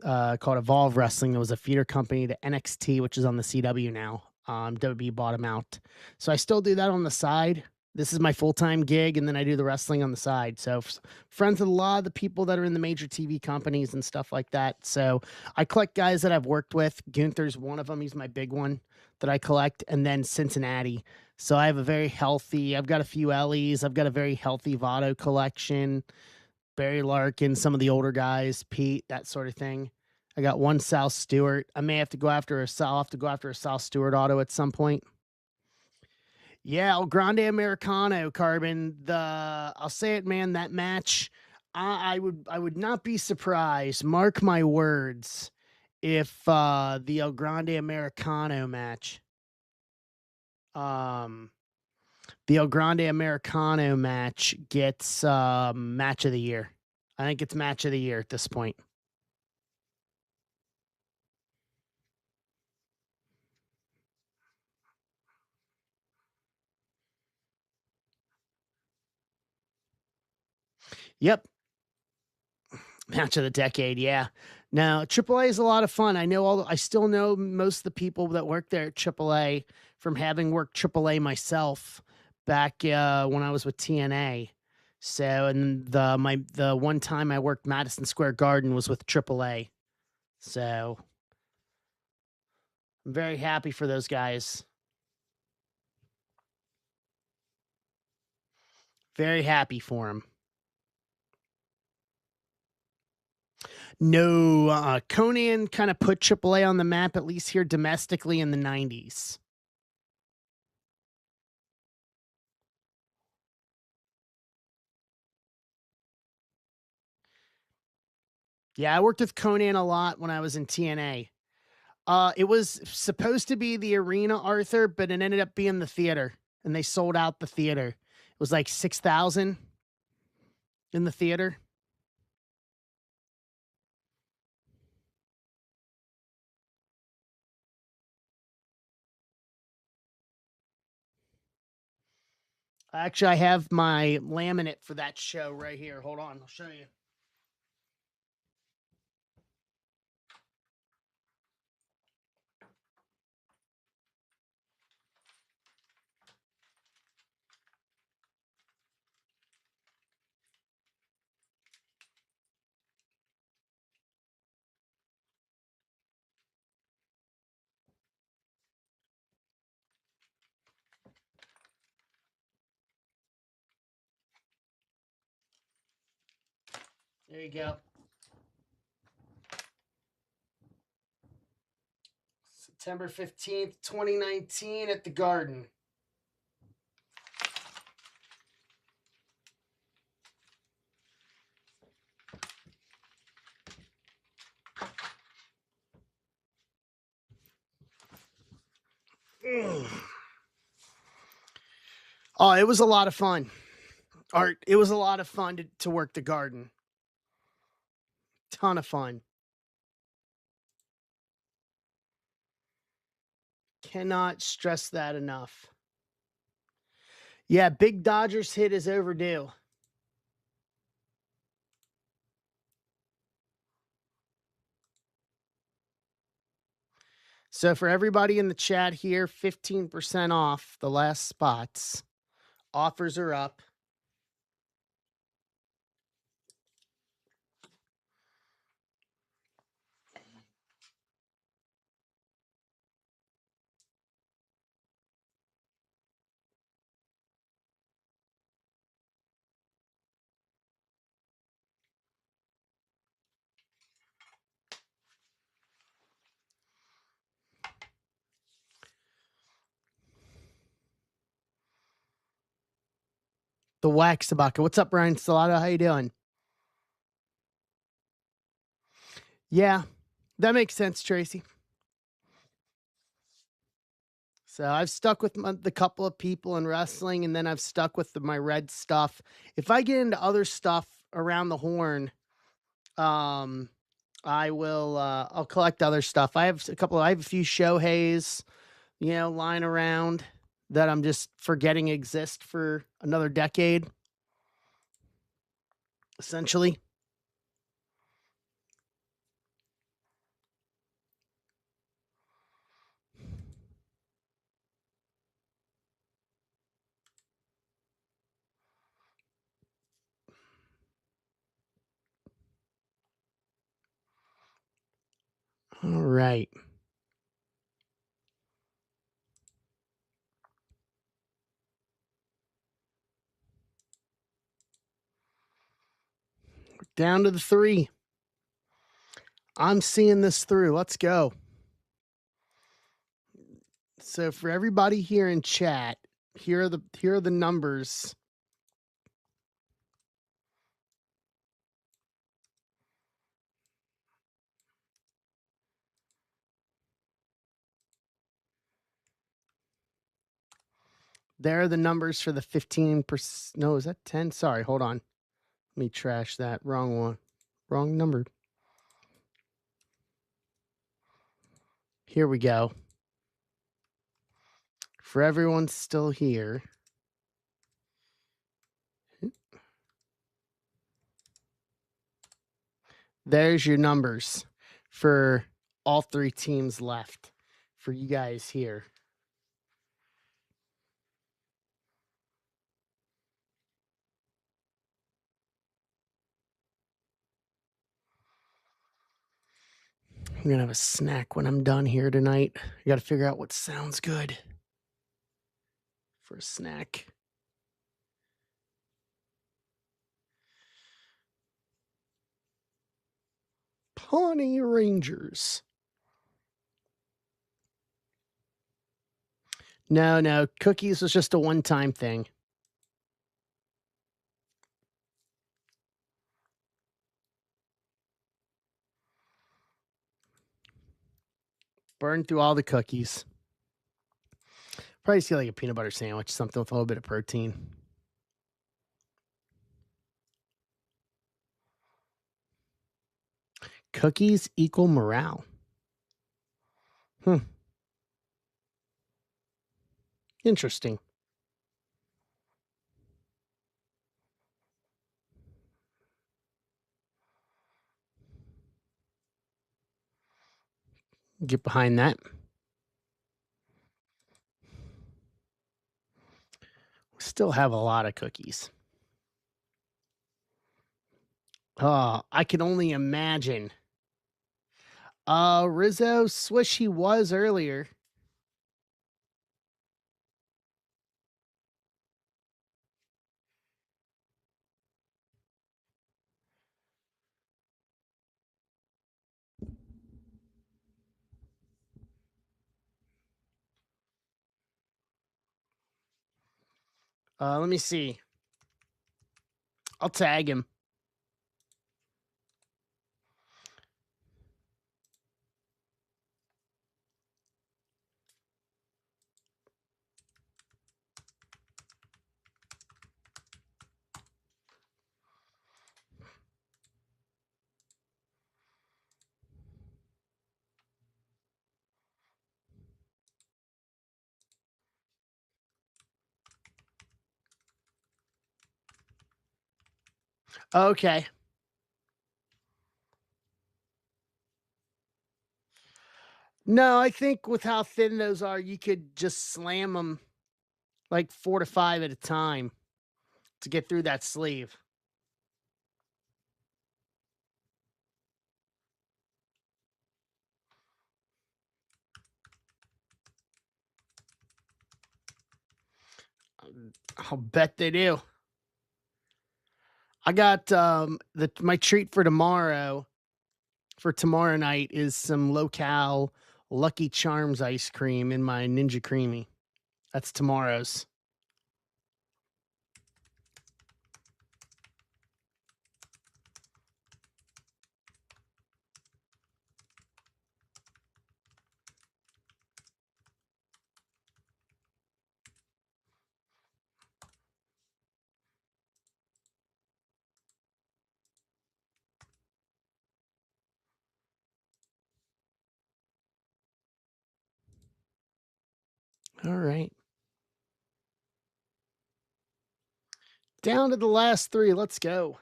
called Evolve Wrestling. It was a feeder company to NXT, which is on the CW now. WWE bought them out. So I still do that on the side. This is my full-time gig, and then I do the wrestling on the side. So friends with a lot of the people that are in the major TV companies and stuff like that. So I collect guys that I've worked with. Gunther's one of them. He's my big one that I collect. And then Cincinnati. So I have I've got a few Ellies. I've got a very healthy Votto collection. Barry Larkin, some of the older guys, Pete, that sort of thing. I got one Sal Stewart. I may have to go after a Sal Stewart auto at some point. Yeah, El Grande Americano, Carbon. I'll say it, man. That match, I would not be surprised. Mark my words, if the El Grande Americano match, the El Grande Americano match gets match of the year. I think it's match of the year at this point. Yep. Match of the decade, yeah. Now, AAA is a lot of fun. I still know most of the people that work there at AAA from having worked AAA myself back when I was with TNA. So, and the one time I worked Madison Square Garden was with AAA. So, I'm very happy for those guys. Very happy for them. No, Conan kind of put AAA on the map, at least here domestically in the 90s. Yeah, I worked with Conan a lot when I was in TNA. It was supposed to be the arena, Arthur, but it ended up being the theater, and they sold out the theater. It was like 6,000 in the theater. Actually, I have my laminate for that show right here. Hold on, I'll show you. There you go. September 15th, 2019 at the Garden. Oh, it was a lot of fun. Art, it was a lot of fun to work the Garden. Ton of fun. Cannot stress that enough. Yeah, big Dodgers hit is overdue. So for everybody in the chat here, 15% off the last spots. Offers are up. The Wax Tobacco. What's up, Brian Salado? How you doing? Yeah, that makes sense, Tracy. So I've stuck with the couple of people in wrestling, and then I've stuck with my red stuff. If I get into other stuff around the horn, um, I will, I'll collect other stuff. I have a few Shoheis, lying around that I'm just forgetting exist for another decade, essentially. All right. Down to the 3. I'm seeing this through. Let's go. So for everybody here in chat, here are the numbers. There are the numbers for the 15%. No, is that 10? Sorry, hold on. Let me trash that. Wrong one. Wrong number. Here we go. For everyone still here. There's your numbers for all 3 teams left for you guys here. I'm going to have a snack when I'm done here tonight. I got to figure out what sounds good for a snack. Pawnee Rangers. No. Cookies was just a one-time thing. Burn through all the cookies. Probably see like a peanut butter sandwich, something with a little bit of protein. Cookies equal morale. Interesting. Get behind that. Still have a lot of cookies. Oh, I can only imagine. Rizzo, swish he was earlier. Let me see. I'll tag him. Okay. No, I think with how thin those are, you could just slam them like 4 to 5 at a time to get through that sleeve. I'll bet they do. I got my treat for tomorrow. For tomorrow night is some low-cal Lucky Charms ice cream in my Ninja Creamy. That's tomorrow's. All right. Down to the last three. Let's go.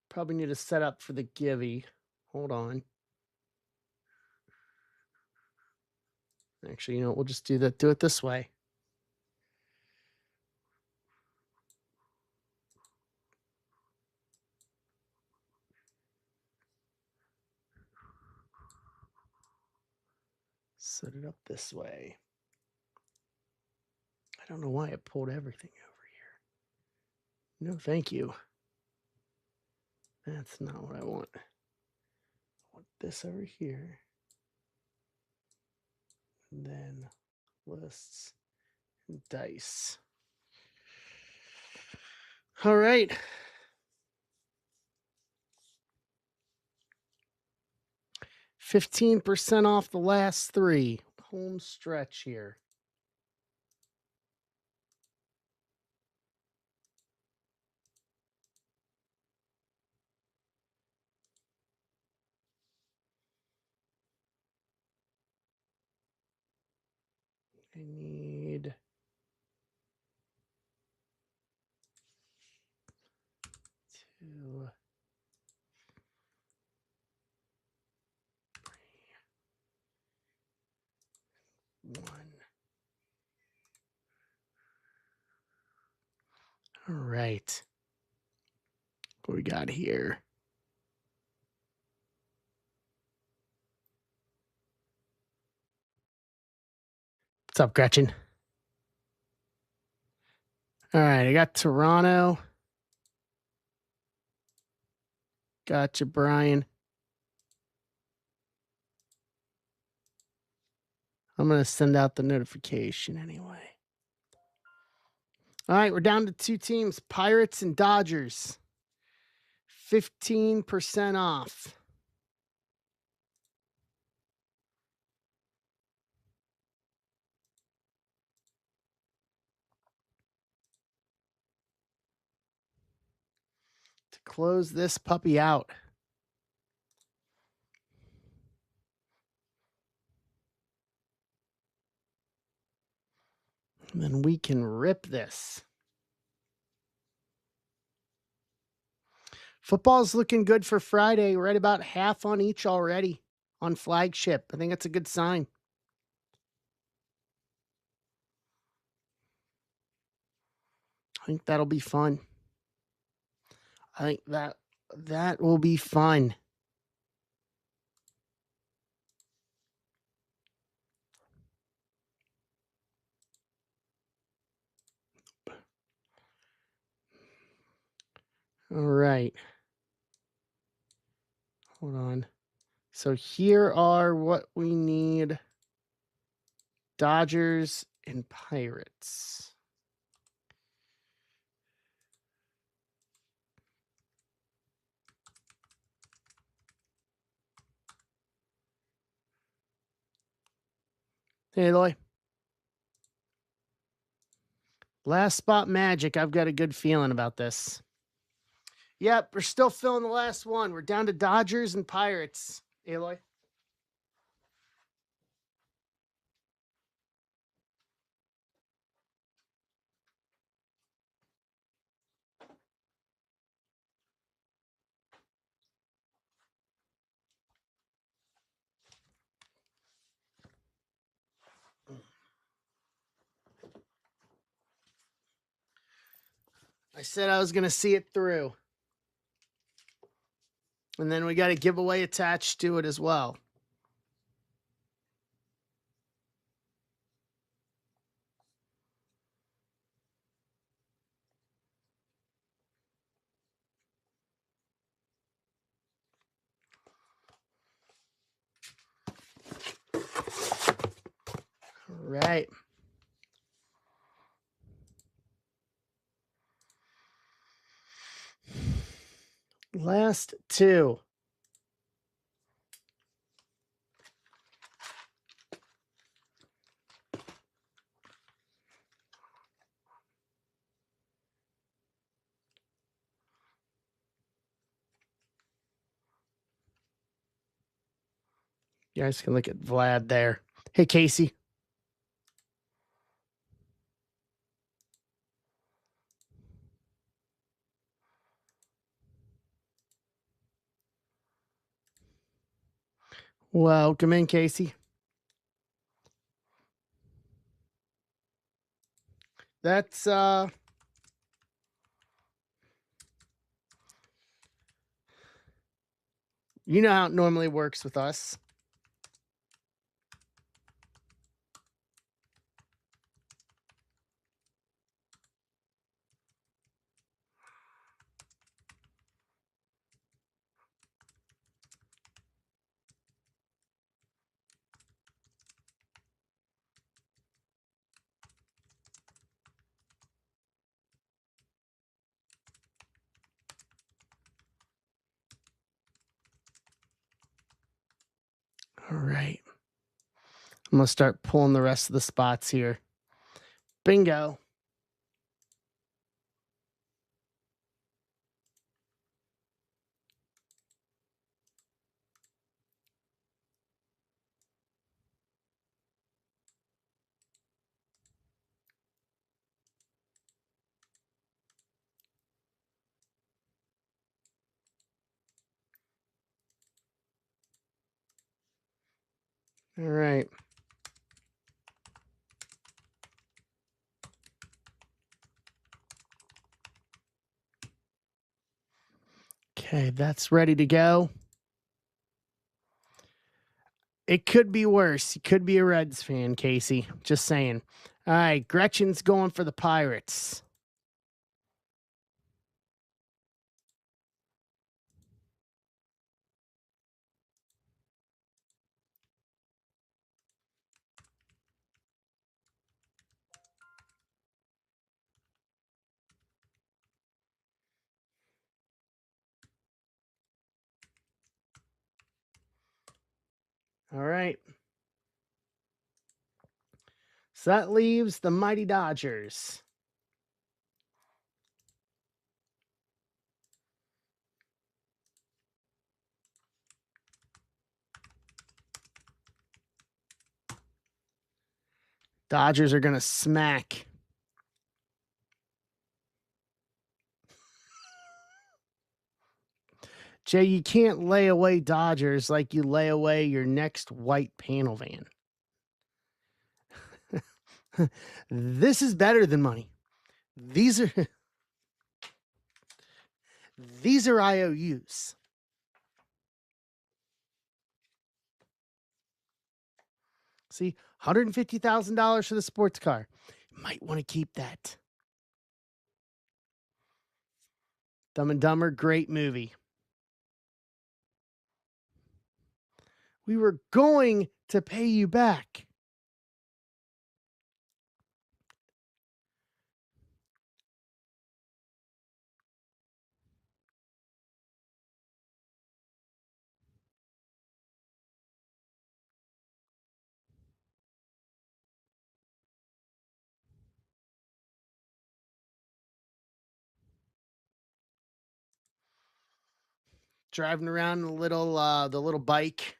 Probably need to set up for the Givey. Hold on. Actually, you know what? We'll just do that. Do it this way. Set it up this way. I don't know why it pulled everything over here. No, thank you. That's not what I want. I want this over here. And then lists and dice. All right. $15% off the last three. Home stretch here. I need 2, 3, 1. All right. What we got here? What's up, Gretchen? All right, I got Toronto. Gotcha, Brian. I'm going to send out the notification anyway. All right, we're down to 2 teams, Pirates and Dodgers. 15% off. To close this puppy out. And then we can rip this. Football's looking good for Friday. We're at about half on each already on Flagship. I think that's a good sign. I think that'll be fun. I think that will be fun. All right. Hold on. So here are what we need. Dodgers and Pirates. Hey, Eloy. Last spot magic. I've got a good feeling about this. Yep, we're still filling the last one. We're down to Dodgers and Pirates. Eloy. I said I was going to see it through. And then we got a giveaway attached to it as well. All right. Last 2. You guys can look at Vlad there. Hey, Casey. Welcome in, Casey. That's you know how it normally works with us. All right. I'm going to start pulling the rest of the spots here. Bingo. All right. Okay, that's ready to go. It could be worse. You could be a Reds fan, Casey. Just saying. All right, Gretchen's going for the Pirates. All right. So that leaves the mighty Dodgers. Dodgers are going to smack. Jay, you can't lay away Dodgers like you lay away your next white panel van. This is better than money. These are IOUs. See, $150,000 for the sports car. You might want to keep that. Dumb and Dumber, great movie. We were going to pay you back. Driving around in the little bike,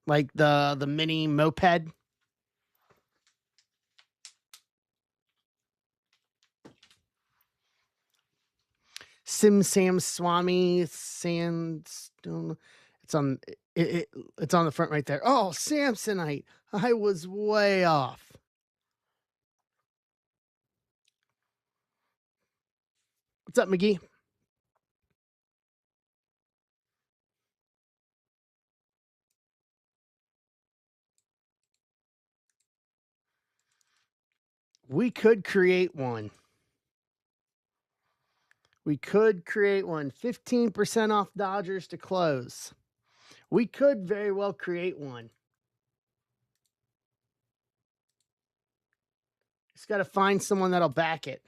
like the mini moped. Sim Sam Swami Sandstone. It's on the front right there. Oh, Samsonite. I was way off. What's up, McGee? We could create one. We could create one. 15% off Dodgers to close. We could very well create one. Just got to find someone that'll back it.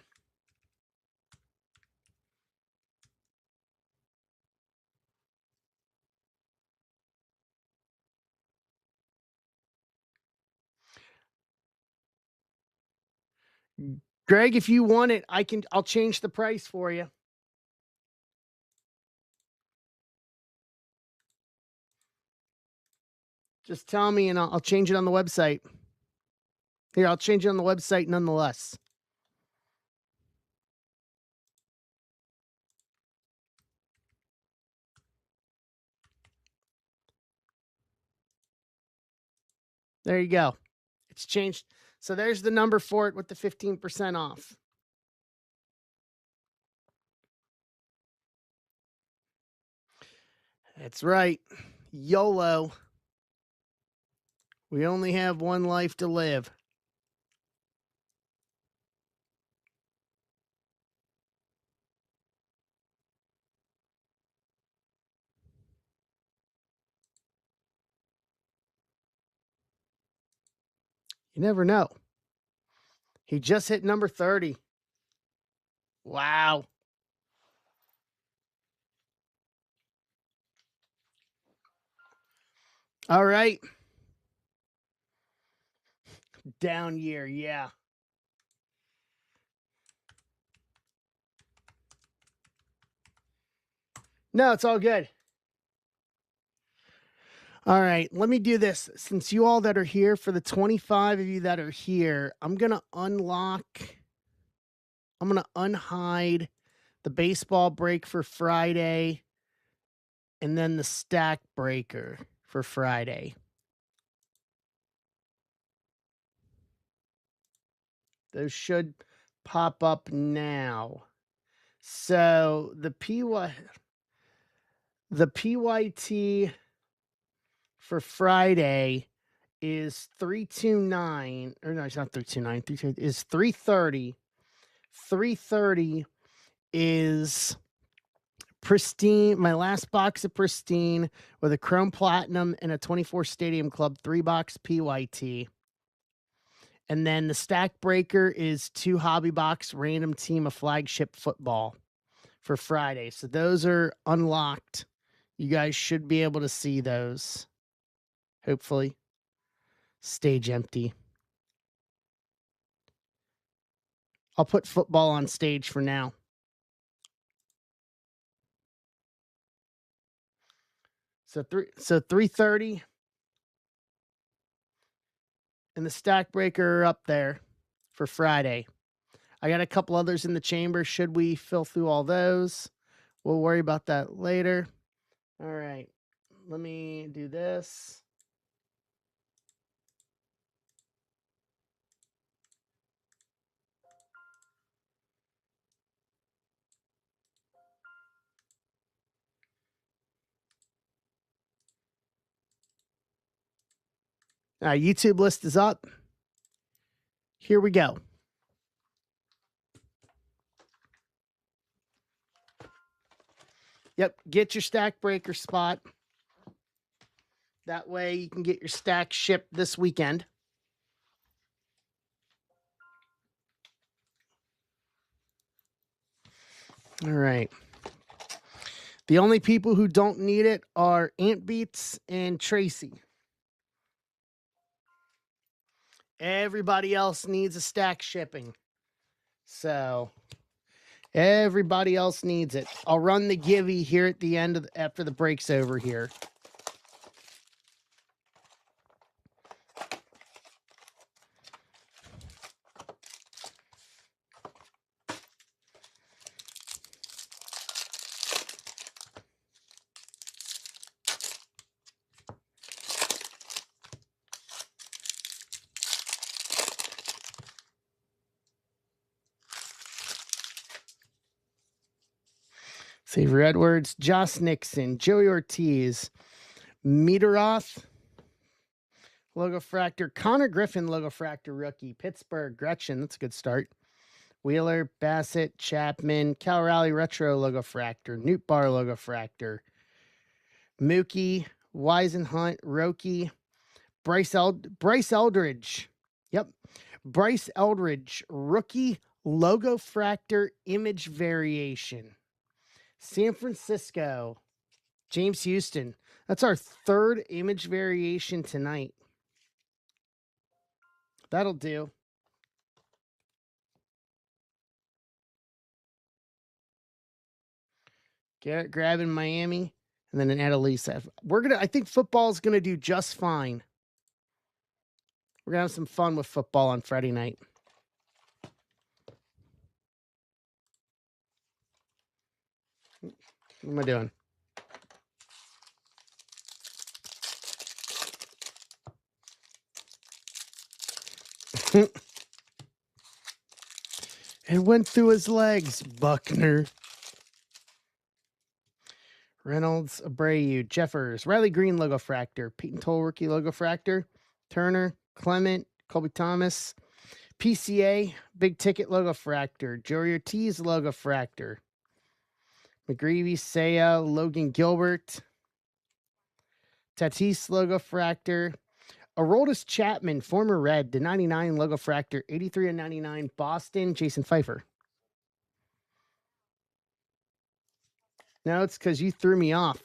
Greg, if you want it, I'll change the price for you. Just tell me and I'll change it on the website. Here, I'll change it on the website nonetheless. There you go. It's changed. So there's the number for it with the 15% off. That's right. YOLO. We only have one life to live. You never know. He just hit number 30. Wow. All right. Down year, yeah. No, it's all good. All right, let me do this. Since you all that are here, for the 25 of you that are here, I'm going to unhide the baseball break for Friday and then the stack breaker for Friday. Those should pop up now. So the PYT for Friday is 329, or no, it's not 329. 330 is 330. 330 is Pristine. My last box of Pristine with a Chrome Platinum and a 24 Stadium Club 3-box PYT. And then the stack breaker is 2 hobby box random team of flagship football for Friday. So those are unlocked. You guys should be able to see those. Hopefully. Stage empty. I'll put football on stage for now. So 330 and the stack breaker are up there for Friday. I got a couple others in the chamber. Should we fill through all those? We'll worry about that later. All right. Let me do this. YouTube list is up. Here we go. Yep, get your stack breaker spot. That way you can get your stack shipped this weekend. All right. The only people who don't need it are Ant Beats and Tracy. Everybody else needs a stack shipping. So everybody else needs it. I'll run the givey here at the end of after the break's over here. Xavier Edwards, Josh Nixon, Joey Ortiz, Meteroth, Logofractor, Connor Griffin, Logofractor rookie, Pittsburgh, Gretchen, that's a good start. Wheeler, Bassett, Chapman, Cal Raleigh Retro Logofractor, Newt Bar Logofractor, Mookie, Weisenhunt, Roki, Bryce Eldridge. Yep. Bryce Eldridge, rookie Logofractor image variation. San Francisco, James Houston. That's our third image variation tonight. That'll do. Garrett Grab in Miami, and then an Adelisa. I think football's gonna do just fine. We're gonna have some fun with football on Friday night. What am I doing? It went through his legs, Buckner. Reynolds, Abreu, Jeffers, Riley Green logo fractor, Peyton Toll rookie logo fractor, Turner, Clement, Colby Thomas, PCA, big ticket logo fractor, Joey Ortiz logo fractor, McGreevy, Seiya, Logan Gilbert, Tatis logo fractor, Aroldis Chapman, former Red, the 99 logo fractor, 83 and 99, Boston, Jason Pfeiffer. No, it's because you threw me off.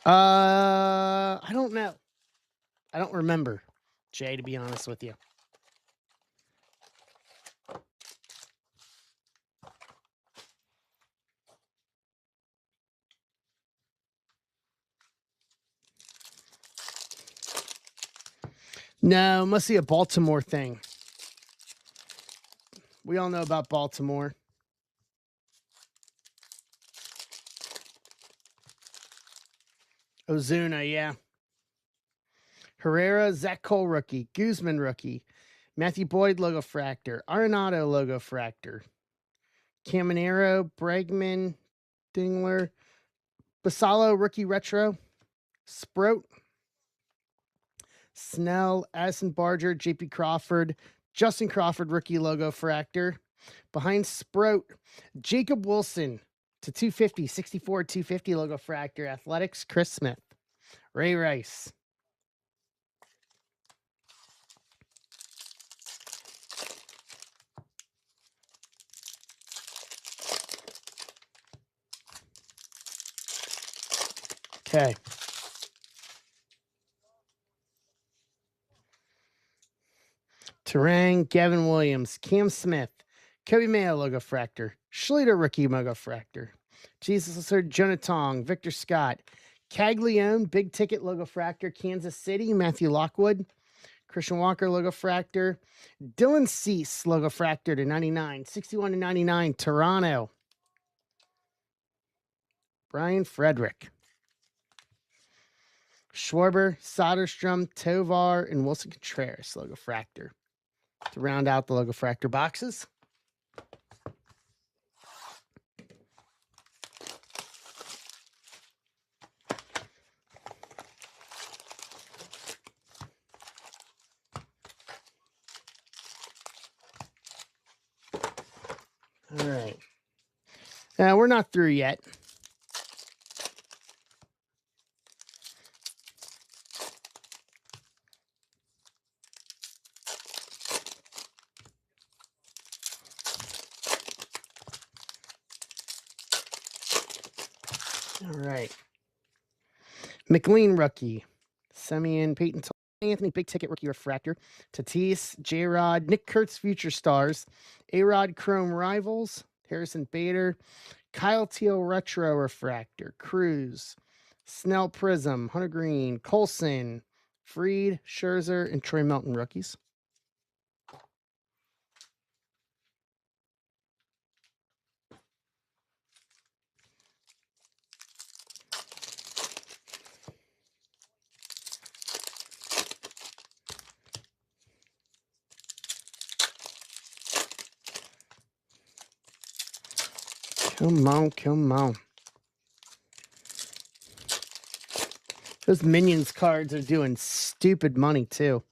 I don't know. I don't remember, Jay, to be honest with you. No, must be a Baltimore thing. We all know about Baltimore. Ozuna, yeah. Herrera, Zach Cole rookie, Guzman rookie, Matthew Boyd logo fractor, Arenado logo fractor, Caminero, Bregman, Dingler, Basallo rookie retro, Sprout, Snell, Addison Barger, JP Crawford, Justin Crawford rookie logo fractor. Behind Sprout, Jacob Wilson to 250, 64 250 logo fractor, Athletics, Chris Smith, Ray Rice. Okay. Terang, Gavin Williams, Cam Smith, Kobe Mayo logo fractor, Schluter rookie logo fractor, Jesus Lessard, Jonah Tong, Victor Scott, Caglione, big ticket logo fractor, Kansas City, Matthew Lockwood, Christian Walker logo fractor, Dylan Cease logo fractor to 99, 61 to 99, Toronto, Brian Frederick, Schwarber, Soderstrom, Tovar, and Wilson Contreras logo fractor to round out the logo fractor boxes. All right. Now we're not through yet. All right. McLean rookie, Semien, Peyton Anthony, big ticket rookie refractor, Tatis, J-Rod, Nick Kurtz, future stars, A-Rod, Chrome rivals, Harrison Bader, Kyle Teal retro refractor, Cruz, Snell Prism, Hunter Green, Colson, Freed, Scherzer, and Troy Melton rookies. Come on, come on. Those Minions cards are doing stupid money, too.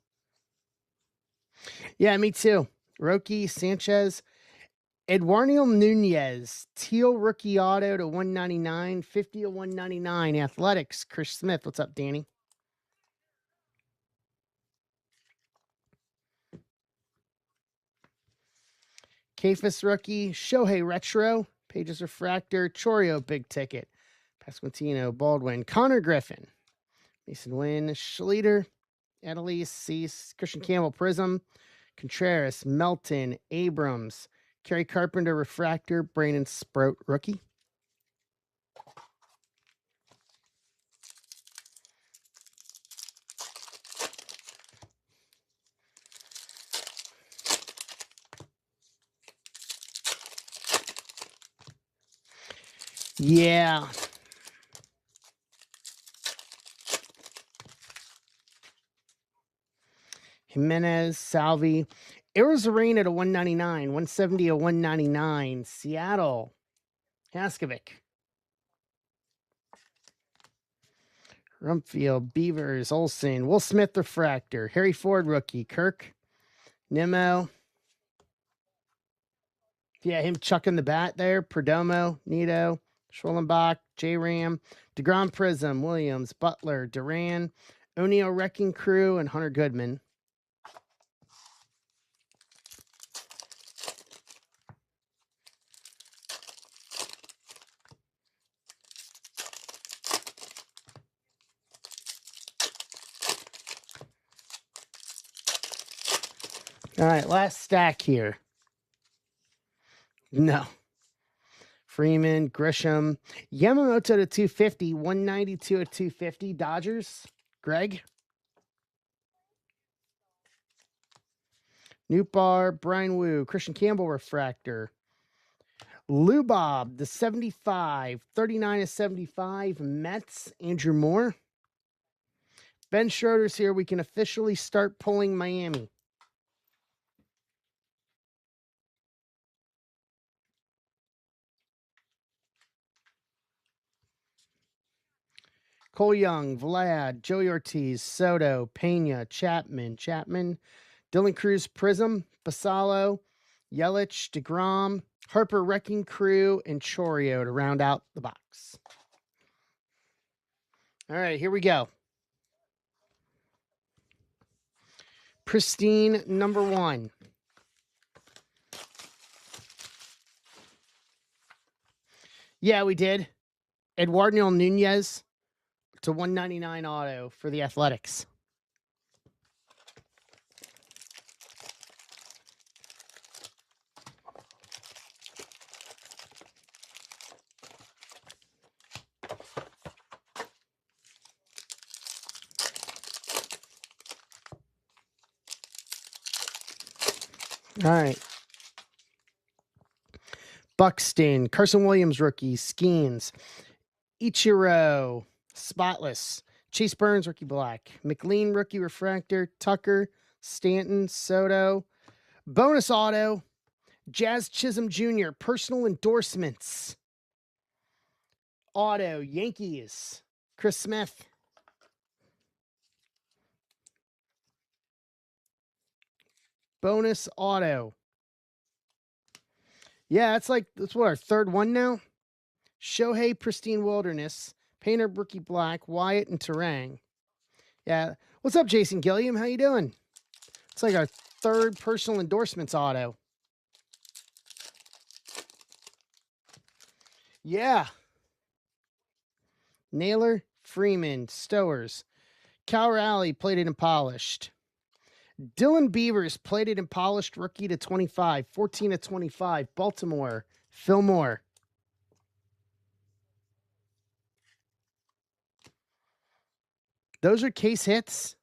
Yeah, me too. Roki, Sanchez, Eduardo Nunez, Teal rookie auto to 199, 50 to 199. Athletics, Chris Smith. What's up, Danny? Kafis rookie, Shohei retro, Pages refractor, Chorio big ticket, Pasquantino, Baldwin, Connor Griffin, Mason Wynn, Schleter, Adelise, Cease, Christian Campbell Prism, Contreras, Melton, Abrams, Kerry Carpenter refractor, Brandon Sprout rookie. Yeah. Jimenez, Salvi. Arozarena to 199. 170 to 199. Seattle. Haskovic. Rumpfield, Beavers, Olsen, Will Smith refractor, Harry Ford rookie, Kirk, Nimmo. Yeah, him chucking the bat there. Perdomo, Nito, Schwellenbach, J-Ram, DeGrom Prism, Williams, Butler, Duran, O'Neill Wrecking Crew, and Hunter Goodman. All right, last stack here. No. Freeman, Grisham, Yamamoto to 250, 192 at 250. Dodgers, Greg. Nootbaar, Brian Wu, Christian Campbell refractor. Lubob, the 75, 39 to 75. Mets, Andrew Moore. Ben Schroeder's here. We can officially start pulling Miami. Cole Young, Vlad, Joey Ortiz, Soto, Pena, Chapman, Dylan Cruz, Prism, Basallo, Yelich, DeGrom, Harper Wrecking Crew, and Chorio to round out the box. All right, here we go. Pristine number 1. Yeah, we did. Eduardo Nunez to 199 auto for the Athletics. All right. Buxton, Carson Williams rookie, Skeens, Ichiro, Spotless, Chase Burns rookie black, McLean rookie refractor, Tucker, Stanton, Soto, bonus auto, Jazz Chisholm Jr., personal endorsements, auto, Yankees, Chris Smith. Bonus auto. Yeah, that's what our third one now. Shohei Pristine Wilderness, Painter Rookie Black, Wyatt and Terang. Yeah. What's up, Jason Gilliam? How you doing? It's like our third personal endorsements auto. Yeah. Naylor, Freeman, Stowers. Cal Raleigh, plated and polished. Dylan Beavers, plated and polished, rookie to 25, 14 to 25. Baltimore, Fillmore. Those are case hits.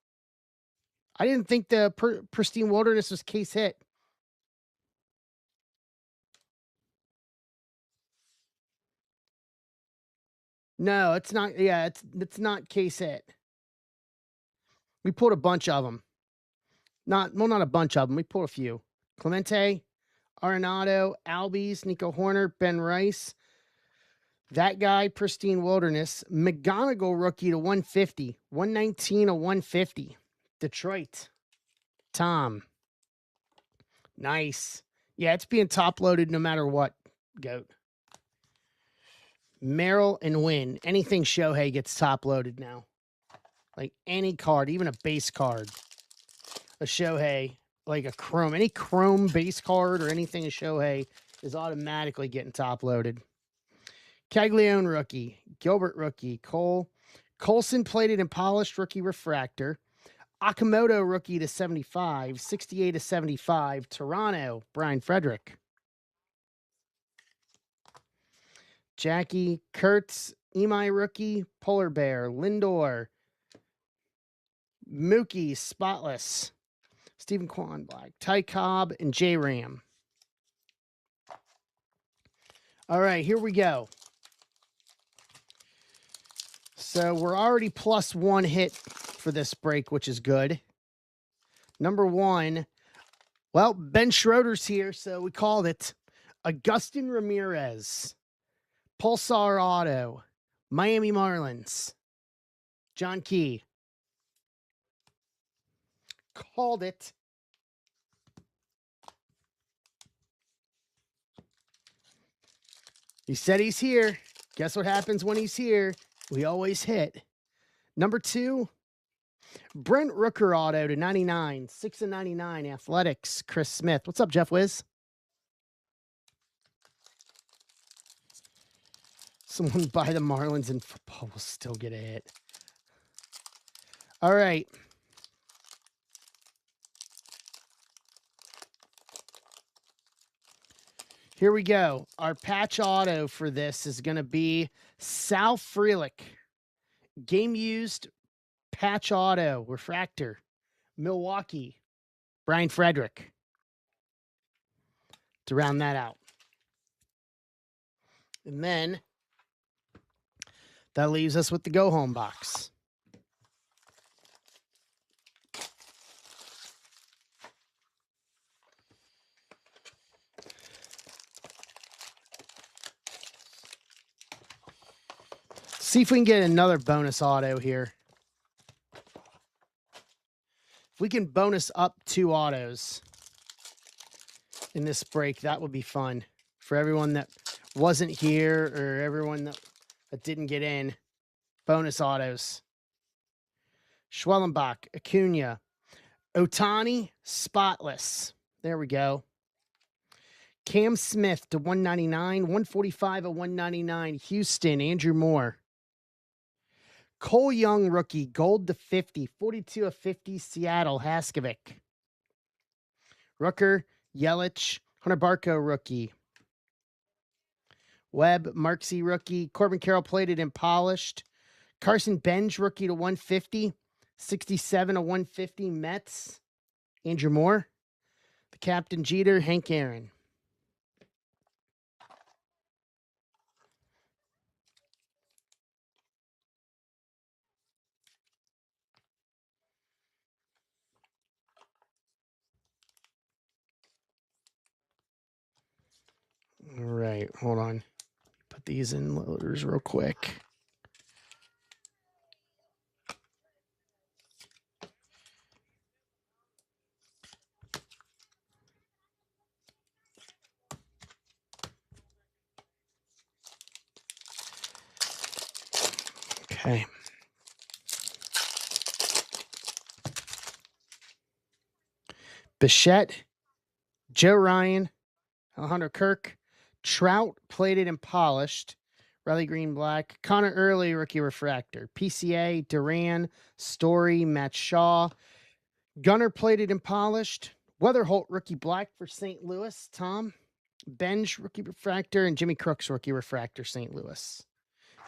I didn't think the Pristine Wilderness was case hit. No, it's not. Yeah, it's not case hit. We pulled a bunch of them. Not a bunch of them. We pulled a few. Clemente, Arenado, Albies, Nico Horner, Ben Rice. That guy, Pristine Wilderness. McGonigal rookie to 150. 119 to 150. Detroit. Tom. Nice. Yeah, it's being top loaded no matter what, Goat. Merrill and Wynn. Anything Shohei gets top loaded now. Like any card, even a base card. A Shohei, like a chrome. Any chrome base card or anything a Shohei is automatically getting top loaded. Caglione rookie. Gilbert rookie. Colson plated and polished rookie refractor. Akamoto rookie to 75. 68 to 75. Toronto. Brian Frederick. Jackie Kurtz, Imai rookie, Polar Bear, Lindor, Mookie, Spotless, Stephen Kwan Black, Ty Cobb, and J Ram. All right, here we go. So we're already plus 1 hit for this break, which is good. Number 1. Well, Ben Schroeder's here, so we called it. Agustin Ramirez. Pulsar Auto. Miami Marlins. John Key. Called it. He said he's here. Guess what happens when he's here? We always hit. Number 2, Brent Rooker Auto to 99. 6/99. Athletics. Chris Smith. What's up, Jeff Wiz? Someone buy the Marlins in football will still get a hit. All right. Here we go. Our patch auto for this is going to be Sal Frelick. Game used patch auto refractor. Milwaukee. Brian Frederick. To round that out. And then that leaves us with the go home box. See if we can get another bonus auto here. If we can bonus up 2 autos in this break, that would be fun for everyone that wasn't here or everyone that didn't get in. Bonus autos. Schwellenbach, Acuna, Ohtani, spotless. There we go. Cam Smith to 199, 145/199. Houston, Andrew Moore. Cole Young rookie, gold to 50, 42/50. Seattle, Haskovic. Rooker, Yelich, Hunter Barco rookie. Webb, Marksy rookie. Corbin Carroll plated and polished. Carson Benj rookie to 150, 67/150. Mets, Andrew Moore. The captain Jeter, Hank Aaron. All right, hold on. Put these in loaders real quick. Okay. Bichette, Joe Ryan, Alejandro Kirk, Trout, plated and polished. Riley Green Black, Connor Early, rookie refractor. PCA, Duran, Story, Matt Shaw. Gunner, plated and polished. Weatherholt, rookie black for St. Louis. Tom. Benj, rookie refractor. And Jimmy Crooks, rookie refractor, St. Louis.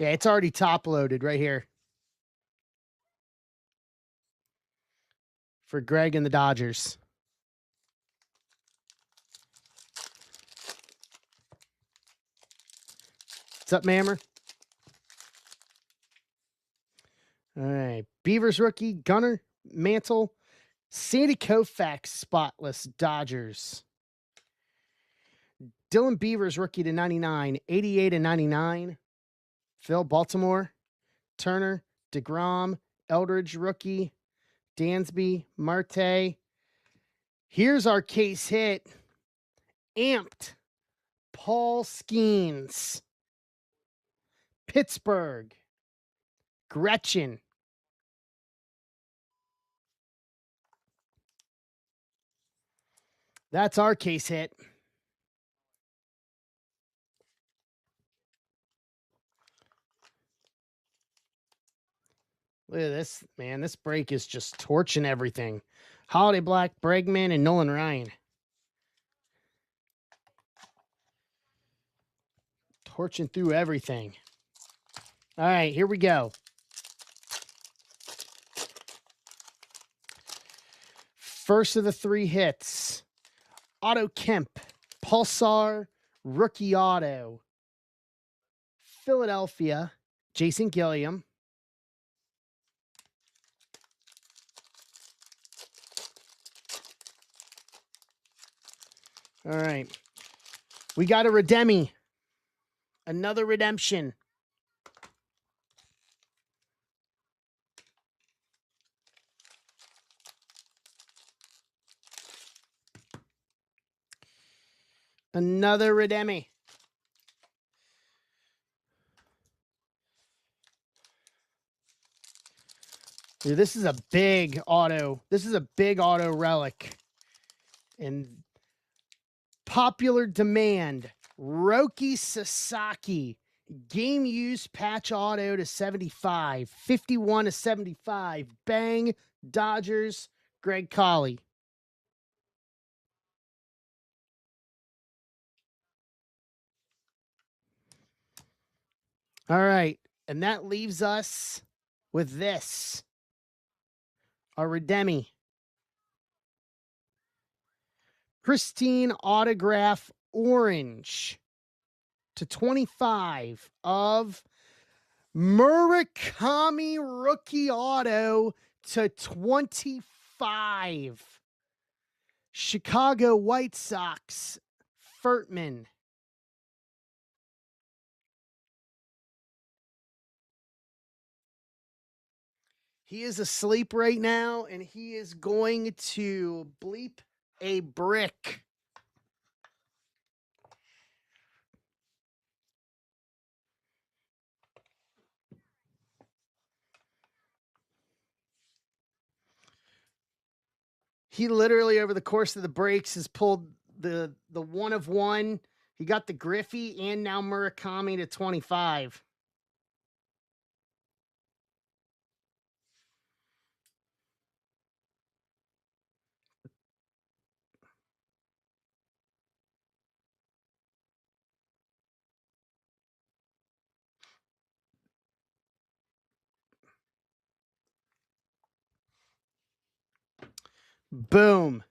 Yeah, it's already top loaded right here. For Greg and the Dodgers. What's up, Mammer? All right. Beavers rookie, Gunner, Mantle, Sandy Koufax, spotless, Dodgers. Dylan Beavers rookie to 99, 88/99. Phil, Baltimore. Turner, DeGrom, Eldridge rookie, Dansby, Marte. Here's our case hit. Amped, Paul Skeens. Pittsburgh, Gretchen. That's our case hit. Look at this, man. This break is just torching everything. Holiday Black, Bregman, and Nolan Ryan. Torching through everything. All right, here we go. First of the 3 hits. Otto Kemp, Pulsar, rookie auto. Philadelphia, Jason Gilliam. All right. We got a Redemi. Another redemption. Another Redemi. Dude, this is a big auto. This is a big auto relic. And popular demand, Roki Sasaki. Game used patch auto to 75. 51 to 75. Bang. Dodgers. Greg Colley. All right. And that leaves us with this. Our Redemi. Pristine autograph orange to 25 of Murakami rookie auto to 25. Chicago White Sox, Furtman. He is asleep right now, and he is going to bleep a brick. He literally, over the course of the breaks, has pulled the one of one. He got the Griffey and now Murakami to 25. Boom.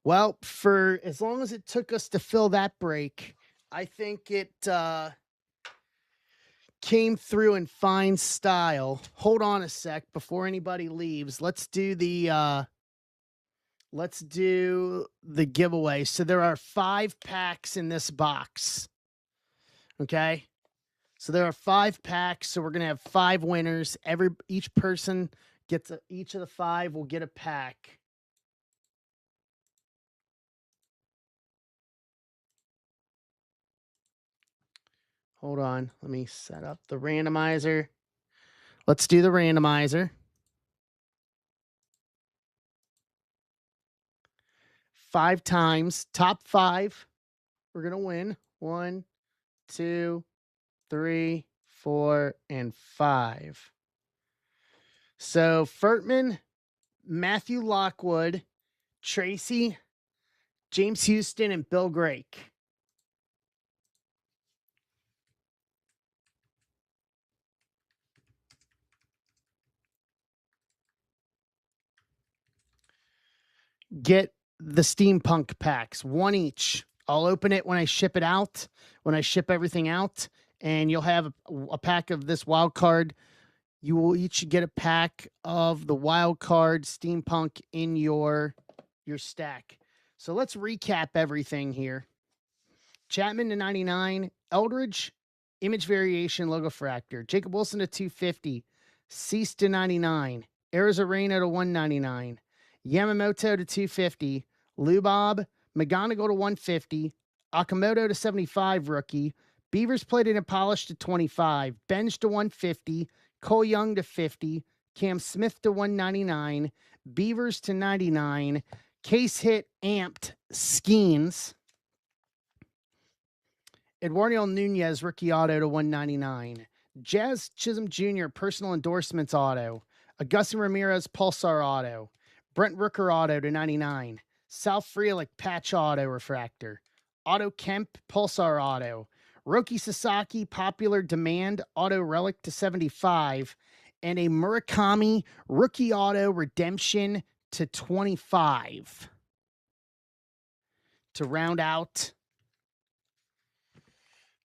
Well, for as long as it took us to fill that break, I think it came through in fine style. Hold on a sec before anybody leaves. Let's do the giveaway. So there are 5 packs in this box. Okay? So there are 5 packs, so we're going to have 5 winners. Each person gets each of the 5 will get a pack. Hold on. Let me set up the randomizer. Let's do the randomizer. 5 times. Top 5. We're going to win. 1, 2, 3, 4, and 5. So Furtman, Matthew Lockwood, Tracy, James Houston, and Bill Grake. Get the steampunk packs, 1 each. I'll open it when I ship it out, when I ship everything out, and you'll have a pack of this wild card. You will each get a pack of the wild card steampunk in your stack. So let's recap everything here. Chapman to 99, Eldridge, image variation, logo fractor. Jacob Wilson to 250, Cease to 99, Arizarena to 199, Yamamoto to 250, Lubob, McGonigal to 150, Akamoto to 75 rookie, Beavers plated and polished to 25, Benj to 150, Cole Young to 50, Cam Smith to 199, Beavers to 99, case hit amped Skeens, Eduardo Nunez rookie auto to 199, Jazz Chisholm Jr. personal endorsements auto, Augustin Ramirez Pulsar auto, Brent Rooker auto to 99, Sal Frelick patch auto refractor, Otto Kemp Pulsar auto, Roki Sasaki popular demand auto relic to 75, and a Murakami rookie auto redemption to 25 to round out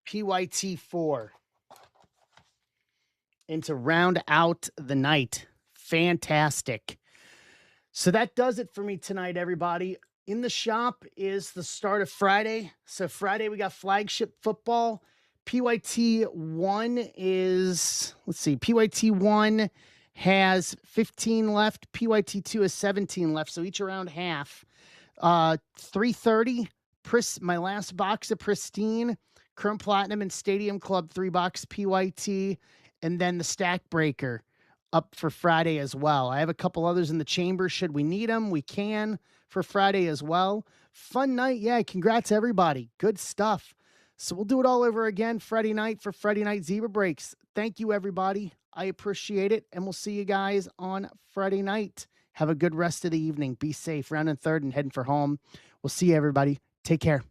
PYT4 and to round out the night. Fantastic. So that does it for me tonight, everybody. In the shop is the start of Friday. So Friday we got flagship football. PYT 1 is, let's see, PYT 1 has 15 left. PYT 2 has 17 left. So each around half. 3:30, my last box of Pristine, Chrome Platinum and Stadium Club 3-box PYT, and then the Stack Breaker up for Friday as well. I have a couple others in the chamber. Should we need them, we can for Friday as well. Fun night. Yeah, congrats everybody. Good stuff. So we'll do it all over again Friday night for Friday Night Zebra Breaks. Thank you, everybody. I appreciate it, and we'll see you guys on Friday night. Have a good rest of the evening. Be safe. Round and third and heading for home. We'll see you, everybody. Take care.